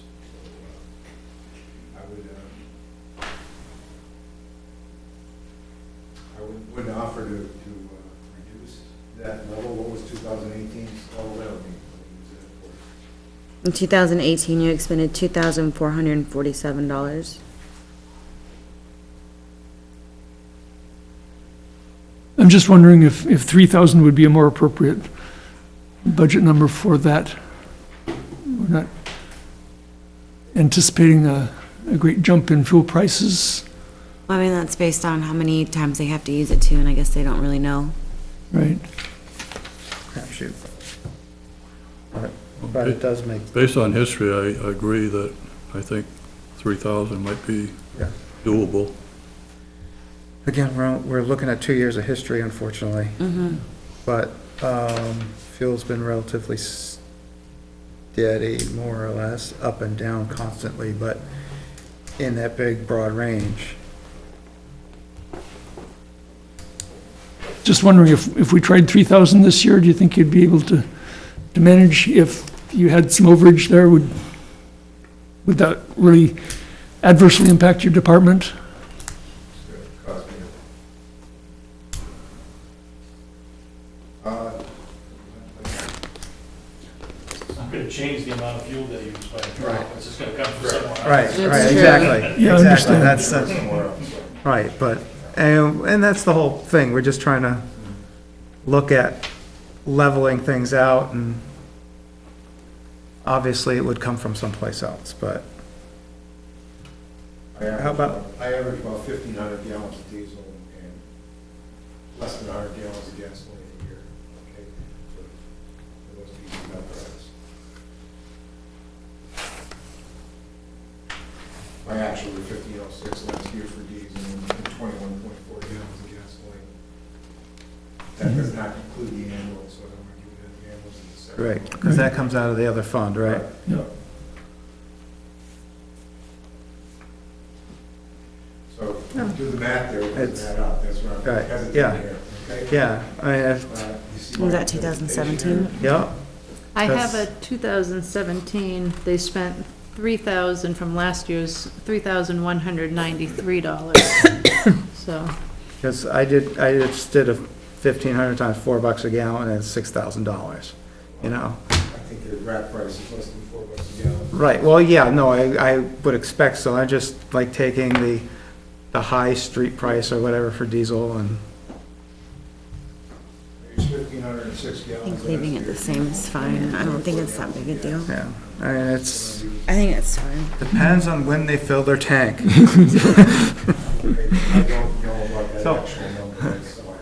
So, I wouldn't offer to reduce that level. What was 2018? All that would be. In 2018, you expended $2,447. I'm just wondering if 3,000 would be a more appropriate budget number for that. We're not anticipating a great jump in fuel prices, I mean, that's based on how many times they have to use it too, and I guess they don't really know. right? Crapshoot. But it does make, Based on history, I agree that I think 3,000 might be Yeah. doable. again, we're looking at 2 years of history, unfortunately. But fuel's been relatively steady, more or less, up and down constantly, but in that big, broad range. Just wondering if we tried 3,000 this year, do you think you'd be able to manage if you had some overage there? Would that really adversely impact your department? it's not gonna change the amount of fuel they use by a drop, it's just gonna come from somewhere else. Right, true. exactly. Yeah, I Exactly, understand. that's, right, but, and that's the whole thing, we're just trying to look at leveling things out, and obviously it would come from someplace else, but How about- I average about 1,500 gallons of diesel and less than 100 gallons of gasoline a year, okay? For those diesel apparatus. My actual were 1506 last year for diesel and 21.4 gallons of gasoline. That does not include the ambulance, so I don't want to give you the ambulance as a separate. right, because that comes out of the other fund, right? Yeah. So do the math there, we'll It's- that up, that's what I'm right, hesitating yeah. here, okay? Yeah, I mean, You Was that 2017? Yeah. I have That's- a 2017, they spent 3,000 from last year's, $3,193. So, Because I just did a 1,500 times $4 a gallon, and it's $6,000, you know? I think your rack price is less than $4 a gallon. Right, well, yeah, no, I would expect so. I'm just like taking the high street price or whatever for diesel and, It's 1,506 I gallons. think leaving it the same is fine. I don't think it's that big a deal. yeah. I mean, it's, I think it's fine. depends on when they fill their tank. I don't know about that So- actual number, that's all I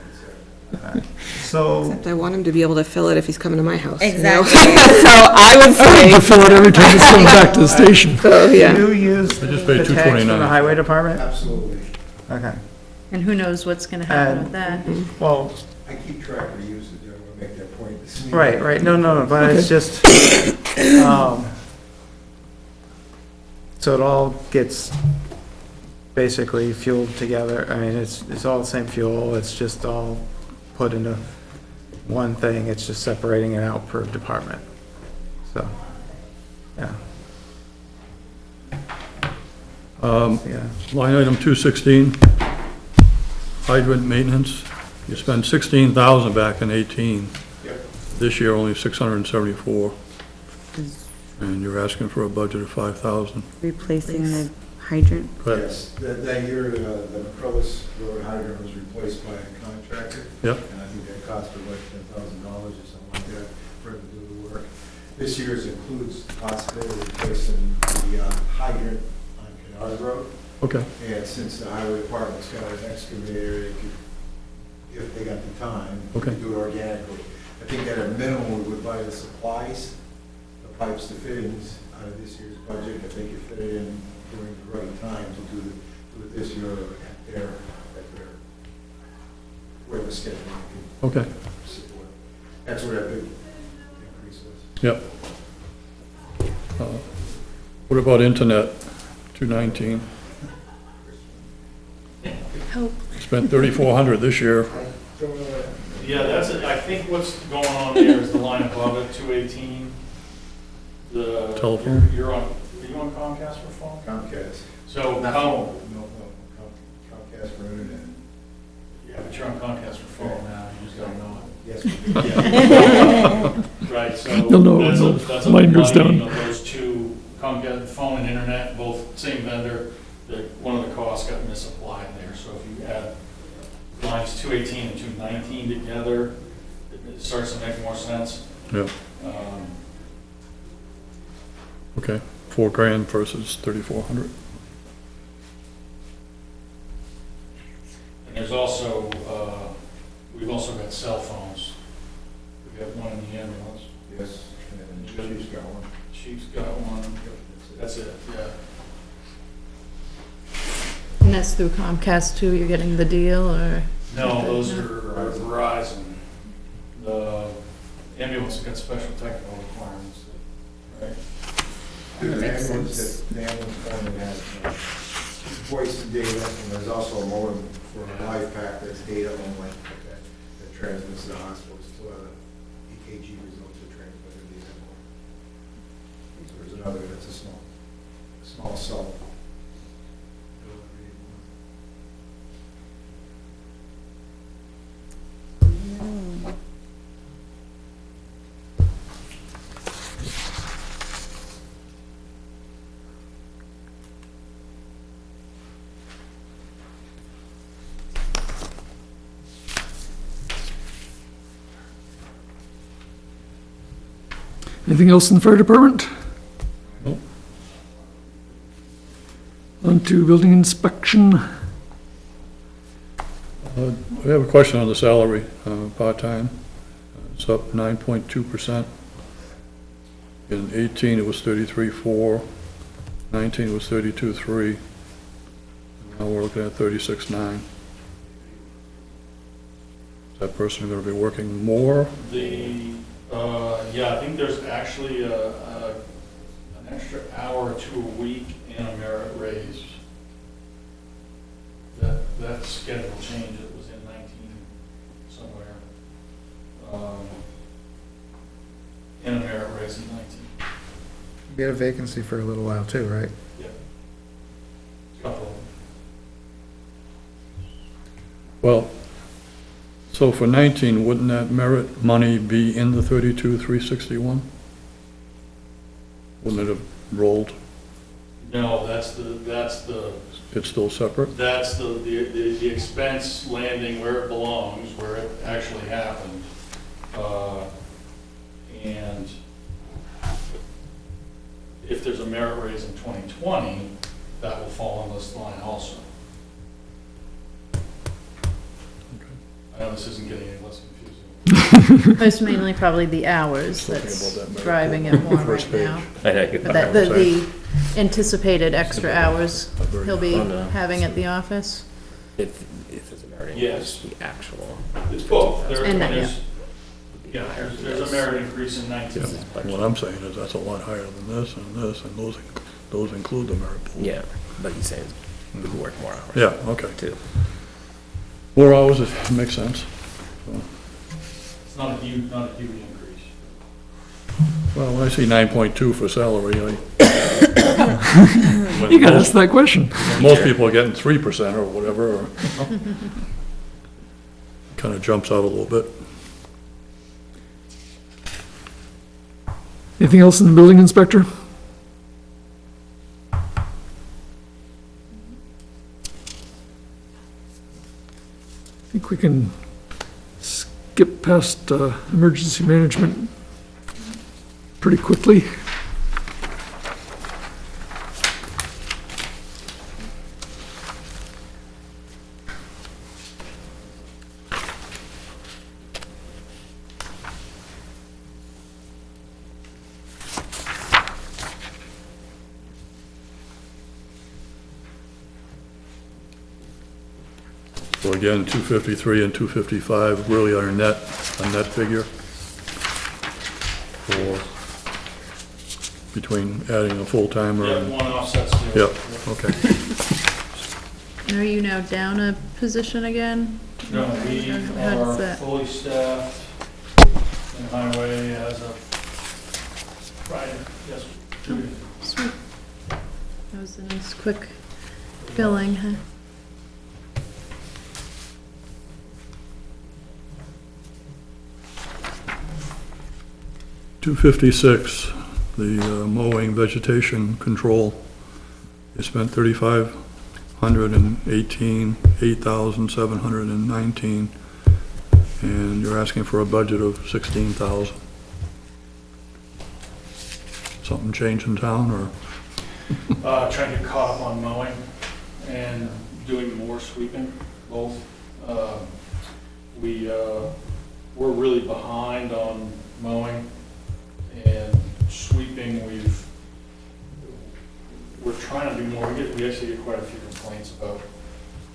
can say. So, Except I want him to be able to fill it if he's coming to my house. you know? Exactly. So I would say. To fill it every time it's coming back to the station. So, do yeah. you use I the just paid tanks from the $229. highway department? Absolutely. Okay, and who knows what's gonna happen with that. well, I keep track of the usage, I want to make that point. This meeting- right, no, but it's just, so it all gets basically fueled together. I mean, it's all the same fuel, it's just all put into one thing, it's just separating it out per department. So, yeah. Yeah, Line item 216, hydrant maintenance. You spent 16,000 back in 18. Yep. This year, only 674. And you're asking for a budget of 5,000. Replacing the hydrant. Correct. Yes, that year, the McCrillis Road hydrant was replaced by a contractor. Yep. And I think that cost her like $10,000 or something like that for her to do the work. This year's includes the possibility of replacing the hydrant on Kennard Road. Okay. And since the highway department's got an excavator, they could, if they got the time, Okay. do it organically. I think at a minimum, we would buy the supplies, the pipes, the fittings out of this year's budget. If they could fit it in during the right time to do it this year at their, where the scheduling can Okay. support. That's where that big increase was. Yep. What about internet, 219? Help. Spent 3,400 this year. Yeah, that's it. I think what's going on there is the line above it, 218. The Telephone? You're on. Are you on Comcast for phone? Comcast. So Not Com- phone, no, Comcast for internet. Yeah, but you're on Comcast for phone now. You just don't know Yes. it. Right. So You'll know when that's the line goes blending down. of those two, Comcast phone and internet, both same vendor. One of the costs got misapplied there. So if you add lines 218 and 219 together, it starts to make more sense. Yeah. Okay, $4,000 versus 3,400. And there's also, we've also got cell phones. We've got one in the ambulance. Yes, and Chief's got one. Chief's got one. That's it, yeah. And that's through Comcast too, you're getting the deal, or? No, those are Verizon. The ambulance has got special technical requirements, right? The ambulance phone that has voice and data, and there's also a modem for a live pack that's data only, that transmits to the hospitals to EKG results are transmitted to the more. So there's another, that's a small cell. Anything else in the fire department? Nope. On to building inspection. We have a question on the salary, part-time. It's up 9.2%. In 18, it was 33.4. 19, it was 32.3. Now we're looking at 36.9. Is that person going to be working more? Yeah, I think there's actually an extra hour or two a week and a merit raise. That schedule change that was in 19 somewhere. We had a vacancy for a little while too, right? Couple. Well, so for 19, wouldn't that merit money be in the 32,361? Wouldn't it have rolled? No, that's the, It's still separate? that's the expense landing where it belongs, where it actually happened. And if there's a merit raise in 2020, that will fall on this line also. I know this isn't getting any less confusing. It's mainly probably the hours Talking that's about that merit driving pool. it more First right now. page. I know you- But that, the anticipated extra hours he'll be Oh, no. having at the office. If it's a merit Yes. increase, the actual. It's both. And then, There's a merit increase in Yeah, 19. what I'm saying is that's a lot higher than this, and those include the merit pool. Yeah, but he's saying we could work more hours. Yeah, okay. Too. More hours, it makes sense. So, It's not a huge increase. well, when I see 9.2 for salary, You gotta ask that question. most people are getting 3% or whatever, or, kind of jumps out a little bit. Anything else in the building inspector? I think we can skip past emergency management pretty quickly. So again, 253 and 255 really are a net figure for, between adding a full-timer Yeah, and, one offsets the other. yep, okay. And are you now down a position again? No, we How does are that- fully staffed in highway as of Friday, yes, 2 weeks. Sweet. That was a nice quick filling, huh? $256, the mowing vegetation control, you spent 3,518, 8,719, and you're asking for a budget of 16,000. Something changed in town, or? Trying to get caught up on mowing and doing more sweeping, both. We're really behind on mowing and sweeping. We're trying to do more. We actually get quite a few complaints about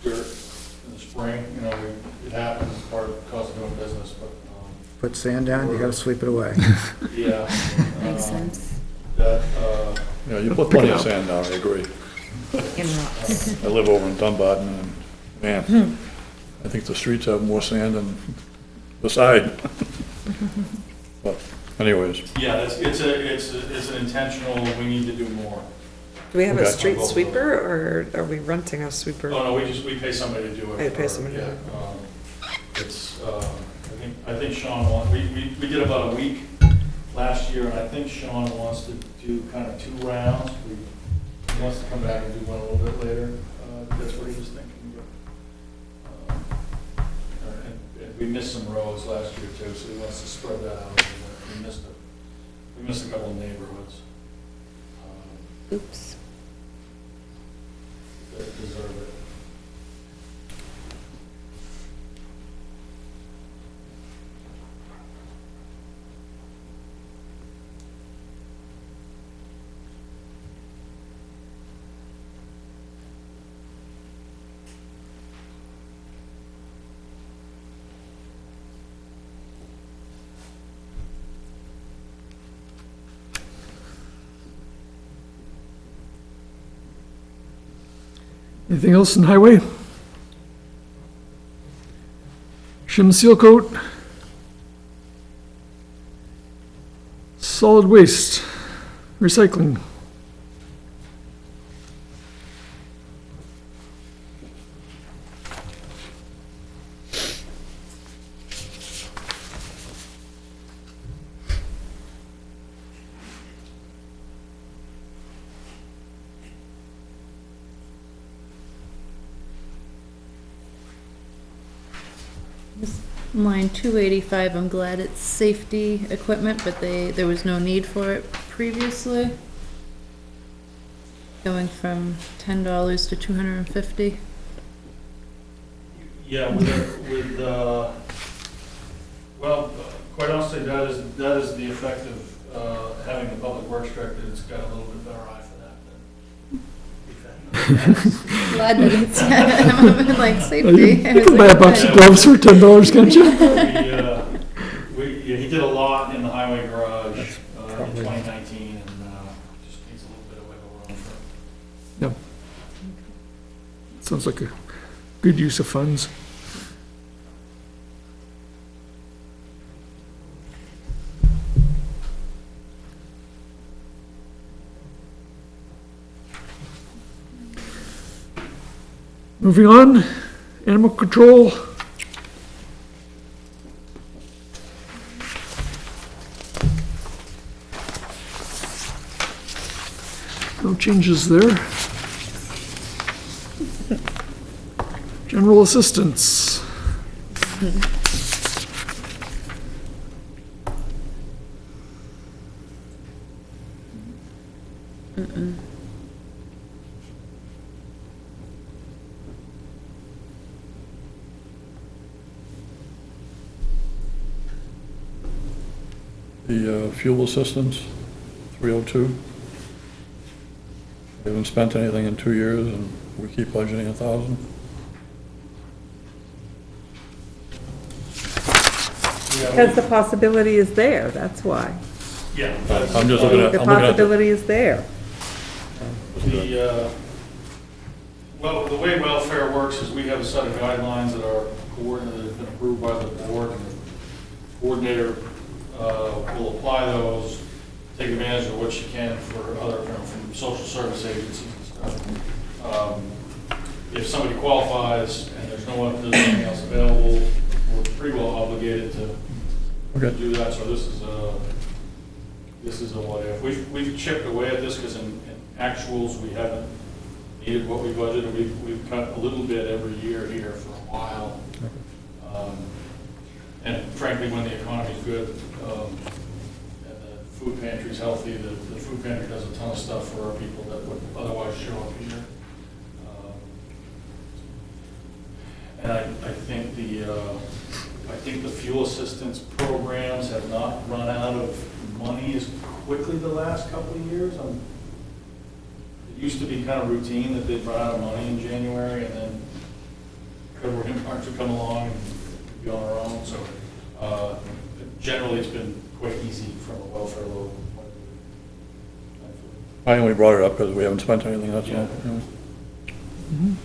dirt in the spring. You know, it happens, it's part of the cost of doing business, but, Put sand down, you gotta sweep it away. yeah. Makes sense. That, Yeah, you put plenty of sand down, I agree. In rocks. I live over in Dunbarton, and, man, I think the streets have more sand than the side. But anyways, yeah, it's an intentional, we need to do more. Do we have a Okay. street sweeper, or are we renting a sweeper? Oh, no, we pay somebody to do it. Oh, you pay somebody to do Yeah, it. It's, I think Sean we did about a week last year, and I think Sean wants to do kind of 2 rounds. He wants to come back and do one a little bit later. That's what he was thinking. But, and we missed some roads last year too, so he wants to spread that out a little bit. We missed a couple of neighborhoods. Oops. That deserve it. Anything else in highway? Shim seal coat. Solid waste. Recycling. Line 285, I'm glad it's safety equipment, but there was no need for it previously. Going from $10 to $250. Yeah, well, quite honestly, that is the effect of having the public works director. It's got a little bit better eye for that than Glad that it's like safety. You can buy a box of gloves for $10, can't you? He did a lot in the highway garage in 2019, and just needs a little bit of wiggle room for. Yep. Sounds like a good use of funds. Moving on, animal control. No changes there. General assistance. The fuel assistance, 302. We haven't spent anything in 2 years, and we keep budgeting 1,000. Because the possibility is there, that's why. Yeah. I'm just looking at. The I'm looking at possibility is there. Well, the way welfare works is we have a set of guidelines that are coordinated, have been approved by the board, and the coordinator will apply those, take advantage of what she can for other, from social service agencies and stuff. If somebody qualifies and there's nothing else available, we're pretty well obligated to do that. So this is a what if. We've chipped away at this because in actuals we haven't needed what we budgeted. We've cut a little bit every year here for a while. And frankly, when the economy's good and the food pantry's healthy, the food pantry does a ton of stuff for our people that would otherwise show up here. And I think the fuel assistance programs have not run out of money as quickly the last couple of years. It used to be kind of routine that they'd run out of money in January, and then February and March would come along and be on our own. So generally, it's been quite easy from a welfare load point of view. I only brought it up because we haven't spent anything, that's all. Mhm.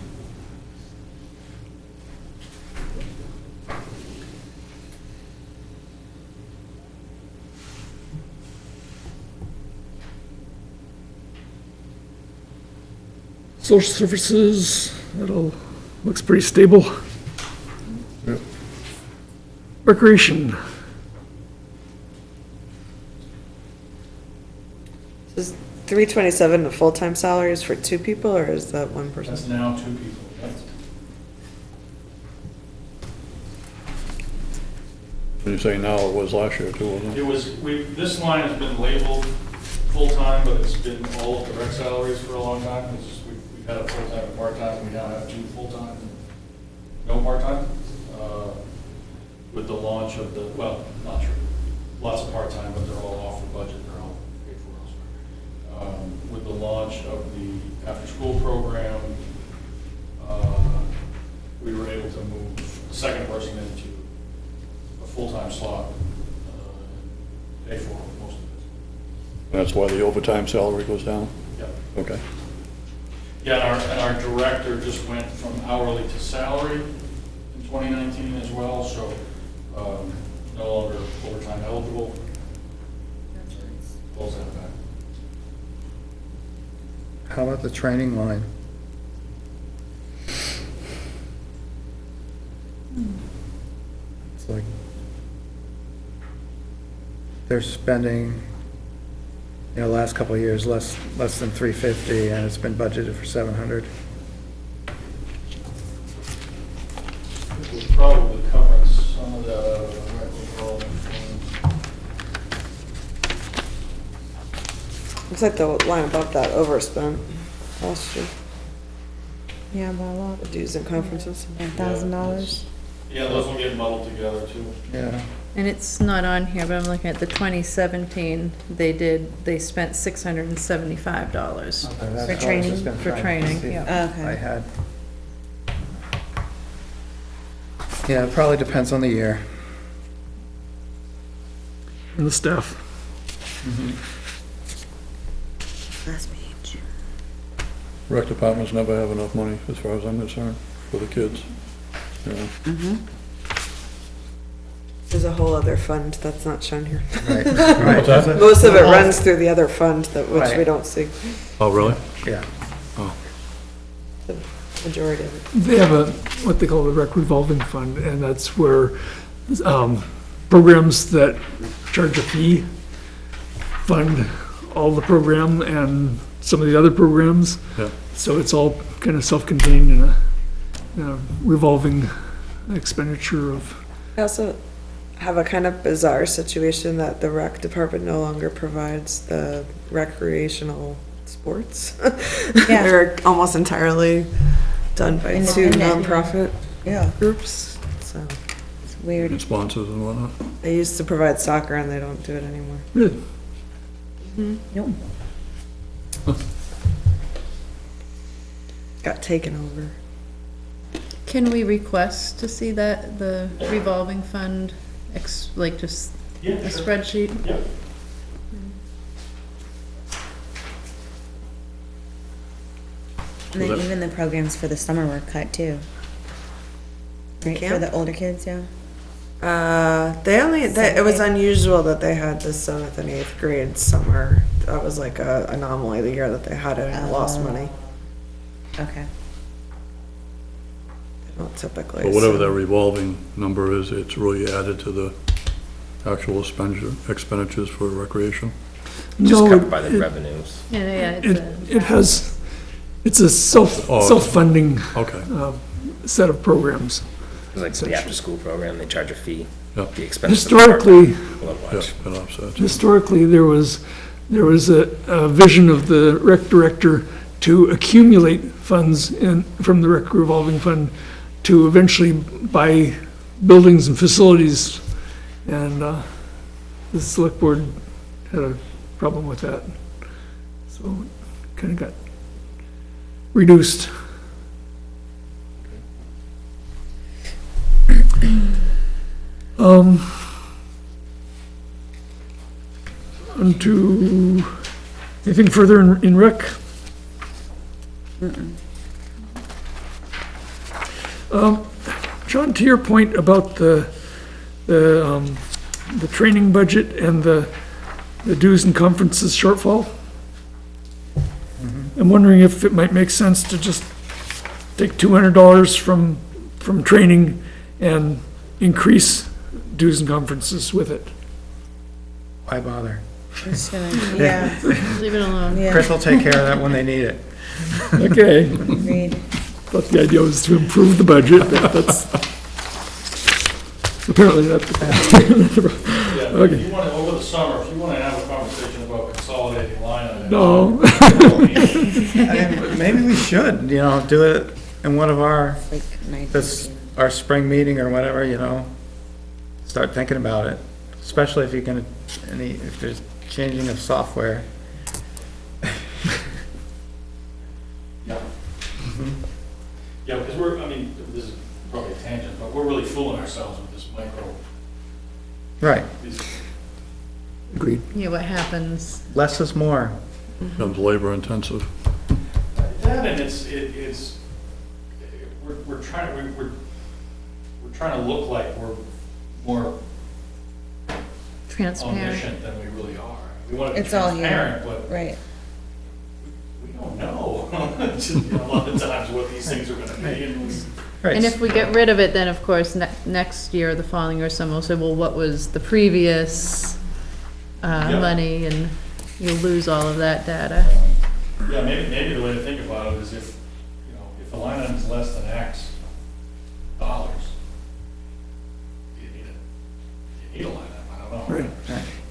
Social services, that all looks pretty stable. Yep. Recreation. Is 327 the full-time salaries for 2 people, or is that 1 person? That's now 2 people. That's, When you say now, it was last year too, wasn't it? it was, this line has been labeled full-time, but it's been all of the rec salaries for a long time. We've had a full-time and part-time, we now have 2 full-time, no part-time. With the launch of the, well, not true, lots of part-time, but they're all off the budget, they're all paid for elsewhere. With the launch of the after-school program, we were able to move the second person into a full-time slot, pay for most of it. That's why the overtime salary goes down? Yep. Okay. Yeah, and our director just went from hourly to salary in 2019 as well, so no longer overtime eligible. Close that back. How about the training line? It's like, they're spending, last couple of years, less than 350, and it's been budgeted for 700. We're probably covering some of the revolving funds. Looks like the line above that overspent last year, Yeah, by a lot. the dues and conferences. $1,000. Yeah, those will get muddled together too. Yeah. And it's not on here, but I'm looking at the 2017, they spent $675 For training? For training, yeah. I had. Yeah, it probably depends on the year. And the staff. Last page. Rec departments never have enough money, as far as I'm concerned, for the kids. You know, There's a whole other fund that's not shown here. Right. What's that? Most of it runs through the other fund that, which we Right. don't see, Oh, really? Yeah. Oh, the majority of it. They have what they call the rec revolving fund, and that's where, programs that charge a fee fund all the program and some of the other programs. yeah. So it's all kind of self-contained in a revolving expenditure of, I also have a kind of bizarre situation that the rec department no longer provides the recreational sports. Yeah. They're almost entirely done by two Independent. nonprofit Yeah. groups, so. It's weird. And sponsors and whatnot. They used to provide soccer and they don't do it anymore. really, Nope. Got taken over. Can we request to see that, the revolving fund, like just Yeah, a sure. spreadsheet? Yep. And then even the programs for the summer were cut too. Right, for Camp? the older kids, yeah. It was unusual that they had the 7th and 8th grade summer. That was like a anomaly the year that they had it and it lost money. Okay. They don't typically. But whatever so- that revolving number is, it's really added to the actual expenditures for recreation. Just No, covered by the it- revenues. Yeah, it has, it's a self-funding Okay, set of programs. Like the after-school program, they charge a fee. Yeah. The expense. Historically, yeah, it offsets. historically, there was a vision of the rec director to accumulate funds from the rec revolving fund to eventually buy buildings and facilities, and the select board had a problem with that, so it kind of got reduced. Onto, anything further in rec? John, to your point about the training budget and the dues and conferences shortfall, I'm wondering if it might make sense to just take $200 from training and increase dues and conferences with it. Why bother? Just gonna, yeah, leave it alone. yeah, Chris will take care of that when they need it. Okay, agreed. thought the idea was to improve the budget, but that's apparently not the Yeah, Okay. if you want to, over the summer, if you want to have a conversation about consolidating line items. No. I mean, maybe we should, do it in one of our, Like 9:15. our spring meeting or whatever, start thinking about it, especially if you're gonna, if there's changing of software. Yeah. Yeah, because this is probably a tangent, but we're really fooling ourselves with this micro. Right, Agreed. Yeah, what happens? less is more. Becomes labor intensive. That and we're trying to look like we're more Transparent. omniscient than we really are. We want to be It's all here, transparent, but right. we don't know You know, a lot of times what these things are gonna be, And if we get rid of it, then of course, next year, the following year, someone will say, well, what was the previous, Yeah. money, and you'll lose all of that data. Yeah, maybe the way to think about it is if, you know, if the line item is less than X dollars, you need a line item, I don't know. Right.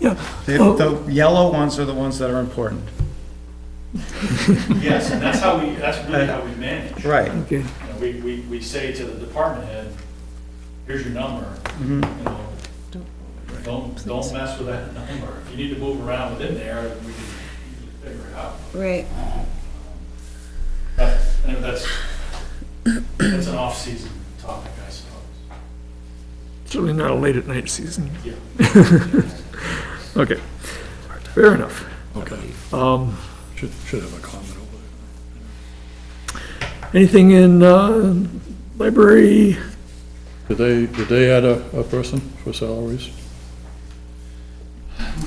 Yeah. The yellow ones are the ones that are important. Yes, and that's really how we manage. Right. Okay. You know, we say to the department head, here's your number, Mhm. you know, don't mess with that number. If you need to move around within there, we can usually figure it out. Right. And that's an off-season topic, I suppose. Certainly not a late at night season. Yeah. Okay, fair enough. Okay. Should have a comment over Anything in, library? there. Did they add a person for salaries?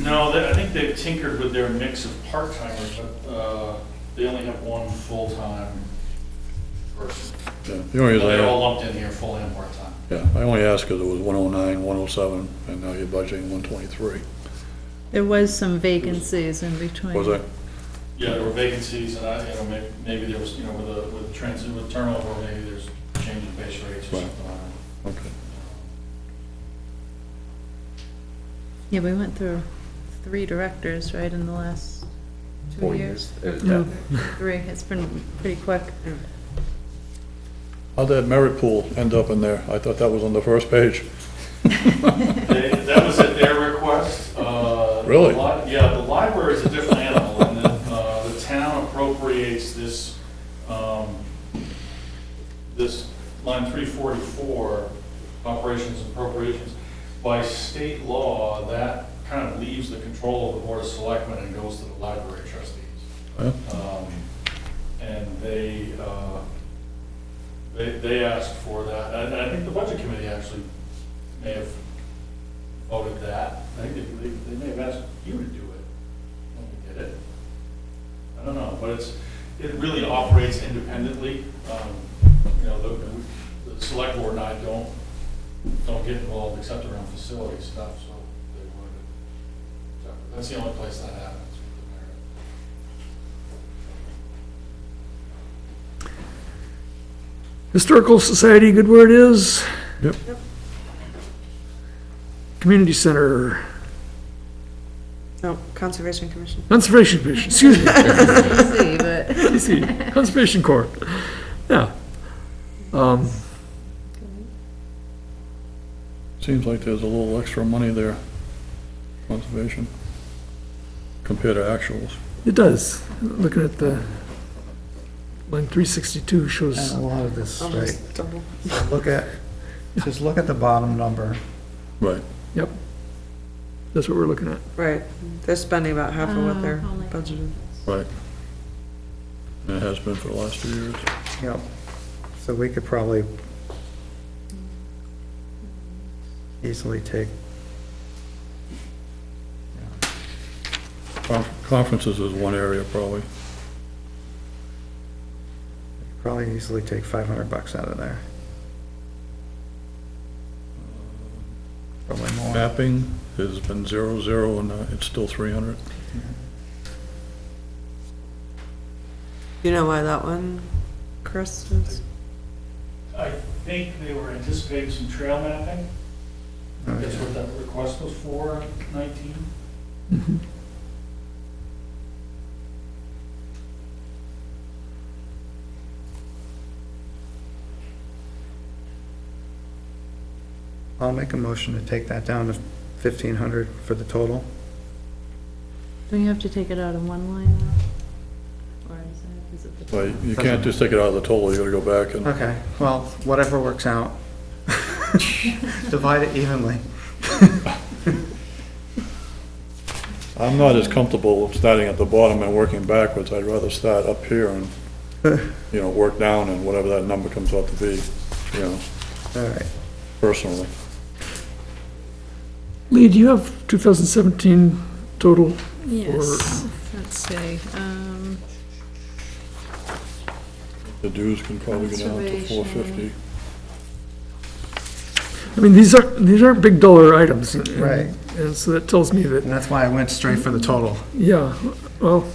No, I think they've tinkered with their mix of part-timers, but they only have one full-time person. Yeah, the only reason They're I, all lumped in here, full and part-time. yeah, I only asked because it was 109, 107, and now you're budgeting 123. There was some vacancies in between. Was that? Yeah, there were vacancies, and you know, maybe there was, you know, with turnover, maybe there's change in base rates or Right. something. I don't know. Okay. Yeah, we went through 3 directors, right, in the last 2 4 years? Yeah. 3, it's been pretty quick. How'd that merit pool end up in there? I thought that was on the first page. That was at their request. Really? Yeah, the library is a different animal, and the town appropriates this, this line 344, operations and appropriations. By state law, that kind of leaves the control of the Board of Selectmen and goes to the library trustees. Huh? And they asked for that, and I think the budget committee actually may have voted that. I think they may have asked you to do it when we did it. I don't know, but it really operates independently. You know, the select board and I don't get involved except around facility stuff, so they would. So that's the only place that happens with the merit. Historical Society, good where it is? Yep. Community Center, No, Conservation Commission. Conservation Commission, excuse me. See, but. CC, Conservation Corps, yeah. Seems like there's a little extra money there, conservation, compared to actuals. It does, looking at the, line 362 shows, And a lot of this, right, Almost double. just look at the bottom number. Right. yep. That's what we're looking at. Right, they're spending about half of what they're Oh my budgeted. Right. And it has been for the last 2 years. Yep. So we could probably easily take, Conferences is one area probably. probably easily take $500 out of there. Probably more. Mapping has been 0, and it's still 300. You know why that one, Chris, is? I think they were anticipating some trail mapping. Oh, That's yeah. what that request was for, 19. I'll make a motion to take that down to 1,500 for the total. Don't you have to take it out of one line now? Or is it the? But you can't just take it out of the total, you gotta go back and, Okay, well, whatever works out. Divide it evenly. I'm not as comfortable with starting at the bottom and working backwards. I'd rather start up here and, you know, work down and whatever that number comes out to be, you know, All right. personally. Lee, do you have 2017 total? Yes, let's see, The dues can probably go down to $450. I mean, these aren't big dollar items. Right. And so that tells me that, And that's why I went straight for the total. yeah, well,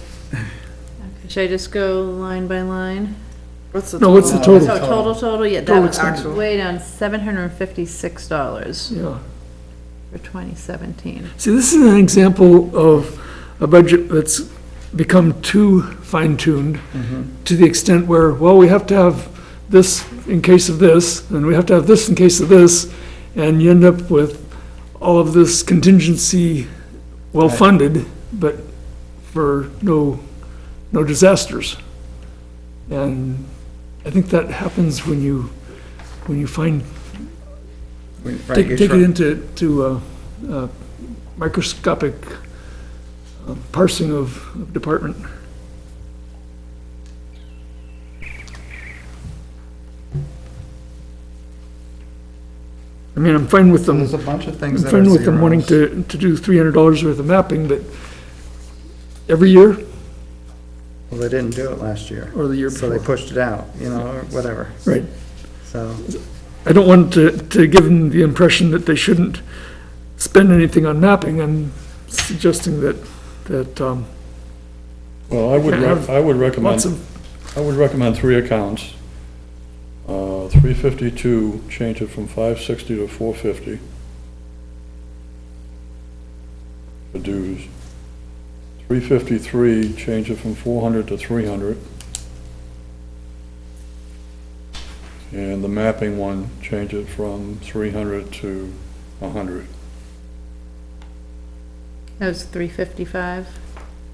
Should I just go line by line? What's the no, what's the total? total? Total, yeah, Total that was expenditure. way down, $756 Yeah. for 2017. See, this is an example of a budget that's become too fine-tuned to the extent where, well, we have to have this in case of this, and we have to have this in case of this, and you end up with all of this contingency well-funded, but for no disasters. And I think that happens when you find, take it into microscopic parsing of department. I mean, I'm fine with them. There's a bunch of things I'm that are fine with them wanting zeros. to do $300 worth of mapping, but every year Well, they didn't do it last year. or the year So they before. pushed it out, you know, or whatever. Right. So, I don't want to give them the impression that they shouldn't spend anything on mapping. I'm suggesting that, Well, I would, have I would recommend, lots of, I would recommend 3 accounts. 352, change it from 560 to 450 for dues. 353, change it from 400 to 300. And the mapping one, change it from 300 to 100. That was 355.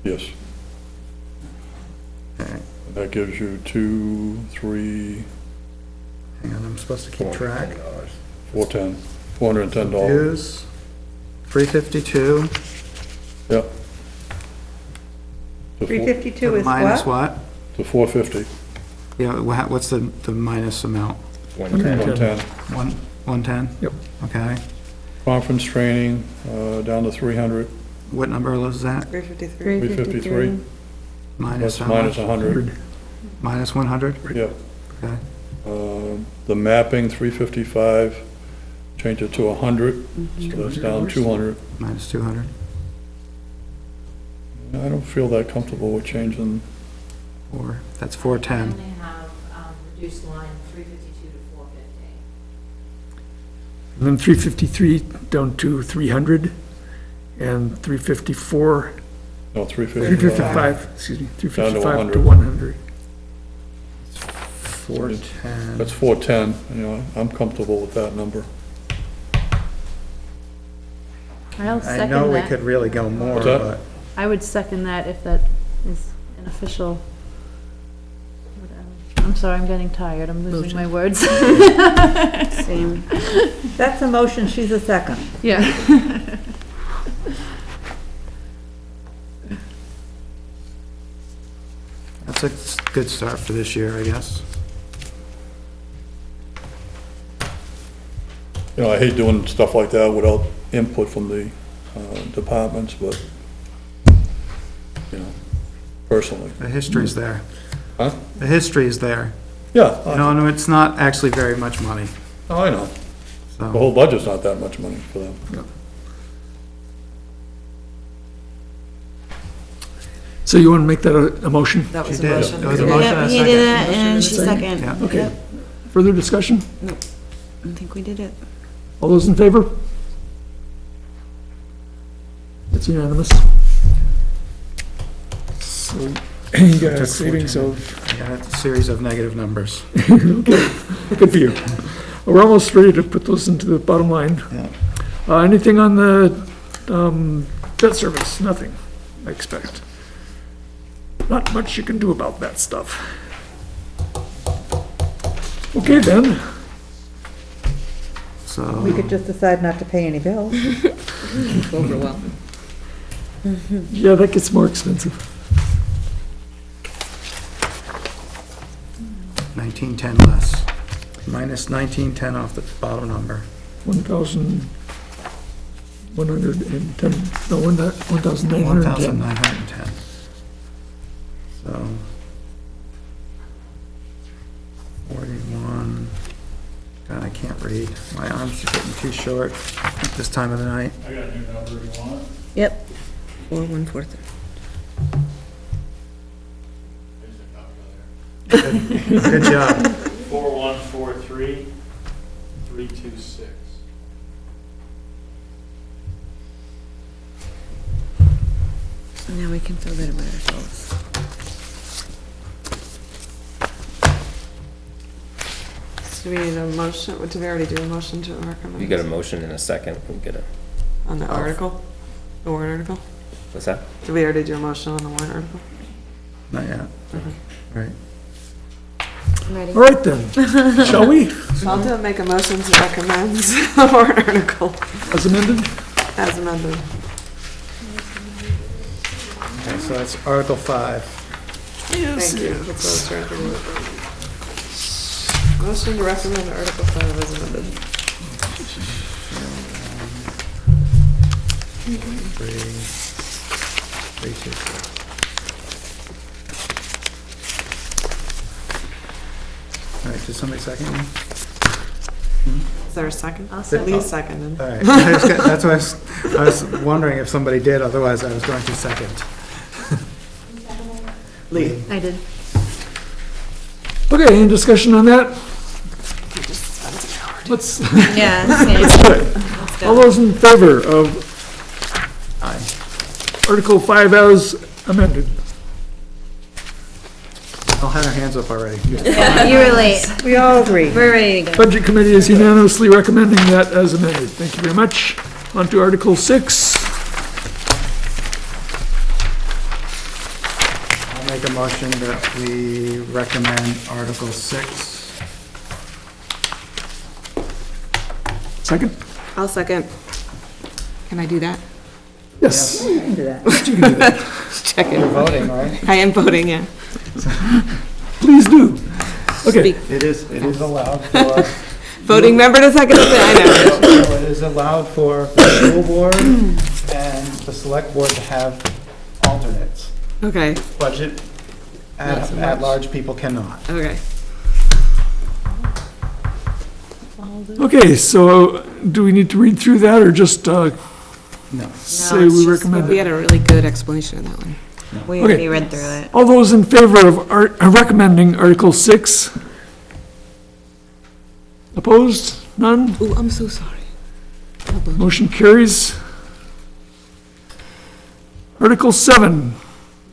Yes. okay, That gives you 2, 3, hang on, I'm supposed to keep track. 410, $410. Dues, 352. Yep. To 352 is Minus what? what? To 450, Yeah, what's the minus amount? 110. 110? Yep. Okay. Conference training, down to 300, What number was that? 353. 353. Minus That's how minus much? 100. Minus 100? Yep. Okay. The mapping, 355, change it to 100, so that's down 200. Minus 200. I don't feel that comfortable with changing, Or, that's I 410. only have reduced line 352 to 450. and then 353 down to 300, and 354, no, 355, excuse me, Down to 355 to 100. 100. 410. That's 410, you know, I'm comfortable with that number. I'll I second know we that. could really go more, What's that? but I would second that if that is an official. I'm sorry, I'm getting tired. I'm losing my words. Same. That's a motion, she's a second. Yeah. that's a good start for this year, I guess. You know, I hate doing stuff like that without input from the departments, but, you know, personally. The history's there. Huh? The history is there. Yeah, You know, and it's not actually very much money, I know. The so. whole budget's not that much money for them. So you want to make that a motion? That was She a did. motion. It was a motion and Yep, a he second. did that, and she second. Yeah. Okay. Yep. Further discussion? I think we did it. All those in favor? It's unanimous. So you got a Took savings 14. of, I got a series of negative numbers. okay, good for you. We're almost ready to put those into the bottom line. Yeah. Anything on the debt service? Nothing, I expect. Not much you can do about that stuff. Okay then, So, We could just decide not to pay any bills. Over well. yeah, that gets more expensive. 1910 less. Minus 1910 off the bottom number. 1,110, no, 1,910. 1,910. So, 41. God, I can't read. My arms are getting too short at this time of the night. I got a new number, you want it? Yep. 4143. Good job. 4143 326. So now we can feel better about ourselves. Do we need a motion, did we already do a motion to recommend? You get a motion in a second, we get a, On the article? The warrant article? what's that? Did we already do a motion on the warrant article? Not yet. Right. I'm ready. All right then, shall we, I'll do make a motion to recommend the warrant article as amended? as amended. Okay, so that's Article 5. Thank you. That's what I was trying to do. Motion to recommend Article 5 as amended. 326. All right, did somebody second me? Is there a second? I'll Lee seconded. All right, that's what I was wondering if somebody did, otherwise I was going to second. Lee. I did. Okay, any discussion on that? Let's, Yeah. all those in favor of Aye. Article 5 as amended? All had our hands up already. You were late. We all agree. We're ready to go. Budget Committee is unanimously recommending that as amended. Thank you very much. On to Article 6. I'll make a motion that we recommend Article 6. Second? I'll second. Can I do that? Yes. You can do that. You can do that. Just checking. You're voting, right? I am voting, yeah. Please do. Okay. It is allowed for. Voting member to second, I know. It is allowed for the school board and the select board to have alternates. Okay, Budget at large people cannot. okay. Okay, so do we need to read through that or just No. say we recommend We it? had a really good explanation of that one. We Okay. already read through it. All those in favor of recommending Article 6? Opposed? None? Oh, I'm so sorry. Motion carries. Article 7.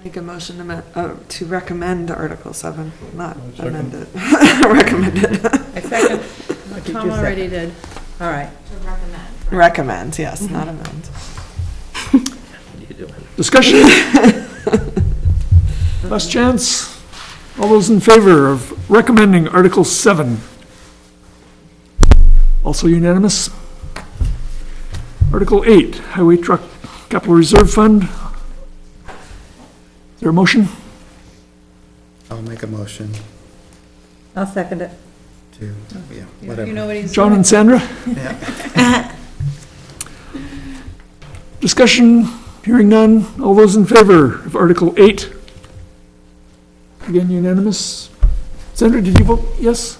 Make a motion to recommend Article 7, not Second. amend it. Recommend it. I second. Tom already did. All right. To recommend. Recommend, yes, not amend. What are you doing? Discussion? Last chance. All those in favor of recommending Article 7? Also unanimous. Article 8, Highway Truck Capital Reserve Fund. Is there a motion? I'll make a motion I'll second it. to, yeah, You whatever. know what he's John doing. and Sandra? Yeah. Discussion? Hearing none. All those in favor of Article 8? Again unanimous. Sandra, did you vote yes?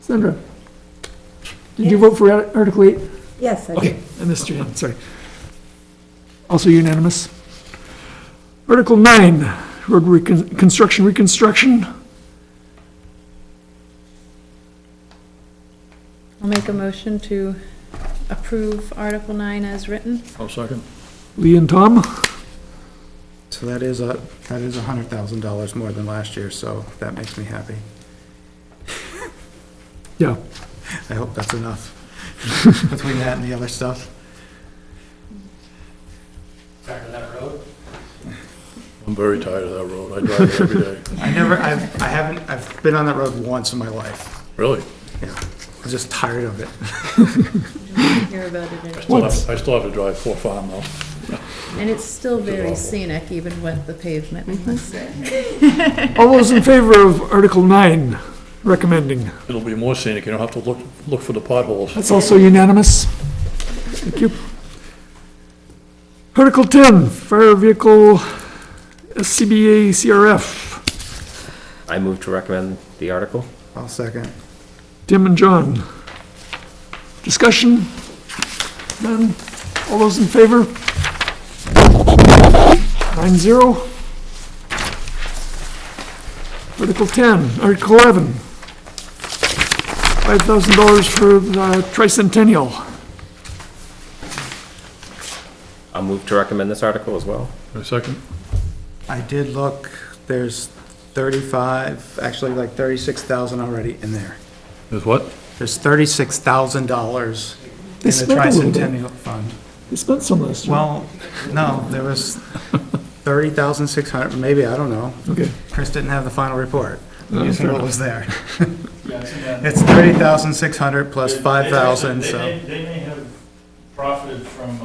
Sandra? Did you vote for Article 8? Yes, I Okay, did. I missed your hand, sorry. Also unanimous. Article 9, road construction reconstruction. I'll make a motion to approve Article 9 as written. I'll second. Lee and Tom. So that is $100,000 more than last year, so that makes me happy. Yeah. I hope that's enough. Between that and the other stuff. Tired of that road? I'm very tired of that road. I drive it every day. I've been on that road once in my life. Really? Yeah. I'm just tired of it. Hear about it I anymore. still have to drive 4 Farm though. And it's still very scenic, even with the pavement, I must say. All those in favor of Article 9, recommending. It'll be more scenic. You don't have to look for the potholes. That's also unanimous. Thank you. Article 10, fire vehicle SCBA CRF. I move to recommend the article. I'll second. Tim and John. Discussion? None? All those in favor? 9-0. Article 10, Article 11. $5,000 for the tricentennial. I'll move to recommend this article as well. A second? I did look, there's 35, actually like 36,000 already in there. Is what? There's $36,000 in They the spent a little bit. tricentennial fund. They spent some last year. Well, no, there was 30,600, maybe, I don't know. Okay. Chris didn't have the final report. No, Using fair what enough. was there. Yeah, It's 30,600 plus They- 5,000, they so. may- They may have profited from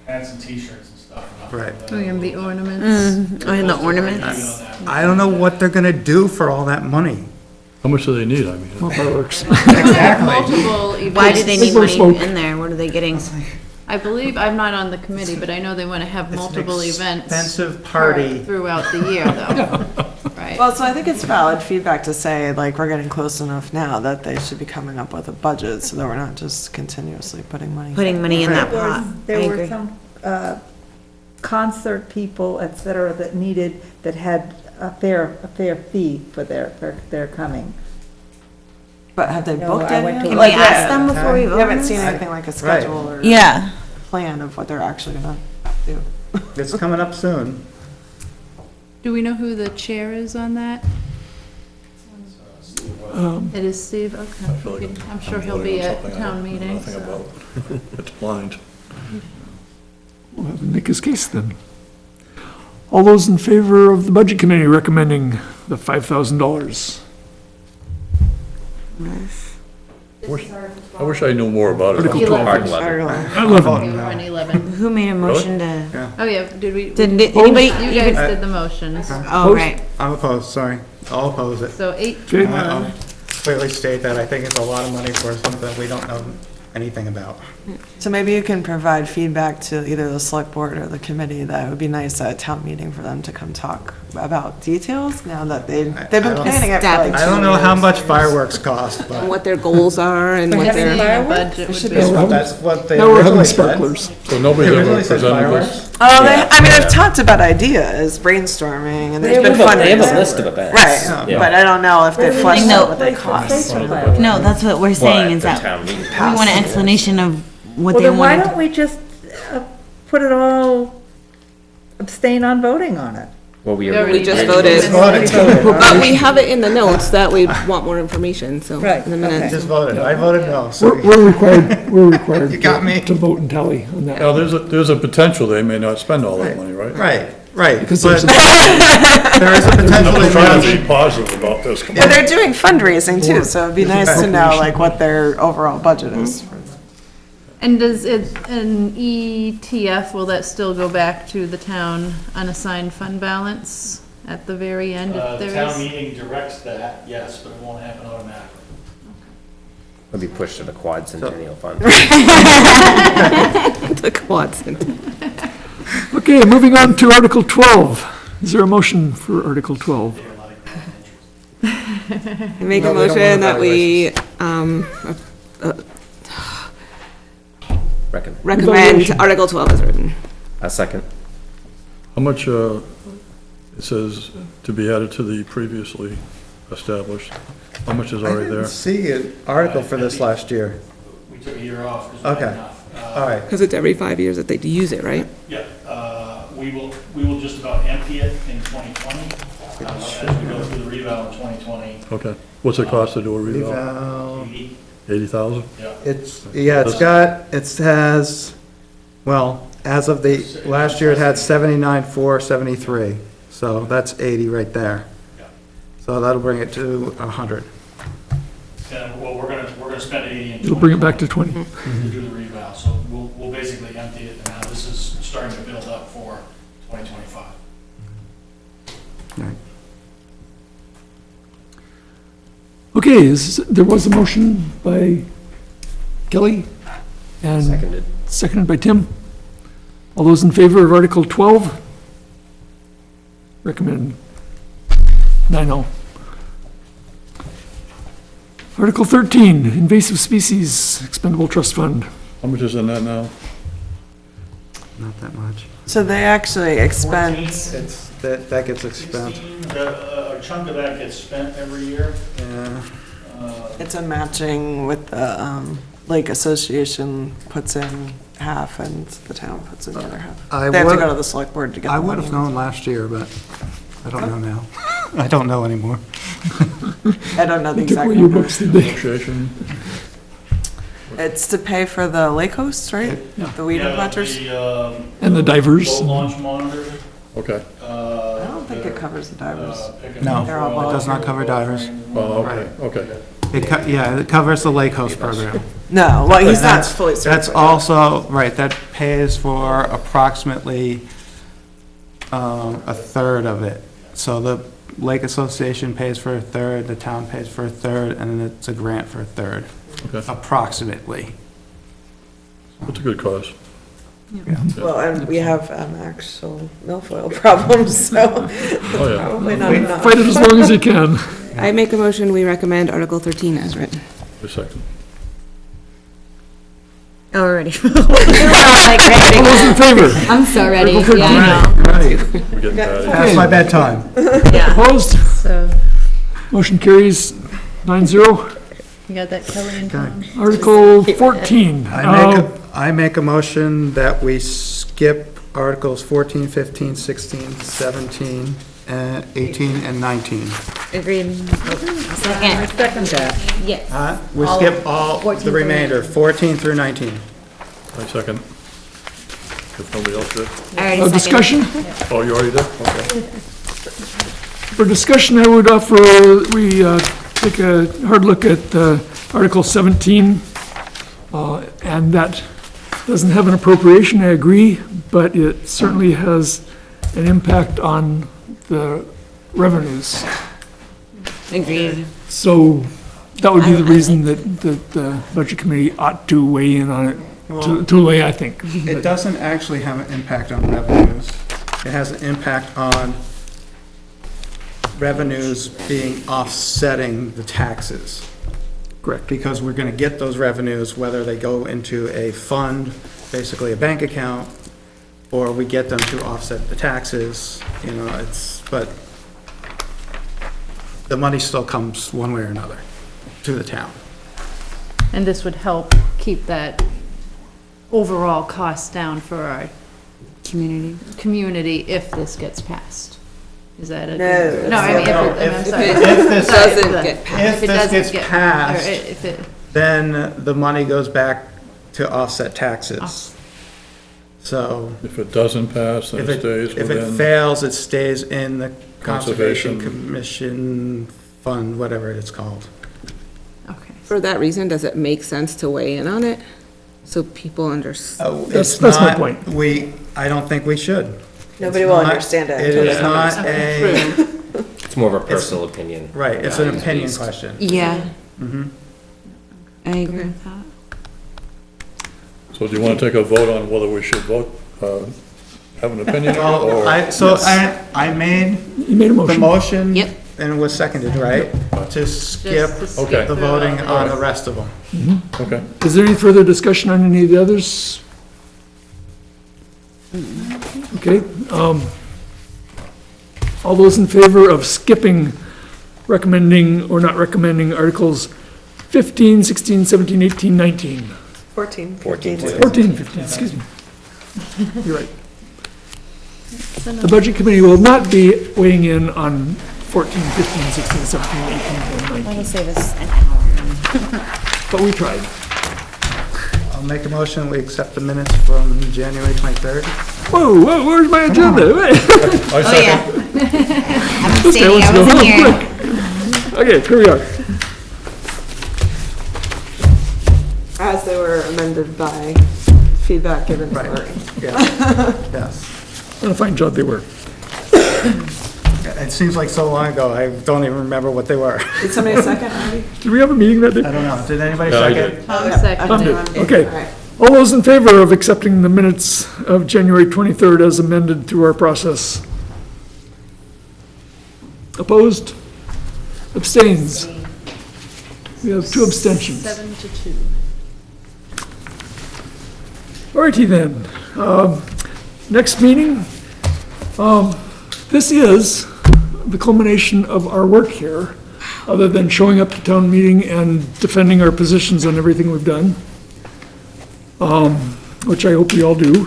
hats and t-shirts and stuff. Right. Oh, and the ornaments. Oh, and the ornaments. I don't know what they're gonna do for all that money. How much do they need? I mean, Well, fireworks. Multiple events. Why do they need More money smoke. in there? What are they getting? I believe, I'm not on the committee, but I know they want to have It's an multiple events. expensive party. Throughout the year, though. Right. Well, so I think it's valid feedback to say, like, we're getting close enough now that they should be coming up with a budget so that we're not just continuously putting money. Putting money in that There was- pot. I There were agree. some concert people, et cetera, that had a fair fee for their coming. But have they No, booked I any? went of to- them? Can we Like, ask them before we You vote on haven't seen this? anything like a schedule or Yeah. plan of what they're actually gonna do. It's coming up soon. Do we know who the chair is on that? It is Steve, I feel okay. like I'm sure he'll voting be on at something I town don't know meeting, nothing so. about. It's blind. We'll have him make his case then. All those in favor of the Budget Committee recommending the $5,000? I wish I knew more about it. Article 12. Article 11. 11. You were on 11. Who made a motion to? Oh, yeah, did we? Did anybody? You guys did the motions. Oh, right. I'm opposed, sorry. I'll oppose it. So 8 Okay. to I'll 1. clearly state that I think it's a lot of money for something we don't know anything about. So maybe you can provide feedback to either the select board or the committee that it would be nice at a town meeting for them to come talk about details now that they've been I don't- planning it for like I don't 2 know how years. much fireworks cost, And but what their goals are and what Having their. a budget would be. that's what they Now we're having originally said. sparklers. So nobody's They ever originally said presented fireworks. this? Oh, I mean, they've talked about ideas, brainstorming, and there's been They have a fundraising. list of events. Right, Yeah. but I don't know if they fleshed No. out what they cost. No, that's what we're Well, saying at is the that town meeting. we want an explanation of what Well, they then why want. don't we just put it all, abstain on voting on it? Well, we already We just did. voted. Voted. But we have it in the notes that we want more information, so. Right, in the minutes. Just voted. I voted no, so We're required You got me. to vote and tally on that. Now, there's a potential they may not spend all that money, right? right. Because But there's there is a potential I'm they trying to may be positive about this. Come Well, on. they're doing fundraising too, so it'd be nice to know like what their overall budget is. And does it, an ETF, will that still go back to the town unassigned fund balance at the very end if The there town is? meeting directs that, yes, but it won't happen automatically. It'll be pushed to the Quad Centennial Fund. The quads. Okay, moving on to Article 12. Is there a motion for Article 12? Make No, a they don't motion want that we, recommend Article 12 as written. A second. How much, it says to be added to the previously established, how much is I already there? didn't see an article for this last year. We took a year off because we had Okay. enough. All right. Because it's every 5 years that they use it, right? Yeah, we will just about empty it in 2020, as we go through the reval in 2020. Okay. What's it cost to do a reval? Eval, 80,000? Yeah. it has, well, as of the, last year it had 79,473. So that's 80 right there. Yeah. So that'll bring it to 100. And, well, we're gonna spend 80 in 2020. It'll bring it back to 20. To do the reval, so we'll basically empty it, and now this is starting to build up for 2025. Right. Okay, there was a motion by Kelly and Seconded. seconded by Tim. All those in favor of Article 12? Recommend 9-0. Article 13, invasive species expendable trust fund. How much is in that now? Not that much. So they actually expense, It's, that gets expensive. 16, a chunk of that gets spent every year. Yeah. it's a matching with the, Lake Association puts in half and the town puts in the other half. I They have to would- go to the select board to get the I money. would have known last year, but I don't know now. I don't know anymore. I don't know the Took exact away your number. books, did they? Negotiation? It's to pay for the lake hosts, right? The weed Yeah, watchers? And the divers. Boat launch monitor. Okay. I don't think it covers the divers. No, They're all it does not cover divers. Oh, okay, okay. It covers the lake host program. No, well, he's But not that's- fully That's certified. also, right, that pays for approximately a third of it. So the Lake Association pays for a third, the town pays for a third, and then it's a grant for a third, Okay. approximately. That's a good cause. Well, and we have actual milfoil problems, so Oh, yeah. probably not enough. Fight it as long as you can. I make a motion, we recommend Article 13 as written. A second. Already. All those in favor? I'm so ready. Article Yeah, I know. Right, We're getting bad. past my bedtime. Opposed? So, Motion carries 9-0. you got that, Kelly and Tom? Article 14. I make a motion that we skip Articles 14, 15, 16, 17, 18, and 19. Agreed. Second. Second that. Yes. We skip all, 14 the through remainder, 14 through 19. I second. If nobody else did. I already No seconded. discussion? Oh, you already did? Okay. For discussion, I would offer we take a hard look at Article 17, and that doesn't have an appropriation, I agree, but it certainly has an impact on the revenues. Agreed. So that would be the reason that the Budget Committee ought to weigh in on it, to weigh, I think. It doesn't actually have an impact on revenues. It has an impact on revenues being offsetting the taxes. Correct. Because we're gonna get those revenues, whether they go into a fund, basically a bank account, or we get them to offset the taxes, you know, but the money still comes one way or another to the town. And this would help keep that overall cost down for our community if this gets passed. Is that it? No. No, I mean, I'm sorry. If this Sorry, doesn't get passed. If it doesn't gets get- or passed, if it- then the money goes back to offset taxes. So If it doesn't pass, then if it stays if it within. fails, it stays in the Conservation Conservation. Commission Fund, whatever it's called. Okay. For that reason, does it make sense to weigh in on it? So people understand? It's That's my not- point. I don't think we should. Nobody It's will not- understand it. It is not a, It's more of a personal opinion. right, it's an Values opinion based. question. Yeah, Mhm. I agree with that. So do you want to take a vote on whether we should vote, have an opinion on it, or? I made You made a the motion. motion. Yep. And it was seconded, right? To skip Just to skip Okay. the through voting all on the- the rest of them. Okay. Is there any further discussion on any of the others? Okay, all those in favor of skipping, recommending or not recommending Articles 15, 16, 17, 18, 19? 14. 14. 14, 15, excuse me. You're right. The Budget Committee will not be weighing in on 14, 15, 16, 17, 18, and Let 19, me save us an hour. but we tried. I'll make a motion, we accept the minutes from January 23rd. Whoa, where's my agenda? I Oh, yeah. second. I'm This guy abstaining, wants I to go wasn't home here. quick. Okay, here we are. As they were amended by feedback given to Right. Lori. Yes. What a fine job they were. It seems like so long ago, I don't even remember what they were. Did somebody second already? Did we have a meeting that day? I don't know, did anybody Yeah, I second? did. Tom Yeah, seconded. I did. Okay. All right. All those in favor of accepting the minutes of January 23rd as amended through our process? Opposed? Abstains? We have 2 abstentions. 7-2. Alrighty then. Next meeting, this is the culmination of our work here, other than showing up to town meeting and defending our positions on everything we've done, which I hope we all do.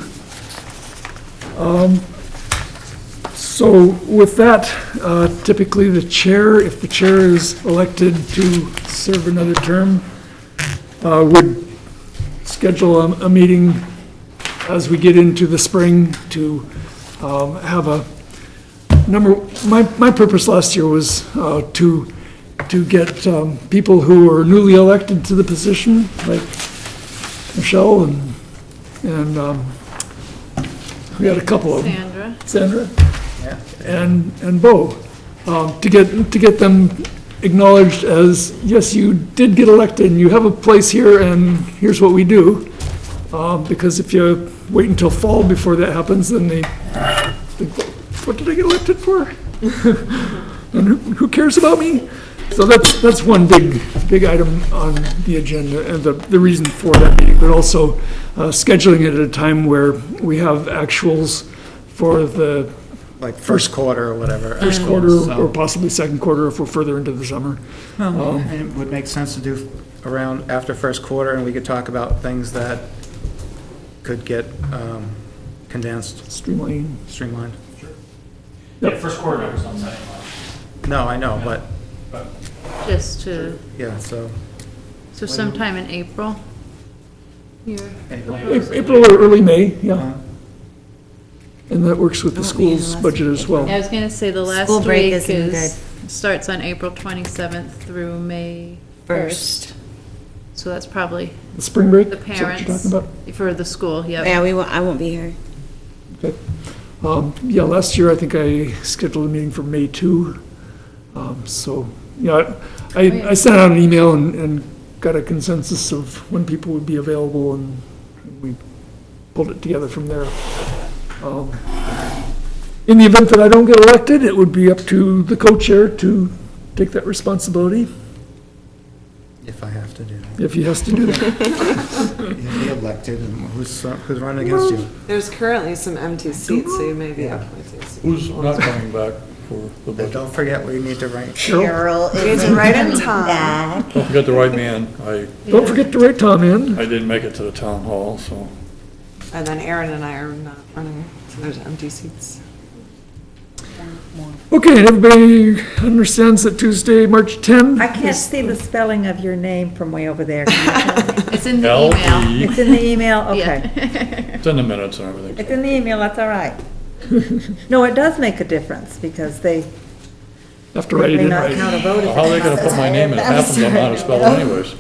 So with that, typically the chair, if the chair is elected to serve another term, would schedule a meeting as we get into the spring to have a number. My purpose last year was to get people who are newly elected to the position, like Michelle and we had a couple of them. Sandra. Yeah. And Bo, to get them acknowledged as, yes, you did get elected and you have a place here and here's what we do. Because if you wait until fall before that happens, then they think, what did I get elected for? And who cares about me? So that's one big item on the agenda and the reason for that meeting, but also scheduling it at a time where we have actuals for the Like first quarter or whatever. first actually, quarter so. or possibly second quarter if we're further into the summer. And it would make sense to do around after first quarter, and we could talk about things that could get condensed, Streamlining. streamlined. Yeah, first quarter numbers on setting line. No, I know, but, Just to, yeah, so. so sometime in April? Here. April or early May, yeah. And that works with the school's budget as well. Yeah, I was gonna say the last School break week isn't is, starts on April 27th through May 1st. So that's probably The spring break, the is that what you're parents talking about? for the school, yep. Yeah, I won't be here. Okay. Yeah, last year I think I scheduled a meeting for May 2. So, yeah, I sent out an email and got a consensus of when people would be available and we pulled it together from there. In the event that I don't get elected, it would be up to the co-chair to take that responsibility, If I have to do that. if he has to do that. You'll be elected, and who's running against you? There's currently some empty seats, so you may be appointed. Who's not coming back for the But budget? don't forget, we need to rank. Carol You need to write in time. Don't forget the right man. Don't forget to write Tom in. I didn't make it to the town hall, so. And then Aaron and I are not running, so there's empty seats. Okay, and everybody understands that Tuesday, March 10? I can't see the spelling of your name from way over there. Can you tell me? It's in the email. L.E. It's in the email, okay. Yeah. It's in the minutes and everything. It's in the email, that's all right. No, it does make a difference, because they Have to write it may in not right. count a vote. if How are they it's gonna not- put my name in? It happens, I don't know how to spell it anyways.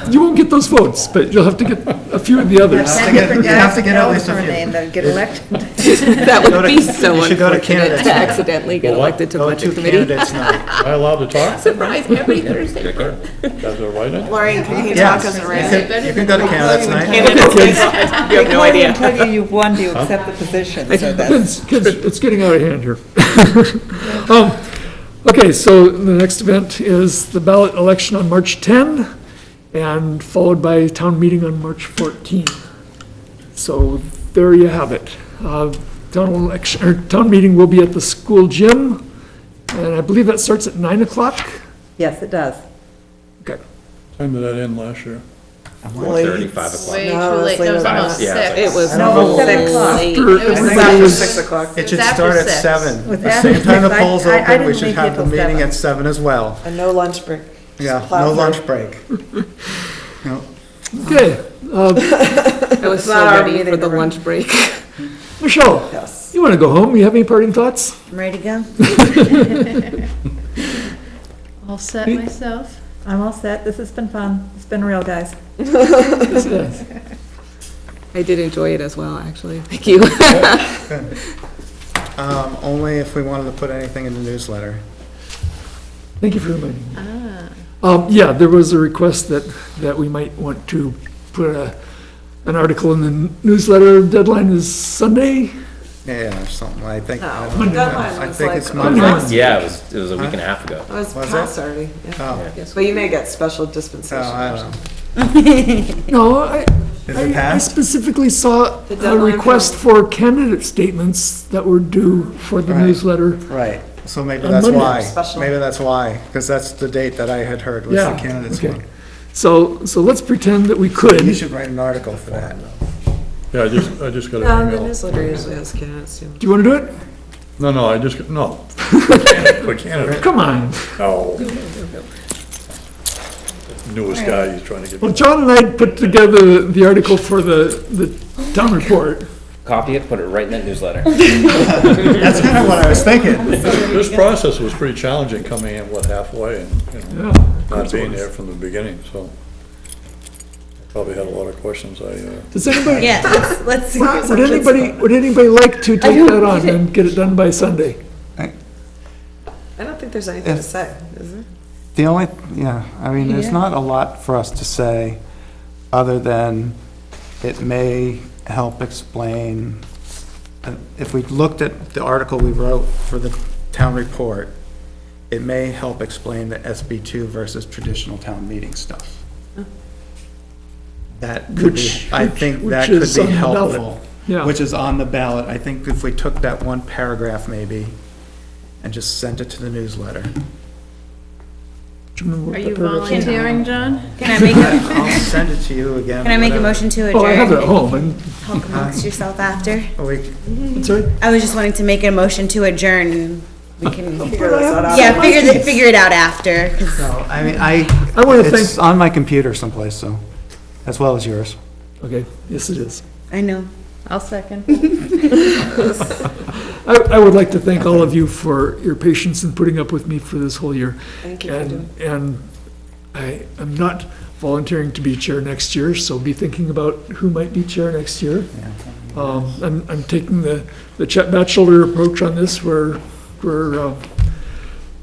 You won't get those votes, but you'll have to get a few of the others. Ten to get- different you have guys to get spell at least a her few. name that get elected. That Go would to- be so you should go to unfortunate candidates to night. accidentally get Well, elected to Go budget to committee. candidates night. Am I allowed to talk? Surprise, every Thursday. Guys are writing? Lori, can you Yes, talk us you around? can- you can go to candidates night. You have no idea. Tell you you've won to accept the position, so that's. Kids, it's getting out of hand here. Okay, so the next event is the ballot election on March 10, and followed by a town meeting on March 14. So there you have it. Town meeting will be at the school gym, and I believe that starts at 9 o'clock. Yes, it does. Okay. Time did that in last year? 4:30, 5 o'clock. Way No, too it was late, that was later. almost Yeah. 6. It was No, so 7 o'clock. late. It was It was Everybody after was- 6 o'clock. It should After start at 6. 7. With The after same time the 6, polls I open, we didn't should leave have here the till meeting 7. at 7 as well. And no lunch break. Yeah, Plow no through. lunch break. No. Okay, I was so not our ready for meeting the room. lunch break. Michelle, Yes. you want to go home? You have any parting thoughts? I'm ready to go. All set myself? I'm all set. This has been fun. It's been real, guys. Yes, yes. I did enjoy it as well, actually. Thank you. Only if we wanted to put anything in the newsletter. Thank you for reminding me. Yeah, there was a request that we might want to put an article in the newsletter. Deadline is Sunday, Yeah, or something, I think. No, I the don't know. deadline I was think like it's Monday. Monday. Yeah, it was a week and a half ago. It was Was passed it? already, yeah. Oh, But you may get special oh, dispensation. I or don't know. something. No, Is it I passed? specifically saw The a deadline request for candidate statements that were due for the Right. newsletter. Right, so maybe On that's Monday. why. Special. Maybe that's why, because that's the date that I had heard was the Yeah, candidates okay. one. So let's pretend that we You could. should write an article for that. Yeah, I just got No, an the email. newsletter usually has candidates too. Do you want to do it? No, no. We can't, Come on. no. Newest guy, he's trying to get. Well, John and I put together the article for the town report. Copy it, put it right in that newsletter. That's kind of what I was thinking. This process was pretty challenging, coming in, halfway, and, Yeah. not being there from the beginning, so. Probably had a lot of questions, Does anybody? Yeah, let's see. Would anybody like to take that on and get it done by Sunday? I don't think there's anything to say, is there? The only, I mean, there's Yeah. not a lot for us to say, other than it may help explain, if we looked at the article we wrote for the town report, it may help explain the SB2 versus traditional town meeting stuff. That could be, I think that could is be on the ballot. helpful. Yeah. Which is on the ballot. I think if we took that one paragraph maybe and just sent it to the newsletter. Do you remember what Are the you paragraph is? volunteering, John? Can I make a, I'll send it to you again. can I make a whatever. motion to Oh, I have it at adjourn? home, and, Talk amongst yourself after. sorry? I was just wanting to make a motion to adjourn, and we can, Figure this out. yeah, figure it out after, 'cause- No, I mean, I wanna it's on my computer someplace, so, as well as yours. Okay, yes, it is. I know. I'll second. I would like to thank all of you for your patience in putting up with me for this whole year. Thank you for doing. And I am not volunteering to be chair next year, so be thinking about who might be chair next year. I'm taking the Chet Batchelder approach on this, where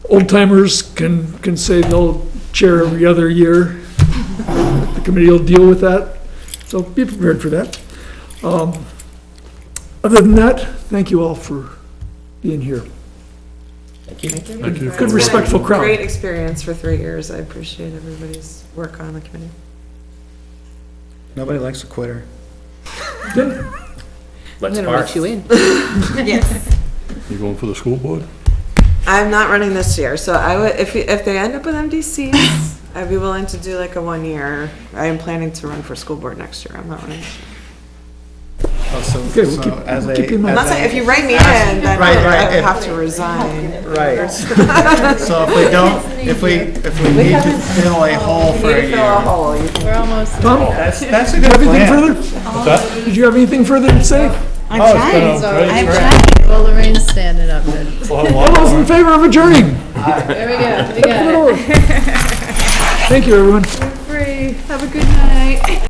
old timers can say they'll chair every other year. The committee will deal with that, so be prepared for that. Other than that, thank you all for being here. Thank you. Thank you. Good, respectful crowd. Great experience for 3 years. I appreciate everybody's work on the committee. Nobody likes a quitter. Let's I'm gonna park. let you in. Yes. You going for the school board? I'm not running this year, so I would, if they end up with MDCs, I'd be willing to do like a 1 year. I am planning to run for school board next year. I'm not running this year. Oh, so, Okay, we'll so keep- as we'll a. keep in mind. I'm not as saying, a- if you write me in, then Right, I right, would if- have to resign. Right. So if we don't, if we need to fill a hole for a Fill a year. hole. You We're almost. Tom, That's a do you good have anything plan. further? Did you have anything further to say? I'm Oh, it's trying. been a- I'm great. trying. Well, Lorraine's standing up then. We'll have a All lot those more. in favor of adjourning? There we go, we got it. Thank you, everyone. Free, have a good night.